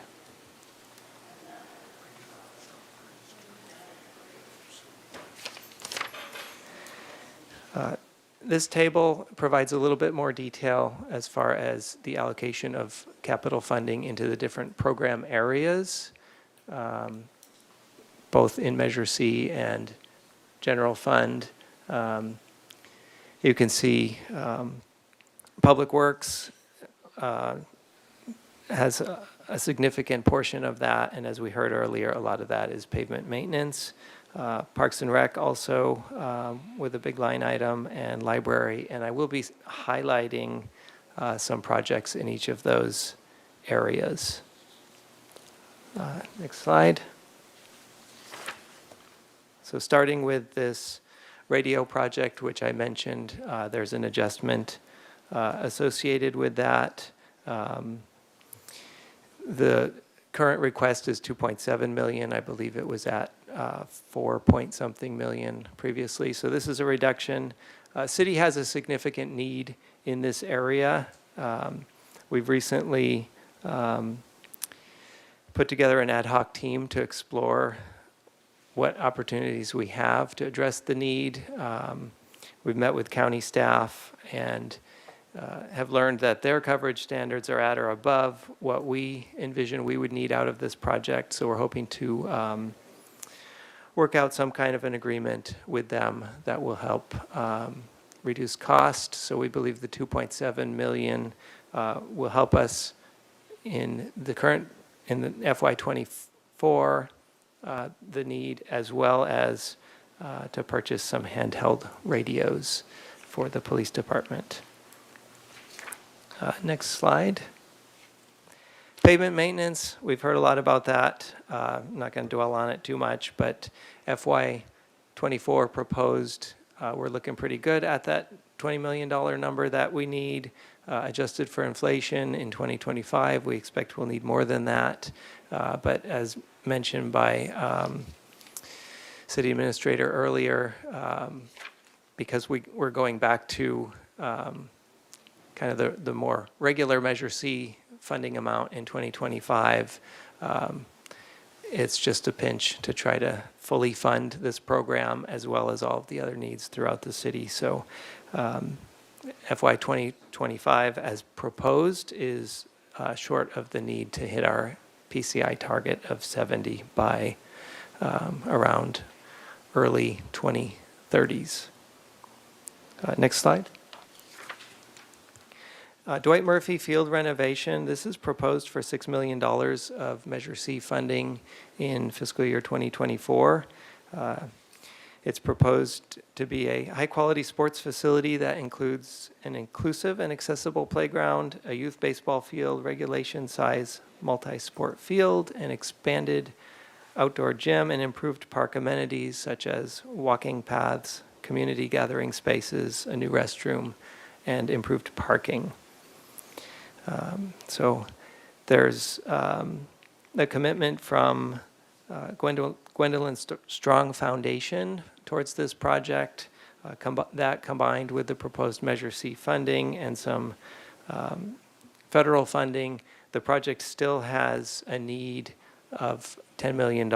This table provides a little bit more detail as far as the allocation of capital funding into the different program areas, both in Measure C and General Fund. You can see Public Works has a significant portion of that, and as we heard earlier, a lot of that is pavement maintenance. Parks and Rec also with a big line item, and Library, and I will be highlighting some projects in each of those areas. Next slide. So starting with this radio project, which I mentioned, there's an adjustment associated with that. The current request is 2.7 million. I believe it was at 4-point-something million previously. So this is a reduction. City has a significant need in this area. We've recently put together an ad hoc team to explore what opportunities we have to address the need. We've met with county staff and have learned that their coverage standards are at or above what we envision we would need out of this project. So we're hoping to work out some kind of an agreement with them that will help reduce cost. So we believe the 2.7 million will help us in the FY24, the need, as well as to purchase some handheld radios for the police department. Next slide. Pavement maintenance, we've heard a lot about that. I'm not going to dwell on it too much, but FY24 proposed, we're looking pretty good at that $20 million number that we need. Adjusted for inflation in 2025, we expect we'll need more than that. But as mentioned by City Administrator earlier, because we're going back to kind of the more regular Measure C funding amount in 2025, it's just a pinch to try to fully fund this program as well as all of the other needs throughout the city. So FY 2025 as proposed is short of the need to hit our PCI target of 70 by around early 2030s. Next slide. Dwight Murphy Field renovation, this is proposed for $6 million of Measure C funding in fiscal year 2024. It's proposed to be a high-quality sports facility that includes an inclusive and accessible playground, a youth baseball field, regulation-size multi-sport field, an expanded outdoor gym, and improved park amenities such as walking paths, community gathering spaces, a new restroom, and improved parking. So there's a commitment from Gwendolyn Strong Foundation towards this project. That combined with the proposed Measure C funding and some federal funding, the project still has a need of $10 million,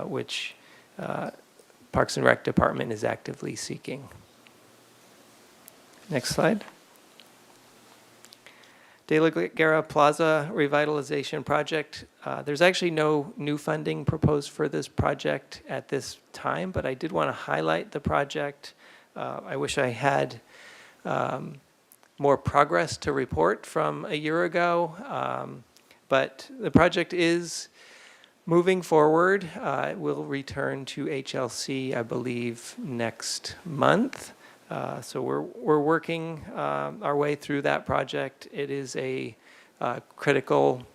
which Parks and Rec Department is actively seeking. Next slide. De La Guerra Plaza Revitalization Project. There's actually no new funding proposed for this project at this time, but I did want to highlight the project. I wish I had more progress to report from a year ago, but the project is moving forward. It will return to HLC, I believe, next month. So we're working our way through that project. It is a critical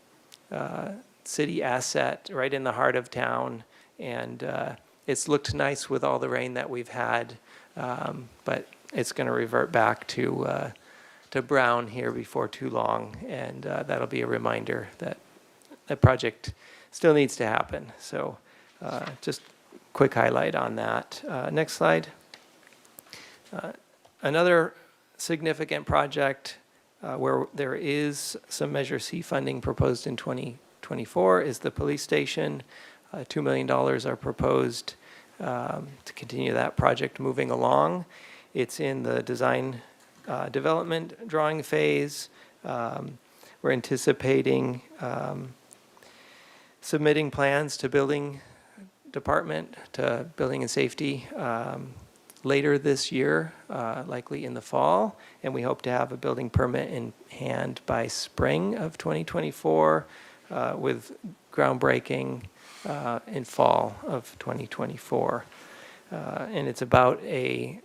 city asset right in the heart of town, and it's looked nice with all the rain that we've had, but it's going to revert back to brown here before too long, and that'll be a reminder that the project still needs to happen. So just quick highlight on that. Next slide. Another significant project where there is some Measure C funding proposed in 2024 is the police station. $2 million are proposed to continue that project moving along. It's in the design development drawing phase. We're anticipating submitting plans to building department, to building and safety later this year, likely in the fall, and we hope to have a building permit in hand by spring of 2024 with groundbreaking in fall of 2024. And it's about a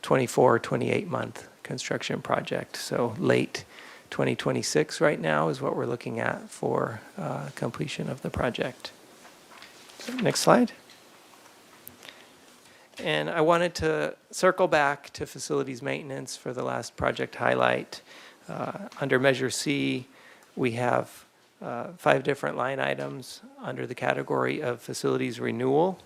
24, 28-month construction project, so late 2026 right now is what we're looking at for completion of the project. So, next slide. And I wanted to circle back to facilities maintenance for the last project highlight. Under Measure C, we have 5 different line items under the category of facilities renewal.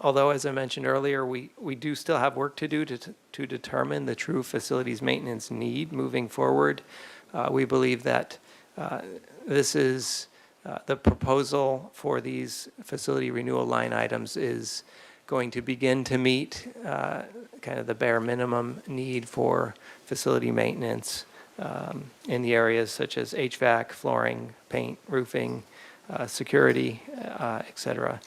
although, as I mentioned earlier, we do still have work to do to determine the true facilities maintenance need moving forward. We believe that this is, the proposal for these facility renewal line items is going to begin to meet kind of the bare minimum need for facility maintenance in the areas such as HVAC, flooring, paint, roofing, security, et cetera.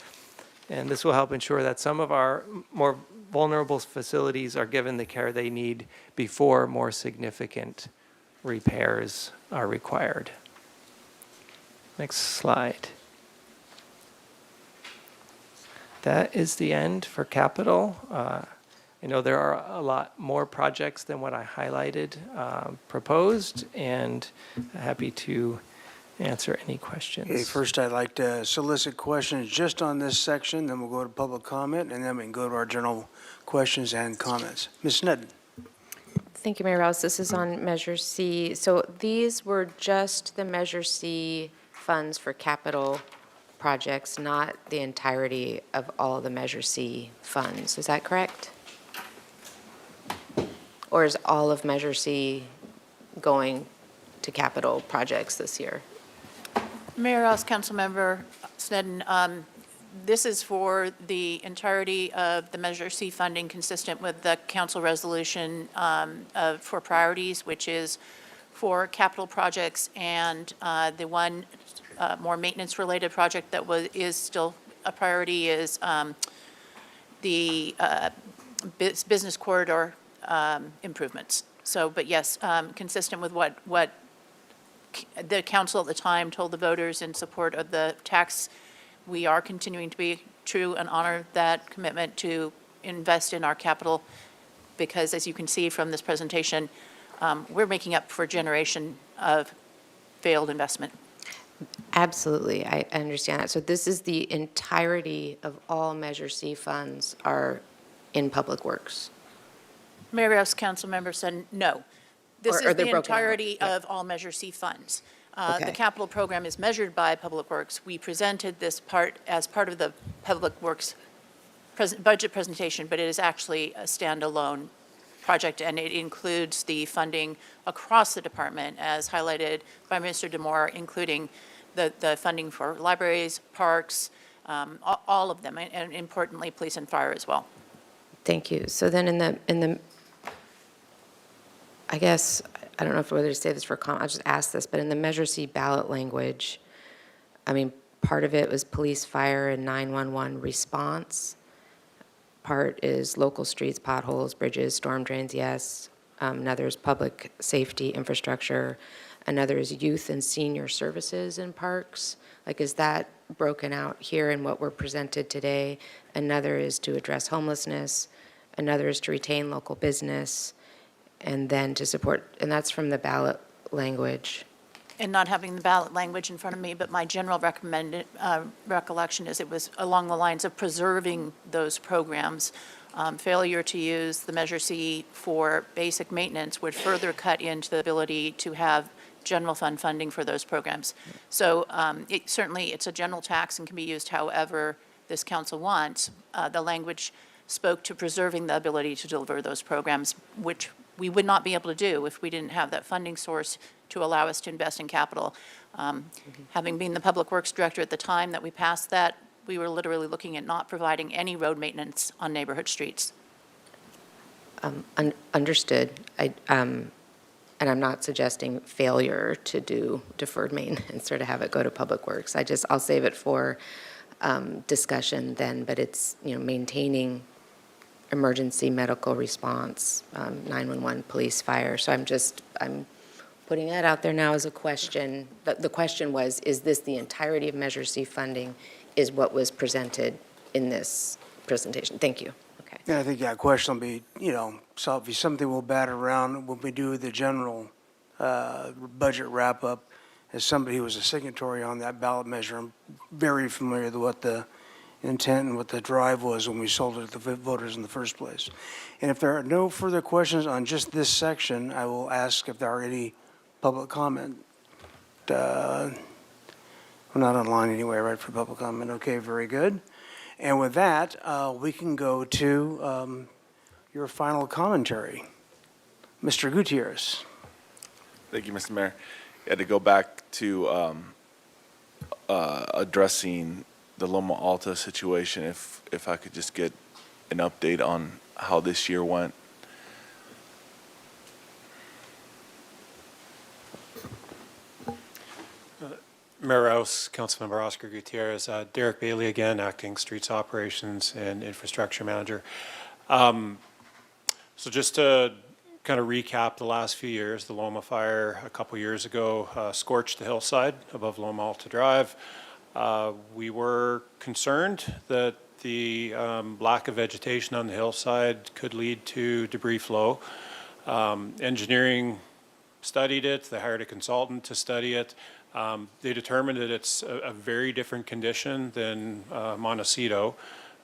And this will help ensure that some of our more vulnerable facilities are given the care they need before more significant repairs are required. Next slide. That is the end for capital. I know there are a lot more projects than what I highlighted proposed, and happy to answer any questions. Okay, first I'd like to solicit questions just on this section, then we'll go to public comment, and then we can go to our general questions and comments. Ms. Sneddon. Thank you, Mayor Rouse. This is on Measure C. So these were just the Measure C funds for capital projects, not the entirety of all the Measure C funds. Is that correct? Or is all of Measure C going to capital projects this year? Mayor Rouse, Councilmember Sneddon, this is for the entirety of the Measure C funding consistent with the council resolution for priorities, which is for capital projects, and the one more maintenance-related project that is still a priority is the business corridor improvements. So, but yes, consistent with what the council at the time told the voters in support of the tax, we are continuing to be true and honor that commitment to invest in our capital, because as you can see from this presentation, we're making up for a generation of failed investment. Absolutely, I understand that. So this is the entirety of all Measure C funds are in Public Works? Mayor Rouse, Councilmember said no. This Or is they're the broken out. entirety of all Measure C funds. The Okay. capital program is measured by Public Works. We presented this part as part of the Public Works budget presentation, but it is actually a standalone project, and it includes the funding across the department, as highlighted by Mr. Demore, including the funding for libraries, parks, all of them, and importantly, police and fire as well. Thank you. So then in the, I guess, I don't know whether to say this for comment, I'll just ask this, but in the Measure C ballot language, I mean, part of it was police, fire, and 911 response. Part is local streets, potholes, bridges, storm drains, yes. Another is public safety infrastructure. Another is youth and senior services in parks. Like, is that broken out here in what we're presented today? Another is to address homelessness. Another is to retain local business. And then to support, and that's from the ballot language. And not having the ballot language in front of me, but my general recollection is it was along the lines of preserving those programs. Failure to use the Measure C for basic maintenance would further cut into the ability to have general fund funding for those programs. So certainly, it's a general tax and can be used however this council wants. The language spoke to preserving the ability to deliver those programs, which we would not be able to do if we didn't have that funding source to allow us to invest in capital. Having been the Public Works Director at the time that we passed that, we were literally looking at not providing any road maintenance on neighborhood streets. Understood. And I'm not suggesting failure to do deferred maintenance or to have it go to Public Works. I'll save it for discussion then, but it's, maintaining emergency medical response, 911, police, fire. So I'm putting that out there now as a question. The question was, is this the entirety of Measure C funding is what was presented in this presentation? Thank you. Okay. Yeah, I think that question will be, so it'll be something we'll bat around when we do the general budget wrap-up. As somebody who was a signatory on that ballot measure, I'm very familiar with what the intent and what the drive was when we sold it to the voters in the first place. And if there are no further questions on just this section, I will ask if there are any public comment. We're not online anyway, right, for public comment? Okay, very good. And with that, we can go to your final commentary. Mr. Gutierrez. Thank you, Mr. Mayor. Yeah, to go back to addressing the Loma Alta situation, if I could just get an update on how this year went. Mayor Rouse, Councilmember Oscar Gutierrez, Derek Bailey again, Acting Streets Operations and Infrastructure Manager. So just to kind of recap the last few years, the Loma fire a couple years ago scorched the hillside above Loma Alta Drive. We were concerned that the lack of vegetation on the hillside could lead to debris flow. Engineering studied it. They hired a consultant to study it. They determined that it's a very different condition than Montecito.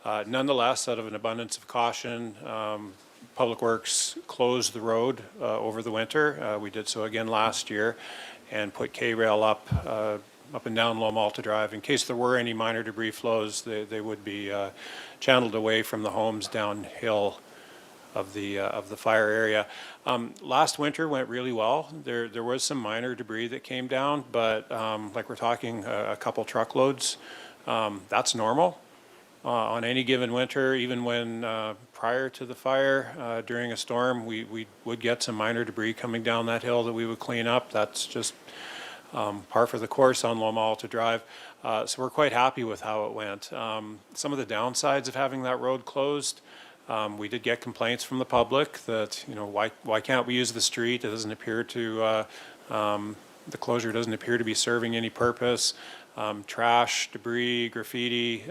Nonetheless, out of an abundance of caution, Public Works closed the road over the winter. We did so again last year and put K-rail up and down Loma Alta Drive. In case there were any minor debris flows, they would be channeled away from the homes downhill of the fire area. Last winter went really well. There was some minor debris that came down, but like we're talking a couple truckloads, that's normal. On any given winter, even when prior to the fire, during a storm, we would get some minor debris coming down that hill that we would clean up. That's just par for the course on Loma Alta Drive. So we're quite happy with how it went. Some of the downsides of having that road closed, we did get complaints from the public that, why can't we use the street? It doesn't appear to, the closure doesn't appear to be serving any purpose. Trash, debris, graffiti,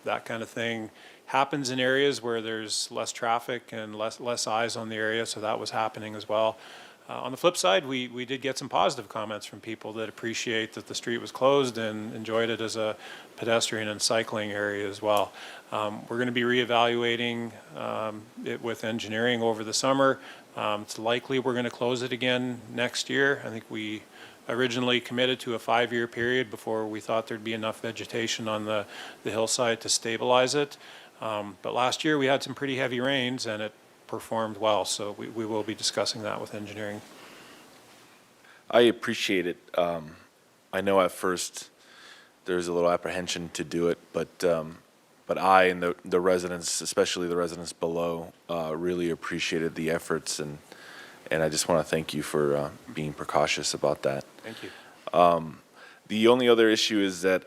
that kind of thing happens in areas where there's less traffic and less eyes on the area, so that was happening as well. On the flip side, we did get some positive comments from people that appreciate that the street was closed and enjoyed it as a pedestrian and cycling area as well. We're going to be reevaluating it with engineering over the summer. It's likely we're going to close it again next year. I think we originally committed to a 5-year period before we thought there'd be enough vegetation on the hillside to stabilize it. But last year we had some pretty heavy rains and it performed well, so we will be discussing that with engineering. I appreciate it. I know at first there was a little apprehension to do it, but I and the residents, especially the residents below, really appreciated the efforts, and I just want to thank you for being precautious about that. Thank you. The only other issue is that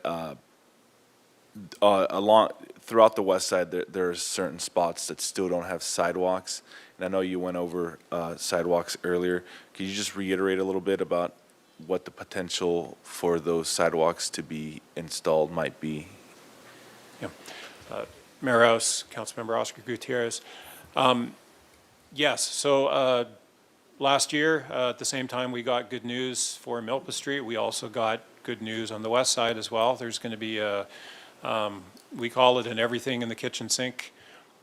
throughout the west side, there are certain spots that still don't have sidewalks. And I know you went over sidewalks earlier. Could you just reiterate a little bit about what the potential for those sidewalks to be installed might be? Yeah. Mayor Rouse, Councilmember Oscar Gutierrez. Yes, so last year, at the same time we got good news for Milpa Street, we also got good news on the west side as well. There's going to be we call it an everything in the kitchen sink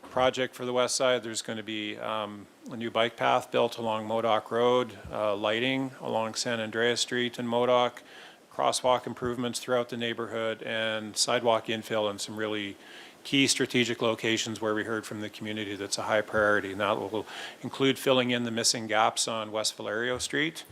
project for the west side. There's going to be a new bike path built along Modoc Road, lighting along San Andreas Street in Modoc, crosswalk improvements throughout the neighborhood, and sidewalk infill in some really key strategic locations where we heard from the community that's a high priority. And that will include filling in the missing gaps on West Valerio Street,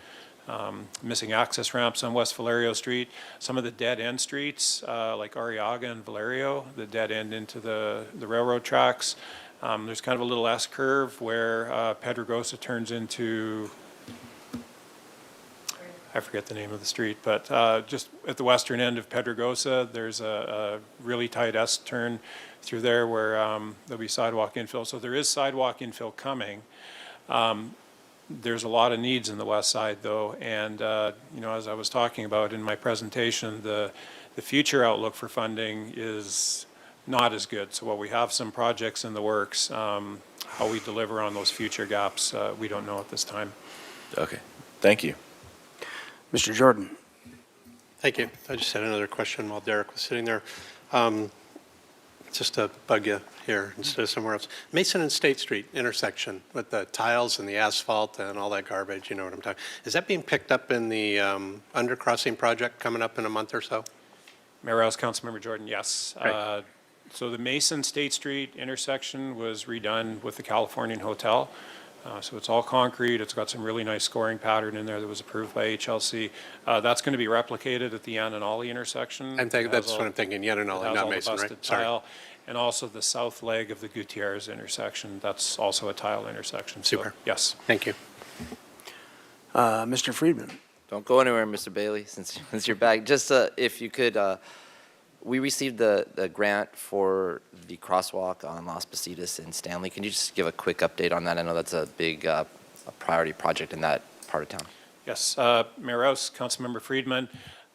missing access ramps on West Valerio Street, some of the dead-end streets like Arriaga and Valerio, the dead end into the railroad tracks. There's kind of a little S-curve where Pedregosa turns into, I forget the name of the street, but just at the western end of Pedregosa, there's a really tight S-turn through there where there'll be sidewalk infill. So there is sidewalk infill coming. There's a lot of needs in the west side, though, and as I was talking about in my presentation, the future outlook for funding is not as good. So while we have some projects in the works, how we deliver on those future gaps, we don't know at this time. Okay, thank you. Mr. Jordan. Thank you. I just had another question while Derek was sitting there. Just to bug you here instead of somewhere else. Mason and State Street intersection with the tiles and the asphalt and all that garbage, you know what I'm talking. Is that being picked up in the undercrossing project coming up in a month or so? Mayor Rouse, Councilmember Jordan, yes. Great. So the Mason State Street intersection was redone with the Californian Hotel. So it's all concrete. It's got some really nice scoring pattern in there that was approved by HLC. That's going to be replicated at the Yananolly intersection. I'm thinking, It has that's all- what I'm thinking, it Yananolly, has not all the Mason, right? busted Sorry. tile. And also the south leg of the Gutierrez intersection. That's also a tile intersection. So, Super. yes. Thank you. Mr. Friedman? Don't go anywhere, Mr. Bailey, since you're back. Just if you could, we received the grant for the crosswalk on Las Positas in Stanley. Can you just give a quick update on that? I know that's a big a priority project in that part of town. Yes, Mayor Rouse, Councilmember Friedman.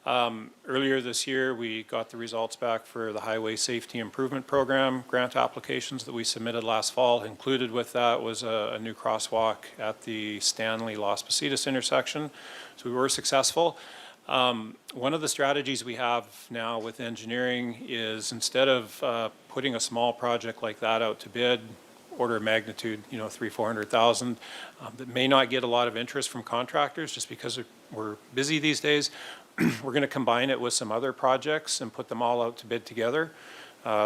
Earlier this year, we got the results back for the Highway Safety Improvement Program grant applications that we submitted last fall. Included with that was a new crosswalk at the Stanley-Las Positas intersection. So we were successful. One of the strategies we have now with engineering is instead of putting a small project like that out to bid, order of magnitude, you know, 300,000-400,000, that may not get a lot of interest from contractors just because we're busy these days. We're going to combine it with some other projects and put them all out to bid together.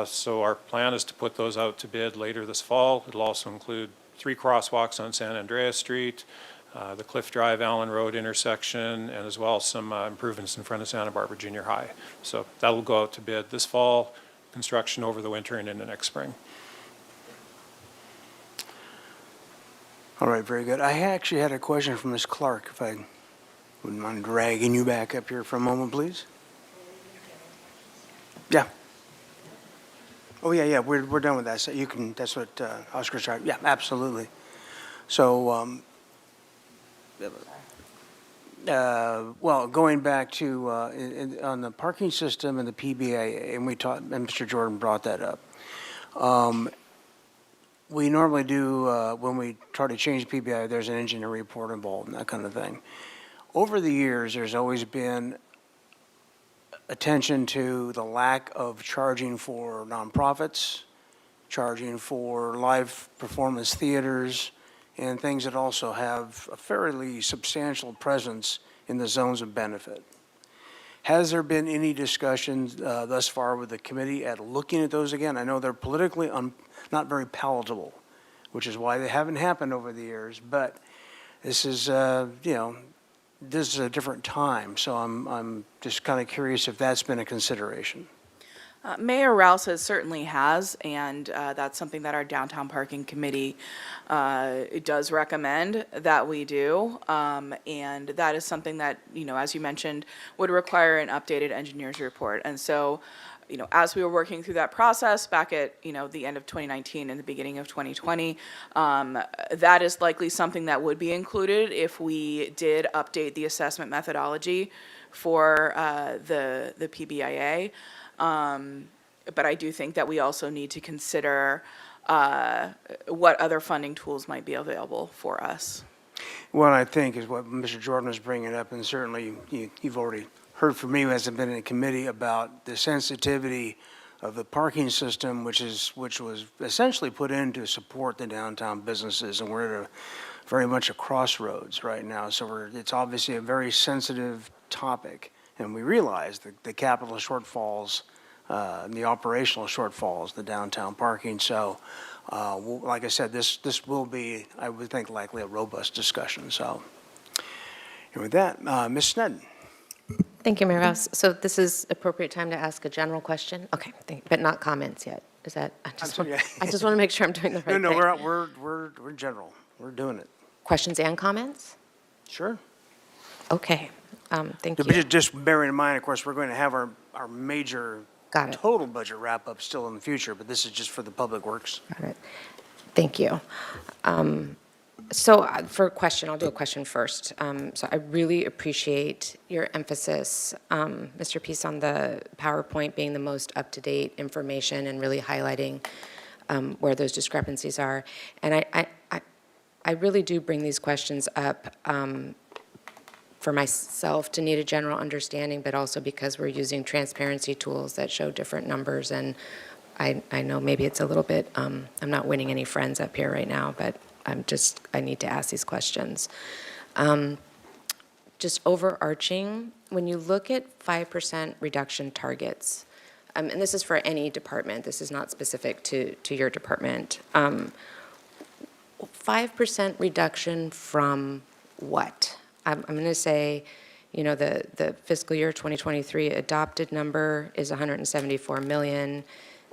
So our plan is to put those out to bid later this fall. It'll also include 3 crosswalks on San Andreas Street, the Cliff Drive Allen Road intersection, and as well as some improvements in front of Santa Barbara Junior High. So that'll go out to bid this fall, construction over the winter and into next spring. All right, very good. I actually had a question from Ms. Clark, if I wouldn't mind dragging you back up here for a moment, please. Yeah. Oh, yeah, we're done with that. So you can, that's what Oscar's trying, yeah, absolutely. So, well, going back to, on the parking system and the PBA, and we talked, and Mr. Jordan brought that up. We normally do, when we try to change PBI, there's an engineer report involved and that kind of thing. Over the years, there's always been attention to the lack of charging for nonprofits, charging for live performance theaters, and things that also have a fairly substantial presence in the zones of benefit. Has there been any discussion thus far with the committee at looking at those again? I know they're politically not very palatable, which is why they haven't happened over the years, but this is, you know, this is a different time, so I'm just kind of curious if that's been a consideration. Mayor Rouse certainly has, and that's something that our downtown parking committee does recommend that we do. And that is something that, you know, as you mentioned, would require an updated engineer's report. And so, you know, as we were working through that process back at, you know, the end of 2019 and the beginning of 2020, that is likely something that would be included if we did update the assessment methodology for the PBIA. But I do think that we also need to consider what other funding tools might be available for us. What I think is what Mr. Jordan was bringing up, and certainly you've already heard from me who hasn't been in a committee about the sensitivity of the parking system, which was essentially put in to support the downtown businesses, and we're at very much a crossroads right now. So it's obviously a very sensitive topic, and we realize the capital shortfalls, and the operational shortfalls, the downtown parking. So, like I said, this will be, I would think, likely a robust discussion. So, and with that, Ms. Sneddon. Thank you, Mayor Rouse. So this is appropriate time to ask a general question? Okay, but not comments yet. Is that, I just want to make sure I'm doing the right thing. No, we're general. We're doing it. Questions and comments? Sure. Okay, thank But you. just bearing in mind, of course, we're going to have our major Got it. total budget wrap-up still in the future, but this is just for the public works. Got it. Thank you. So for a question, I'll do a question first. So I really appreciate your emphasis, Mr. Peace, on the PowerPoint being the most up-to-date information and really highlighting where those discrepancies are. And I really do bring these questions up for myself to need a general understanding, but also because we're using transparency tools that show different numbers. And I know maybe it's a little bit, I'm not winning any friends up here right now, but I need to ask these questions. Just overarching, when you look at 5% reduction targets, and this is for any department, this is not specific to your department. 5% reduction from what? I'm going to say, you know, the fiscal year 2023 adopted number is 174 million.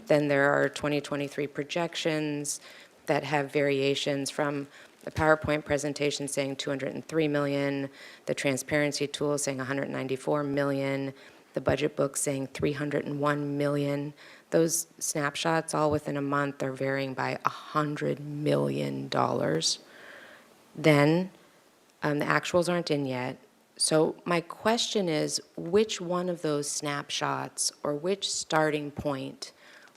Then there are 2023 projections that have variations from the PowerPoint presentation saying 203 million, the transparency tool saying 194 million, the budget book saying 301 million. Those snapshots, all within a month, are varying by $100 million. Then the actuals aren't in yet. So my question is, which one of those snapshots or which starting point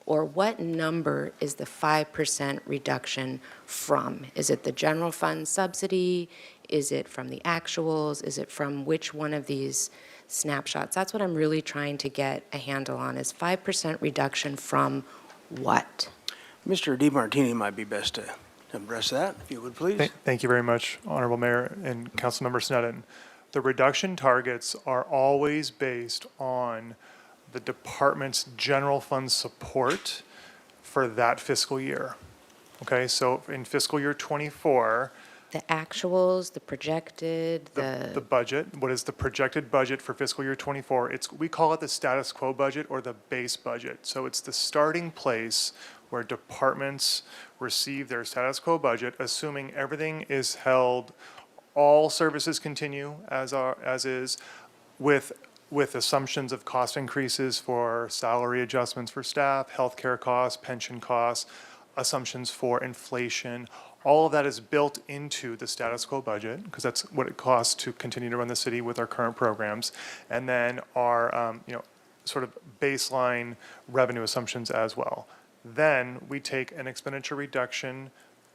or what number is the 5% reduction from? Is it the general fund subsidy? Is it from the actuals? Is it from which one of these snapshots? That's what I'm really trying to get a handle on, is 5% reduction from what? Mr. DiMartini might be best to address that, if you would, please. Thank you very much, Honorable Mayor and Councilmember Sneddon. The reduction targets are always based on the department's general fund support for that fiscal year. Okay, so in fiscal year '24, The actuals, the projected, the budget, what is the projected budget for fiscal year '24? We call it the status quo budget or the base budget. So it's the starting place where departments receive their status quo budget, assuming everything is held, all services continue as is, with assumptions of cost increases for salary adjustments for staff, healthcare costs, pension costs, assumptions for inflation. All of that is built into the status quo budget, because that's what it costs to continue to run the city with our current programs. And then our, sort of baseline revenue assumptions as well. Then we take an expenditure reduction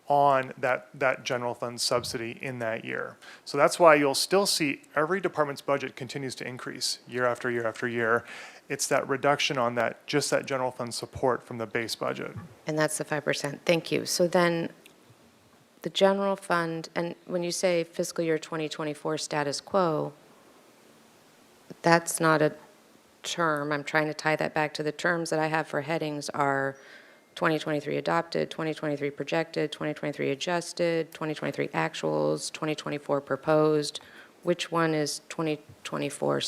on that general fund subsidy in that year. So that's why you'll still see every department's budget continues to increase year after year after year. It's that reduction on just that general fund support from the base budget. And that's the 5%. Thank you. So then the general fund, and when you say fiscal year 2024 status quo, that's not a term. I'm trying to tie that back to the terms that I have for headings are 2023 adopted, 2023 projected, 2023 adjusted, 2023 actuals, 2024 proposed. Which one is 2024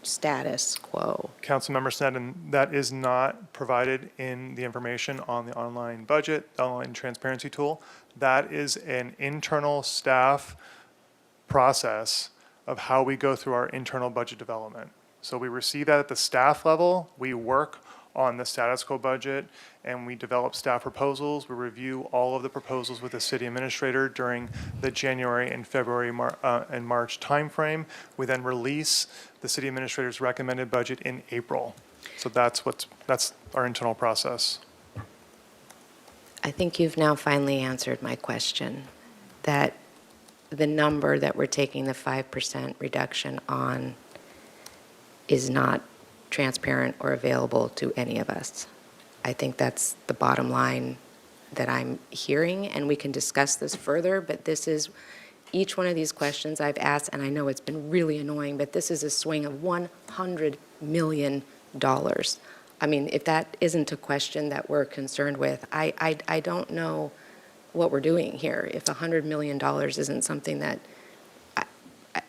status quo? Councilmember Sneddon, that is not provided in the information on the online budget, online transparency tool. That is an internal staff process of how we go through our internal budget development. So we receive that at the staff level, we work on the status quo budget, and we develop staff proposals. We review all of the proposals with the city administrator during the January and February and March timeframe. We then release the city administrator's recommended budget in April. So that's our internal process. I think you've now finally answered my question, that the number that we're taking the 5% reduction on is not transparent or available to any of us. I think that's the bottom line that I'm hearing, and we can discuss this further, but this is, each one of these questions I've asked, and I know it's been really annoying, but this is a swing of $100 million. I mean, if that isn't a question that we're concerned with, I don't know what we're doing here, if $100 million isn't something that,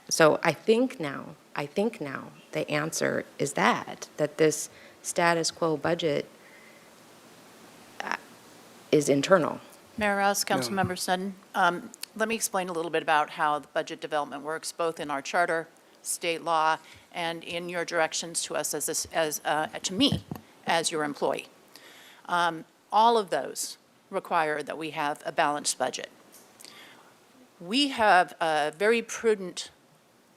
so I think now the answer is that this status quo budget is internal. Mayor Rouse, Councilmember Sneddon, let me explain a little bit about how the budget development works, both in our charter, state law, and in your directions to us to me as your employee. All of those require that we have a balanced budget. We have a very prudent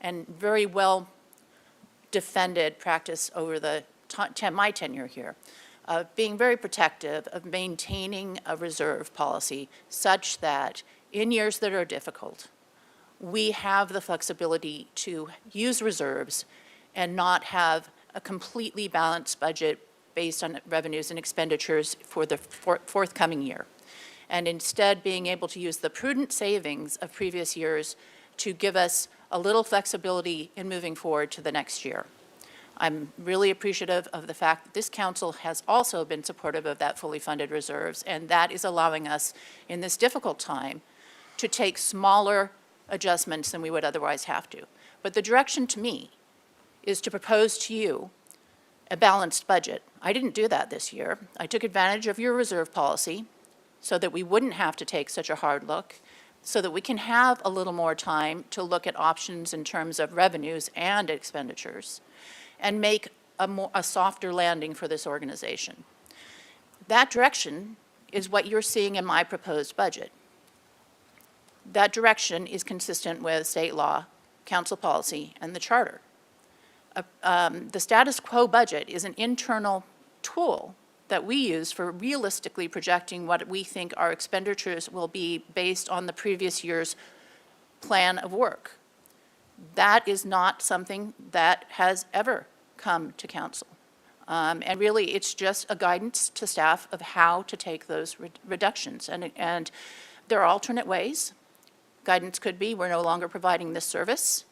and very well defended practice over my tenure here of being very protective of maintaining a reserve policy such that in years that are difficult, we have the flexibility to use reserves and not have a completely balanced budget based on revenues and expenditures for the forthcoming year. And instead being able to use the prudent savings of previous years to give us a little flexibility in moving forward to the next year. I'm really appreciative of the fact that this council has also been supportive of that fully funded reserves, and that is allowing us, in this difficult time, to take smaller adjustments than we would otherwise have to. But the direction to me is to propose to you a balanced budget. I didn't do that this year. I took advantage of your reserve policy so that we wouldn't have to take such a hard look, so that we can have a little more time to look at options in terms of revenues and expenditures, and make a softer landing for this organization. That direction is what you're seeing in my proposed budget. That direction is consistent with state law, council policy, and the charter. The status quo budget is an internal tool that we use for realistically projecting what we think our expenditures will be based on the previous year's plan of work. That is not something that has ever come to council. And really, it's just a guidance to staff of how to take those reductions. And there are alternate ways. Guidance could be, we're no longer providing this service.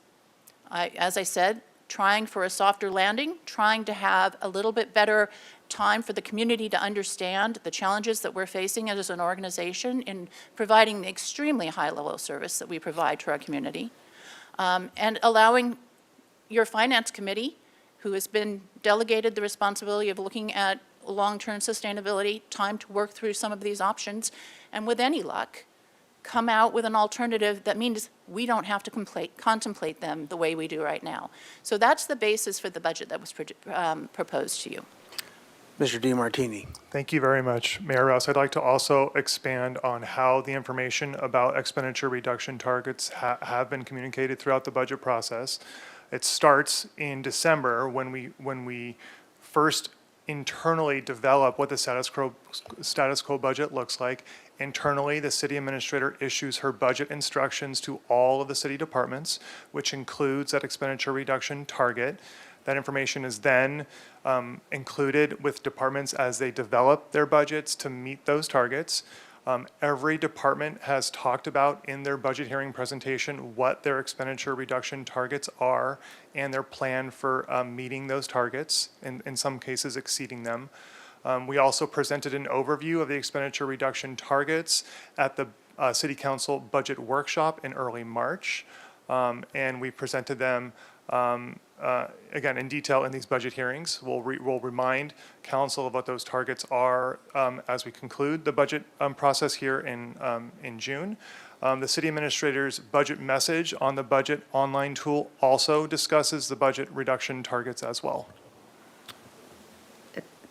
As I said, trying for a softer landing, trying to have a little bit better time for the community to understand the challenges that we're facing as an organization in providing the extremely high level of service that we provide to our community. And allowing your finance committee, who has been delegated the responsibility of looking at long-term sustainability, time to work through some of these options, and with any luck, come out with an alternative that means we don't have to contemplate them the way we do right now. So that's the basis for the budget that was proposed to you. Mr. DiMartini. Thank you very much, Mayor Rouse. I'd like to also expand on how the information about expenditure reduction targets have been communicated throughout the budget process. It starts in December when we first internally develop what the status quo budget looks like. Internally, the city administrator issues her budget instructions to all of the city departments, which includes that expenditure reduction target. That information is then included with departments as they develop their budgets to meet those targets. Every department has talked about in their budget hearing presentation what their expenditure reduction targets are and their plan for meeting those targets, in some cases exceeding them. We also presented an overview of the expenditure reduction targets at the City Council budget workshop in early March, and we presented them again in detail in these budget hearings. We'll remind council of what those targets are as we conclude the budget process here in June. The city administrator's budget message on the budget online tool also discusses the budget reduction targets as well.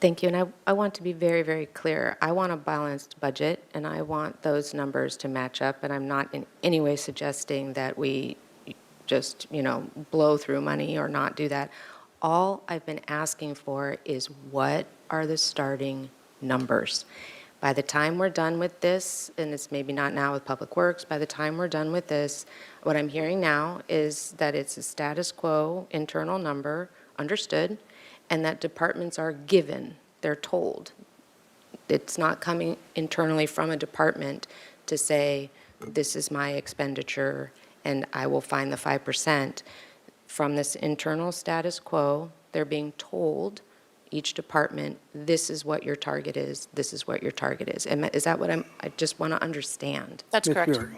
Thank you, and I want to be very, very clear. I want a balanced budget, and I want those numbers to match up, and I'm not in any way suggesting that we just, blow through money or not do that. All I've been asking for is what are the starting numbers? By the time we're done with this, and it's maybe not now with Public Works, by the time we're done with this, what I'm hearing now is that it's a status quo internal number, understood, and that departments are given, they're told. It's not coming internally from a department to say, this is my expenditure, and I will find the 5%. From this internal status quo, they're being told, each department, this is what your target is, this is what your target is. And is that what I just want to understand? That's Ms. correct. Bjork.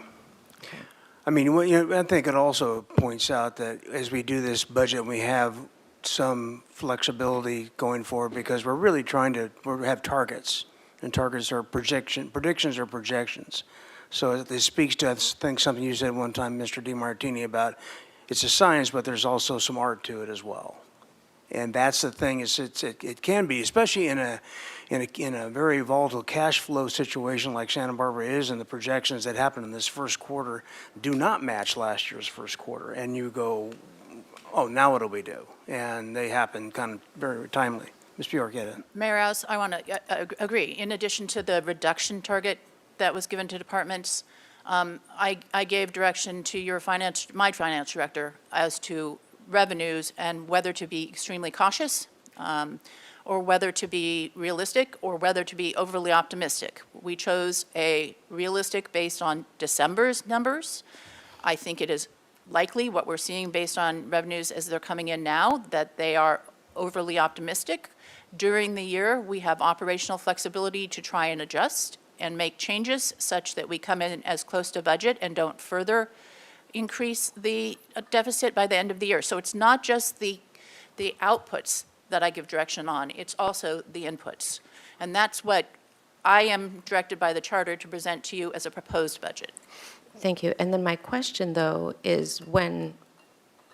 I mean, I think it also points out that as we do this budget, we have some flexibility going forward because we're really trying to have targets, and targets are predictions are projections. So this speaks to, I think, something you said one time, Mr. DiMartini, about it's a science, but there's also some art to it as well. And that's the thing, is it can be, especially in a very volatile cash flow situation like Santa Barbara is, and the projections that happen in this first quarter do not match last year's first quarter. And you go, oh, now what do we do? And they happen kind of very timely. Ms. Bjork, get it. Mayor Rouse, I want to agree. In addition to the reduction target that was given to departments, I gave direction to my finance director as to revenues and whether to be extremely cautious, or whether to be realistic, or whether to be overly optimistic. We chose a realistic based on December's numbers. I think it is likely what we're seeing based on revenues as they're coming in now, that they are overly optimistic. During the year, we have operational flexibility to try and adjust and make changes such that we come in as close to budget and don't further increase the deficit by the end of the year. So it's not just the outputs that I give direction on, it's also the inputs. And that's what I am directed by the charter to present to you as a proposed budget. Thank you. And then my question, though, is when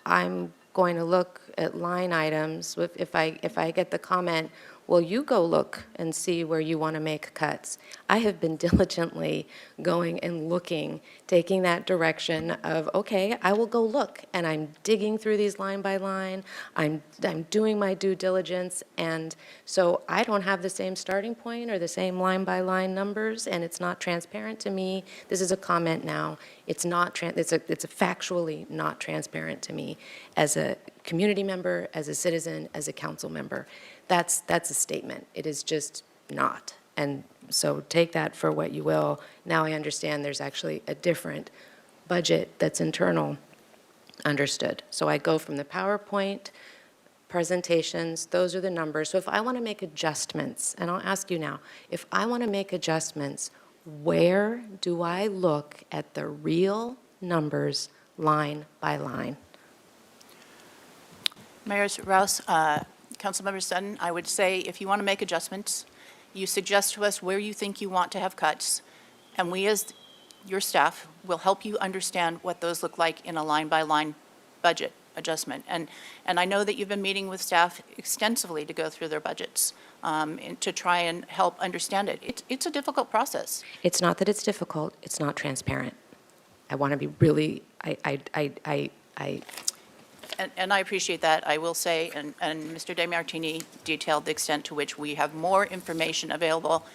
I'm going to look at line items, if I get the comment, well, you go look and see where you want to make cuts. I have been diligently going and looking, taking that direction of, okay, I will go look, and I'm digging through these line by line. I'm doing my due diligence, and so I don't have the same starting point or the same line by line numbers, and it's not transparent to me. This is a comment now. It's not it's factually not transparent to me as a community member, as a citizen, as a council member. That's a statement. It is just not. And so take that for what you will. Now I understand there's actually a different budget that's internal. Understood. So I go from the PowerPoint presentations, those are the numbers. So if I want to make adjustments, and I'll ask you now, if I want to make adjustments, where do I look at the real numbers line by line? Mayor Rouse, Councilmember Sutton, I would say if you want to make adjustments, you suggest to us where you think you want to have cuts, and we as your staff will help you understand what those look like in a line-by-line budget adjustment. And I know that you've been meeting with staff extensively to go through their budgets and to try and help understand it. It's a difficult process. It's not that it's difficult, it's not transparent. I want to be really, And I appreciate that. I will say, and Mr. DeMartini detailed the extent to which we have more information available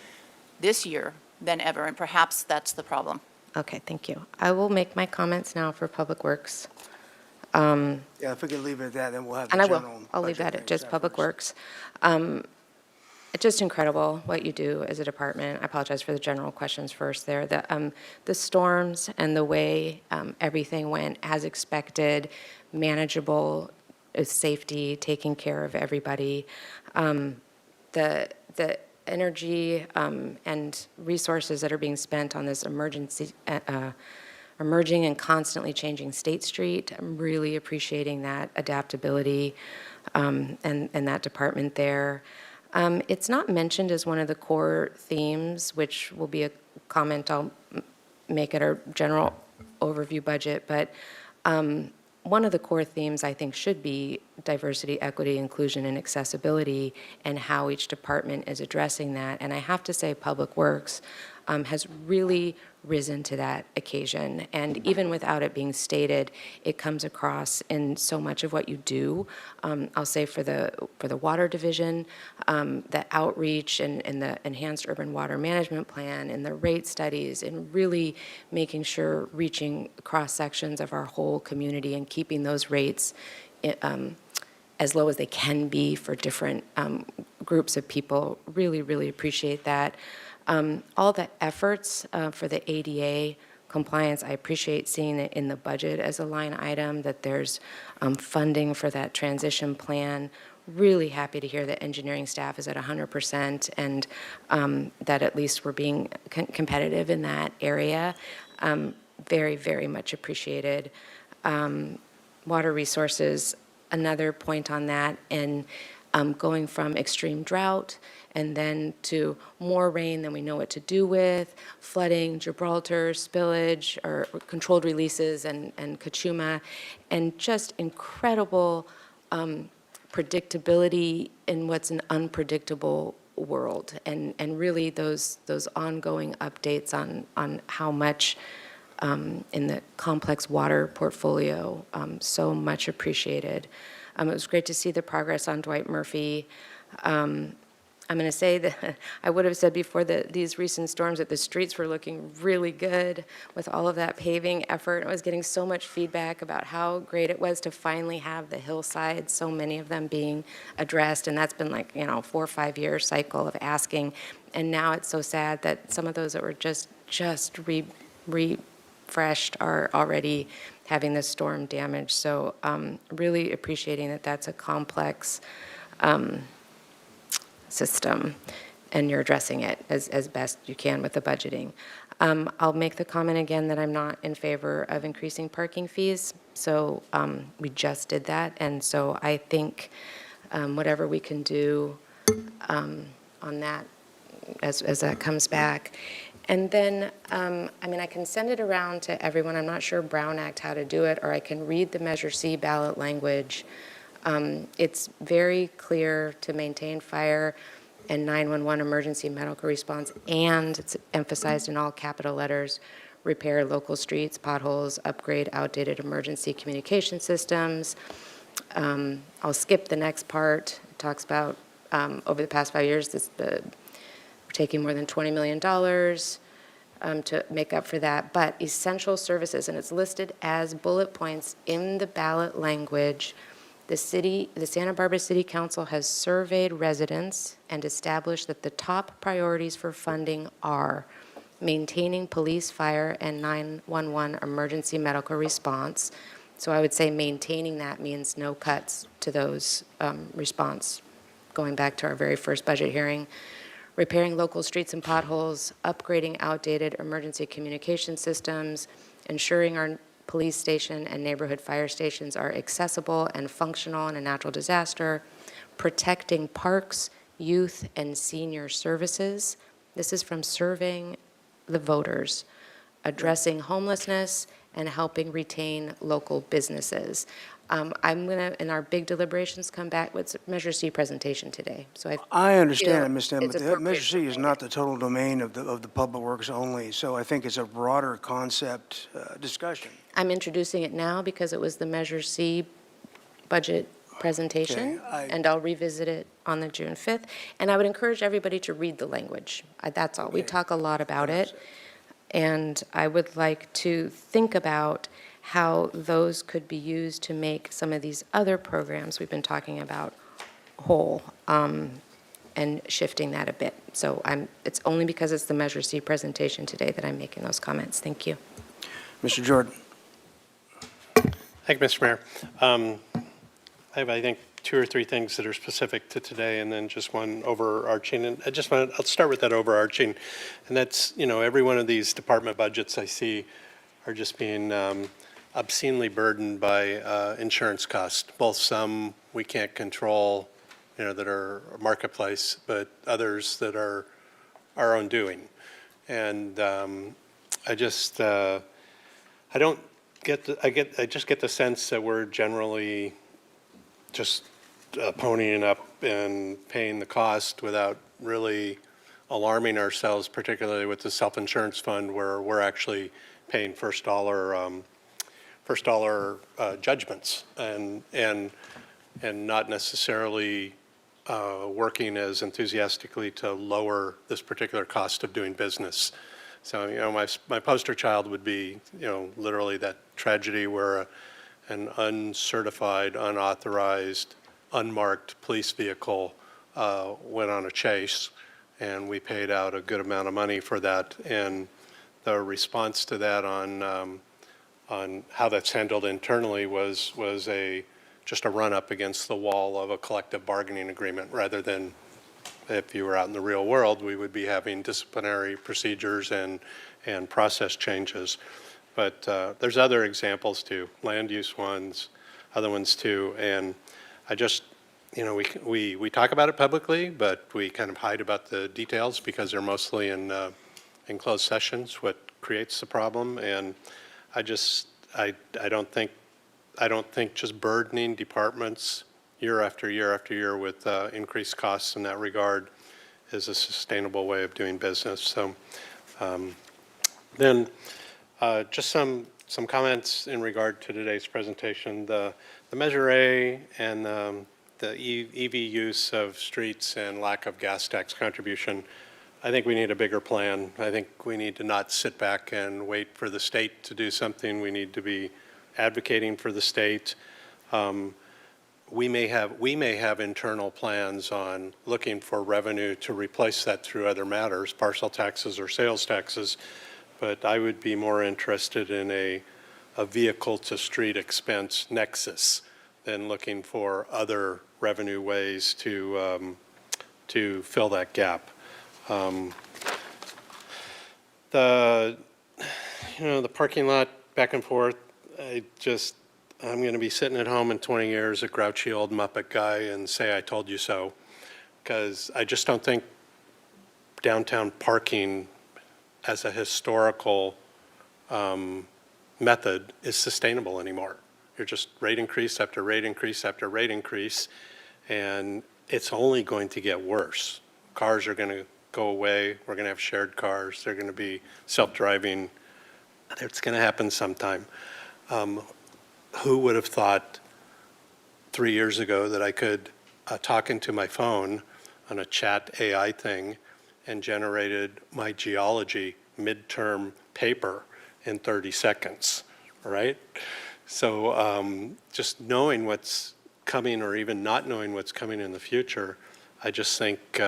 this year than ever, and perhaps that's the problem. Okay, thank you. I will make my comments now for Public Works. Yeah, if we could leave it at that, then we'll have the And I general. will. I'll leave budget that at things just Public afterwards. Works. It's just incredible what you do as a department. I apologize for the general questions first there. The storms and the way everything went as expected, manageable, safety, taking care of everybody. The energy and resources that are being spent on this emerging and constantly changing State Street. I'm really appreciating that adaptability and that department there. It's not mentioned as one of the core themes, which will be a comment I'll make at our general overview budget, but one of the core themes I think should be diversity, equity, inclusion, and accessibility, and how each department is addressing that. And I have to say Public Works has really risen to that occasion. And even without it being stated, it comes across in so much of what you do. I'll say for the water division, the outreach and the enhanced urban water management plan and the rate studies and really making sure reaching cross sections of our whole community and keeping those rates as low as they can be for different groups of people. Really, really appreciate that. All the efforts for the ADA compliance, I appreciate seeing it in the budget as a line item, that there's funding for that transition plan. Really happy to hear that engineering staff is at 100% and that at least we're being competitive in that area. Very, very much appreciated. Water resources, another point on that, and going from extreme drought and then to more rain than we know what to do with, flooding, Gibraltar, spillage, or controlled releases, and Kachuma, and just incredible predictability in what's an unpredictable world, and really those ongoing updates on how much in the complex water portfolio, so much appreciated. It was great to see the progress on Dwight Murphy. I'm going to say that I would have said before these recent storms that the streets were looking really good with all of that paving effort. I was getting so much feedback about how great it was to finally have the hillsides, so many of them being addressed, and that's been like, 4 or 5 year cycle of asking. And now it's so sad that some of those that were just refreshed are already having the storm damage. So really appreciating that that's a complex system, and you're addressing it as best you can with the budgeting. I'll make the comment again that I'm not in favor of increasing parking fees. So we just did that, and so I think whatever we can do on that as that comes back. And then, I mean, I can send it around to everyone. I'm not sure Brown Act how to do it, or I can read the Measure C ballot language. It's very clear to maintain fire and 911 emergency medical response, and it's emphasized in all capital letters, repair local streets, potholes, upgrade outdated emergency communication systems. I'll skip the next part. It talks about over the past 5 years, we're taking more than $20 million to make up for that. But essential services, and it's listed as bullet points in the ballot language. The Santa Barbara City Council has surveyed residents and established that the top priorities for funding are maintaining police, fire, and 911 emergency medical response. So I would say maintaining that means no cuts to those response, going back to our very first budget hearing. Repairing local streets and potholes, upgrading outdated emergency communication systems, ensuring our police station and neighborhood fire stations are accessible and functional in a natural disaster, protecting parks, youth, and senior services. This is from surveying the voters, addressing homelessness, and helping retain local businesses. I'm going to, in our big deliberations, come back with Measure C presentation today. So I understand, feel Ms. Stem, it's but appropriate Measure C is not the total domain of the Public Works only, so I think it's a broader concept discussion. I'm introducing it now because it was the Measure C budget presentation, Okay, and I'll revisit it on the June 5th. And I would encourage everybody to read the language. That's all. We talk a lot about it, and I would like to think about how those could be used to make some of these other programs we've been talking about whole, and shifting that a bit. So it's only because it's the Measure C presentation today that I'm making those comments. Thank you. Mr. Jordan. Thank you, Mr. Mayor. I have, I think, 2 or 3 things that are specific to today, and then just one overarching. And I'll start with that overarching, and that's, every one of these department budgets I see are just being obscenely burdened by insurance costs, both some we can't control, that are marketplace, but others that are our own doing. And I just get the sense that we're generally just ponying up and paying the cost without really alarming ourselves, particularly with the self-insurance fund, where we're actually paying first dollar judgments and not necessarily working as enthusiastically to lower this particular cost of doing business. So, my poster child would be, literally that tragedy where an uncertified, unauthorized, unmarked police vehicle went on a chase, and we paid out a good amount of money for that. And the response to that on how that's handled internally was just a run up against the wall of a collective bargaining agreement, rather than, if you were out in the real world, we would be having disciplinary procedures and process changes. But there's other examples too, land use ones, other ones too, and I just, we talk about it publicly, but we kind of hide about the details because they're mostly in closed sessions, what creates the problem. And I don't think just burdening departments year after year after year with increased costs in that regard is a sustainable way of doing business. So then just some comments in regard to today's presentation. The Measure A and the EV use of streets and lack of gas tax contribution, I think we need a bigger plan. I think we need to not sit back and wait for the state to do something. We need to be advocating for the state. We may have internal plans on looking for revenue to replace that through other matters, parcel taxes or sales taxes, but I would be more interested in a vehicle to street expense nexus than looking for other revenue ways to fill that gap. The parking lot back and forth, I'm going to be sitting at home in 20 years, a grouchy old Muppet guy, and say, I told you so, because I just don't think downtown parking as a historical method is sustainable anymore. You're just rate increase after rate increase after rate increase, and it's only going to get worse. Cars are going to go away. We're going to have shared cars. They're going to be self-driving. It's going to happen sometime. Who would have thought 3 years ago that I could talk into my phone on a chat AI thing and generated my geology midterm paper in 30 seconds, right? So just knowing what's coming or even not knowing what's coming in the future, I just think,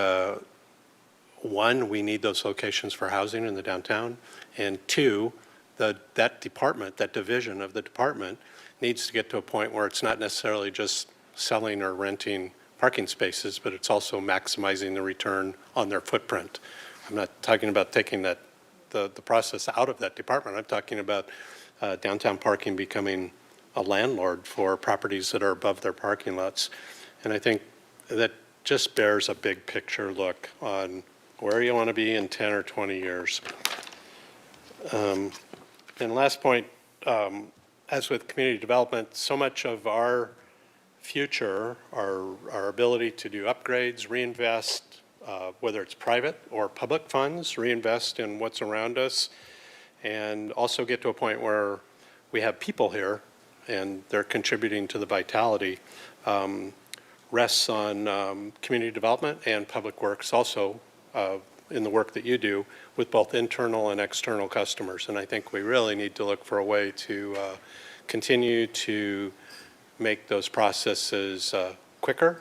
one, we need those locations for housing in the downtown, and two, that department, that division of the department needs to get to a point where it's not necessarily just selling or renting parking spaces, but it's also maximizing the return on their footprint. I'm not talking about taking the process out of that department. I'm talking about downtown parking becoming a landlord for properties that are above their parking lots. And I think that just bears a big picture look on where you want to be in 10 or 20 years. And last point, as with community development, so much of our future, our ability to do upgrades, reinvest, whether it's private or public funds, reinvest in what's around us, and also get to a point where we have people here and they're contributing to the vitality, rests on community development and public works also in the work that you do with both internal and external customers. And I think we really need to look for a way to continue to make those processes quicker,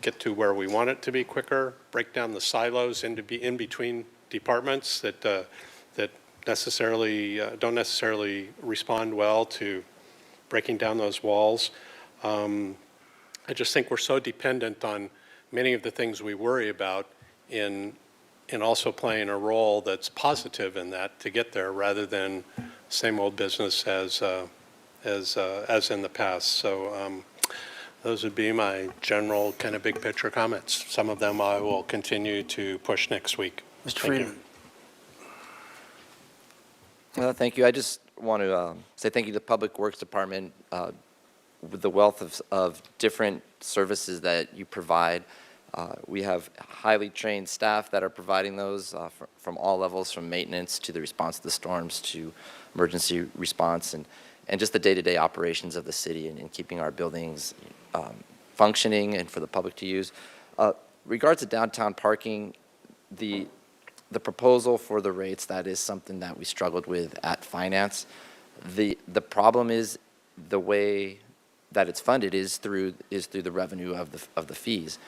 get to where we want it to be quicker, break down the silos in between departments that don't necessarily respond well to breaking down those walls. I just think we're so dependent on many of the things we worry about in also playing a role that's positive in that to get there, rather than same old business as in the past. So those would be my general kind of big picture comments. Some of them I will continue to push next week. Mr. Thank you. Friedman. Thank you. I just want to say thank you to the Public Works Department. With the wealth of different services that you provide, we have highly trained staff that are providing those from all levels, from maintenance to the response to the storms to emergency response, and just the day-to-day operations of the city and keeping our buildings functioning and for the public to use. Regards to downtown parking, the proposal for the rates, that is something that we struggled with at finance. The problem is the way that it's funded is through the revenue of the fees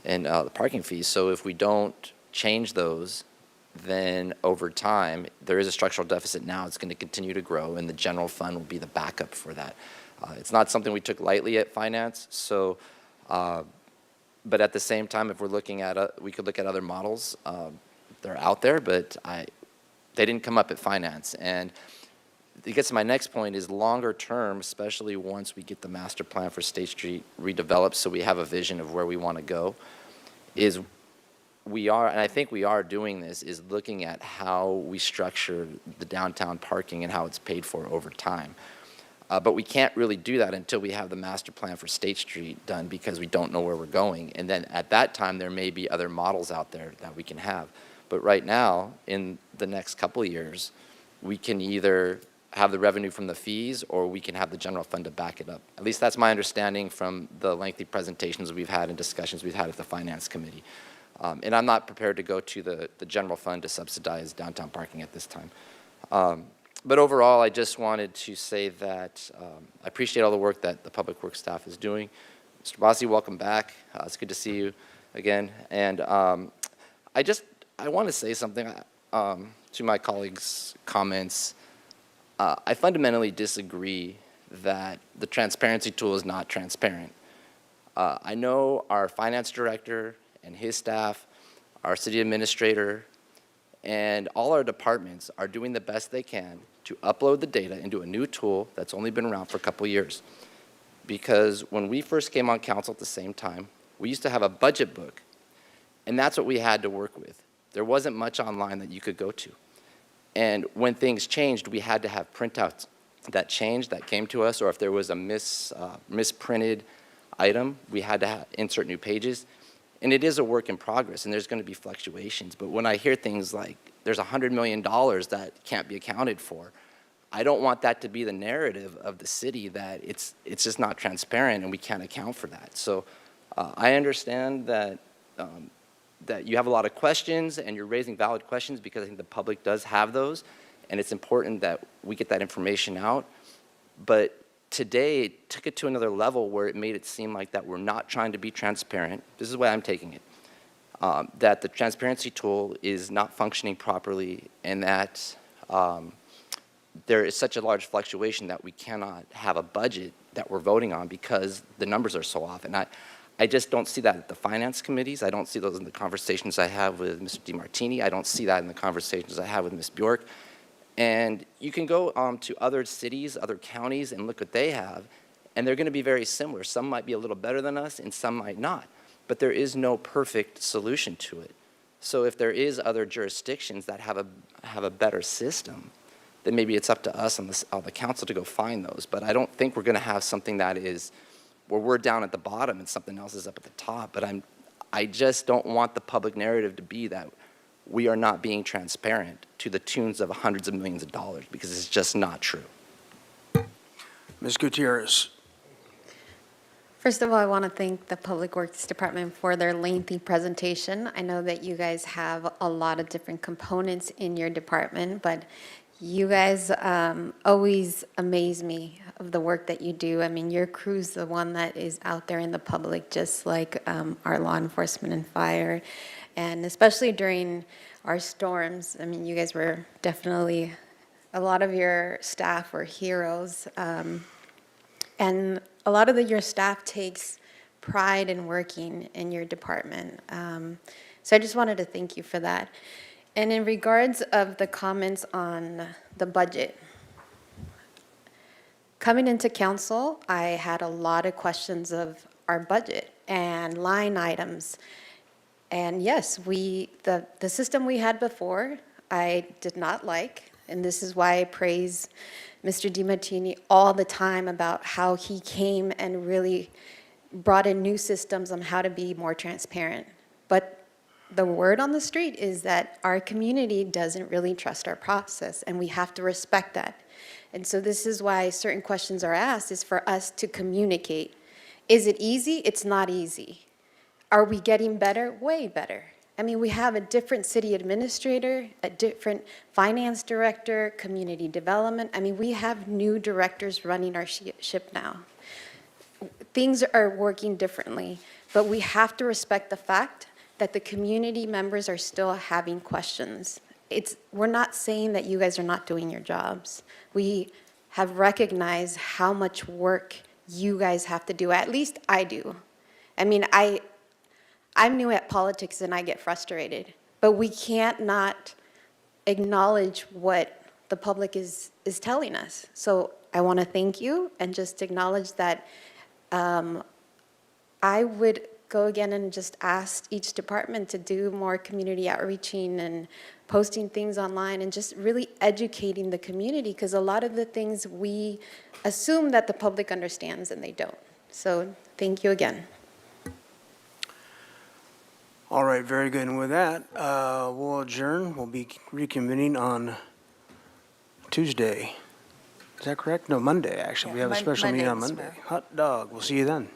and the parking fees. So if we don't change those, then over time there is a structural deficit now. It's going to continue to grow, and the general fund will be the backup for that. It's not something we took lightly at finance. So, but at the same time, if we're looking at we could look at other models. They're out there, but they didn't come up at finance. And it gets to my next point is longer term, especially once we get the master plan for State Street redeveloped so we have a vision of where we want to go, is we are, and I think we are doing this, is looking at how we structure the downtown parking and how it's paid for over time. But we can't really do that until we have the master plan for State Street done, because we don't know where we're going. And then at that time, there may be other models out there that we can have. But right now, in the next couple of years, we can either have the revenue from the fees or we can have the general fund to back it up. At least that's my understanding from the lengthy presentations we've had and discussions we've had at the Finance Committee. And I'm not prepared to go to the general fund to subsidize downtown parking at this time. But overall, I just wanted to say that I appreciate all the work that the Public Works staff is doing. Mr. Bossi, welcome back. It's good to see you again. And I want to say something to my colleagues' comments. I fundamentally disagree that the transparency tool is not transparent. I know our finance director and his staff, our city administrator, and all our departments are doing the best they can to upload the data into a new tool that's only been around for a couple years. Because when we first came on council at the same time, we used to have a budget book, and that's what we had to work with. There wasn't much online that you could go to. And when things changed, we had to have printouts that changed, that came to us, or if there was a misprinted item, we had to insert new pages. And it is a work in progress, and there's going to be fluctuations. But when I hear things like there's $100 million that can't be accounted for, I don't want that to be the narrative of the city, that it's just not transparent and we can't account for that. So I understand that that you have a lot of questions and you're raising valid questions, because I think the public does have those, and it's important that we get that information out. But today, it took it to another level where it made it seem like that we're not trying to be transparent. This is the way I'm taking it. That the transparency tool is not functioning properly, and that there is such a large fluctuation that we cannot have a budget that we're voting on because the numbers are so off. And I just don't see that at the finance committees. I don't see those in the conversations I have with Mr. DeMartini. I don't see that in the conversations I have with Ms. Bjork. And you can go to other cities, other counties, and look what they have, and they're going to be very similar. Some might be a little better than us, and some might not. But there is no perfect solution to it. So if there is other jurisdictions that have a better system, then maybe it's up to us on the council to go find those. But I don't think we're going to have something that is where we're down at the bottom and something else is up at the top. But I just don't want the public narrative to be that we are not being transparent to the tunes of hundreds of millions of dollars, because it's just not true. Ms. Gutierrez. First of all, I want to thank the Public Works Department for their lengthy presentation. I know that you guys have a lot of different components in your department, but you guys always amaze me of the work that you do. I mean, your crew's the one that is out there in the public, just like our law enforcement and fire. And especially during our storms, I mean, you guys were definitely, a lot of your staff were heroes. And a lot of your staff takes pride in working in your department. So I just wanted to thank you for that. And in regards of the comments on the budget, coming into council, I had a lot of questions of our budget and line items. And yes, the system we had before, I did not like, and this is why I praise Mr. DeMartini all the time about how he came and really brought in new systems on how to be more transparent. But the word on the street is that our community doesn't really trust our process, and we have to respect that. And so this is why certain questions are asked, is for us to communicate. Is it easy? It's not easy. Are we getting better? Way better. I mean, we have a different city administrator, a different finance director, community development. I mean, we have new directors running our ship now. Things are working differently, but we have to respect the fact that the community members are still having questions. We're not saying that you guys are not doing your jobs. We have recognized how much work you guys have to do. At least I do. I mean, I'm new at politics and I get frustrated, but we can't not acknowledge what the public is telling us. So I want to thank you and just acknowledge that I would go again and just ask each department to do more community outreaching and posting things online and just really educating the community, because a lot of the things we assume that the public understands and they don't. So thank you again. All right, very good. And with that, we'll adjourn. We'll be reconvening on Tuesday. Is that correct? No, Monday, actually. We have a special meeting on Monday. Hot dog. We'll see you then.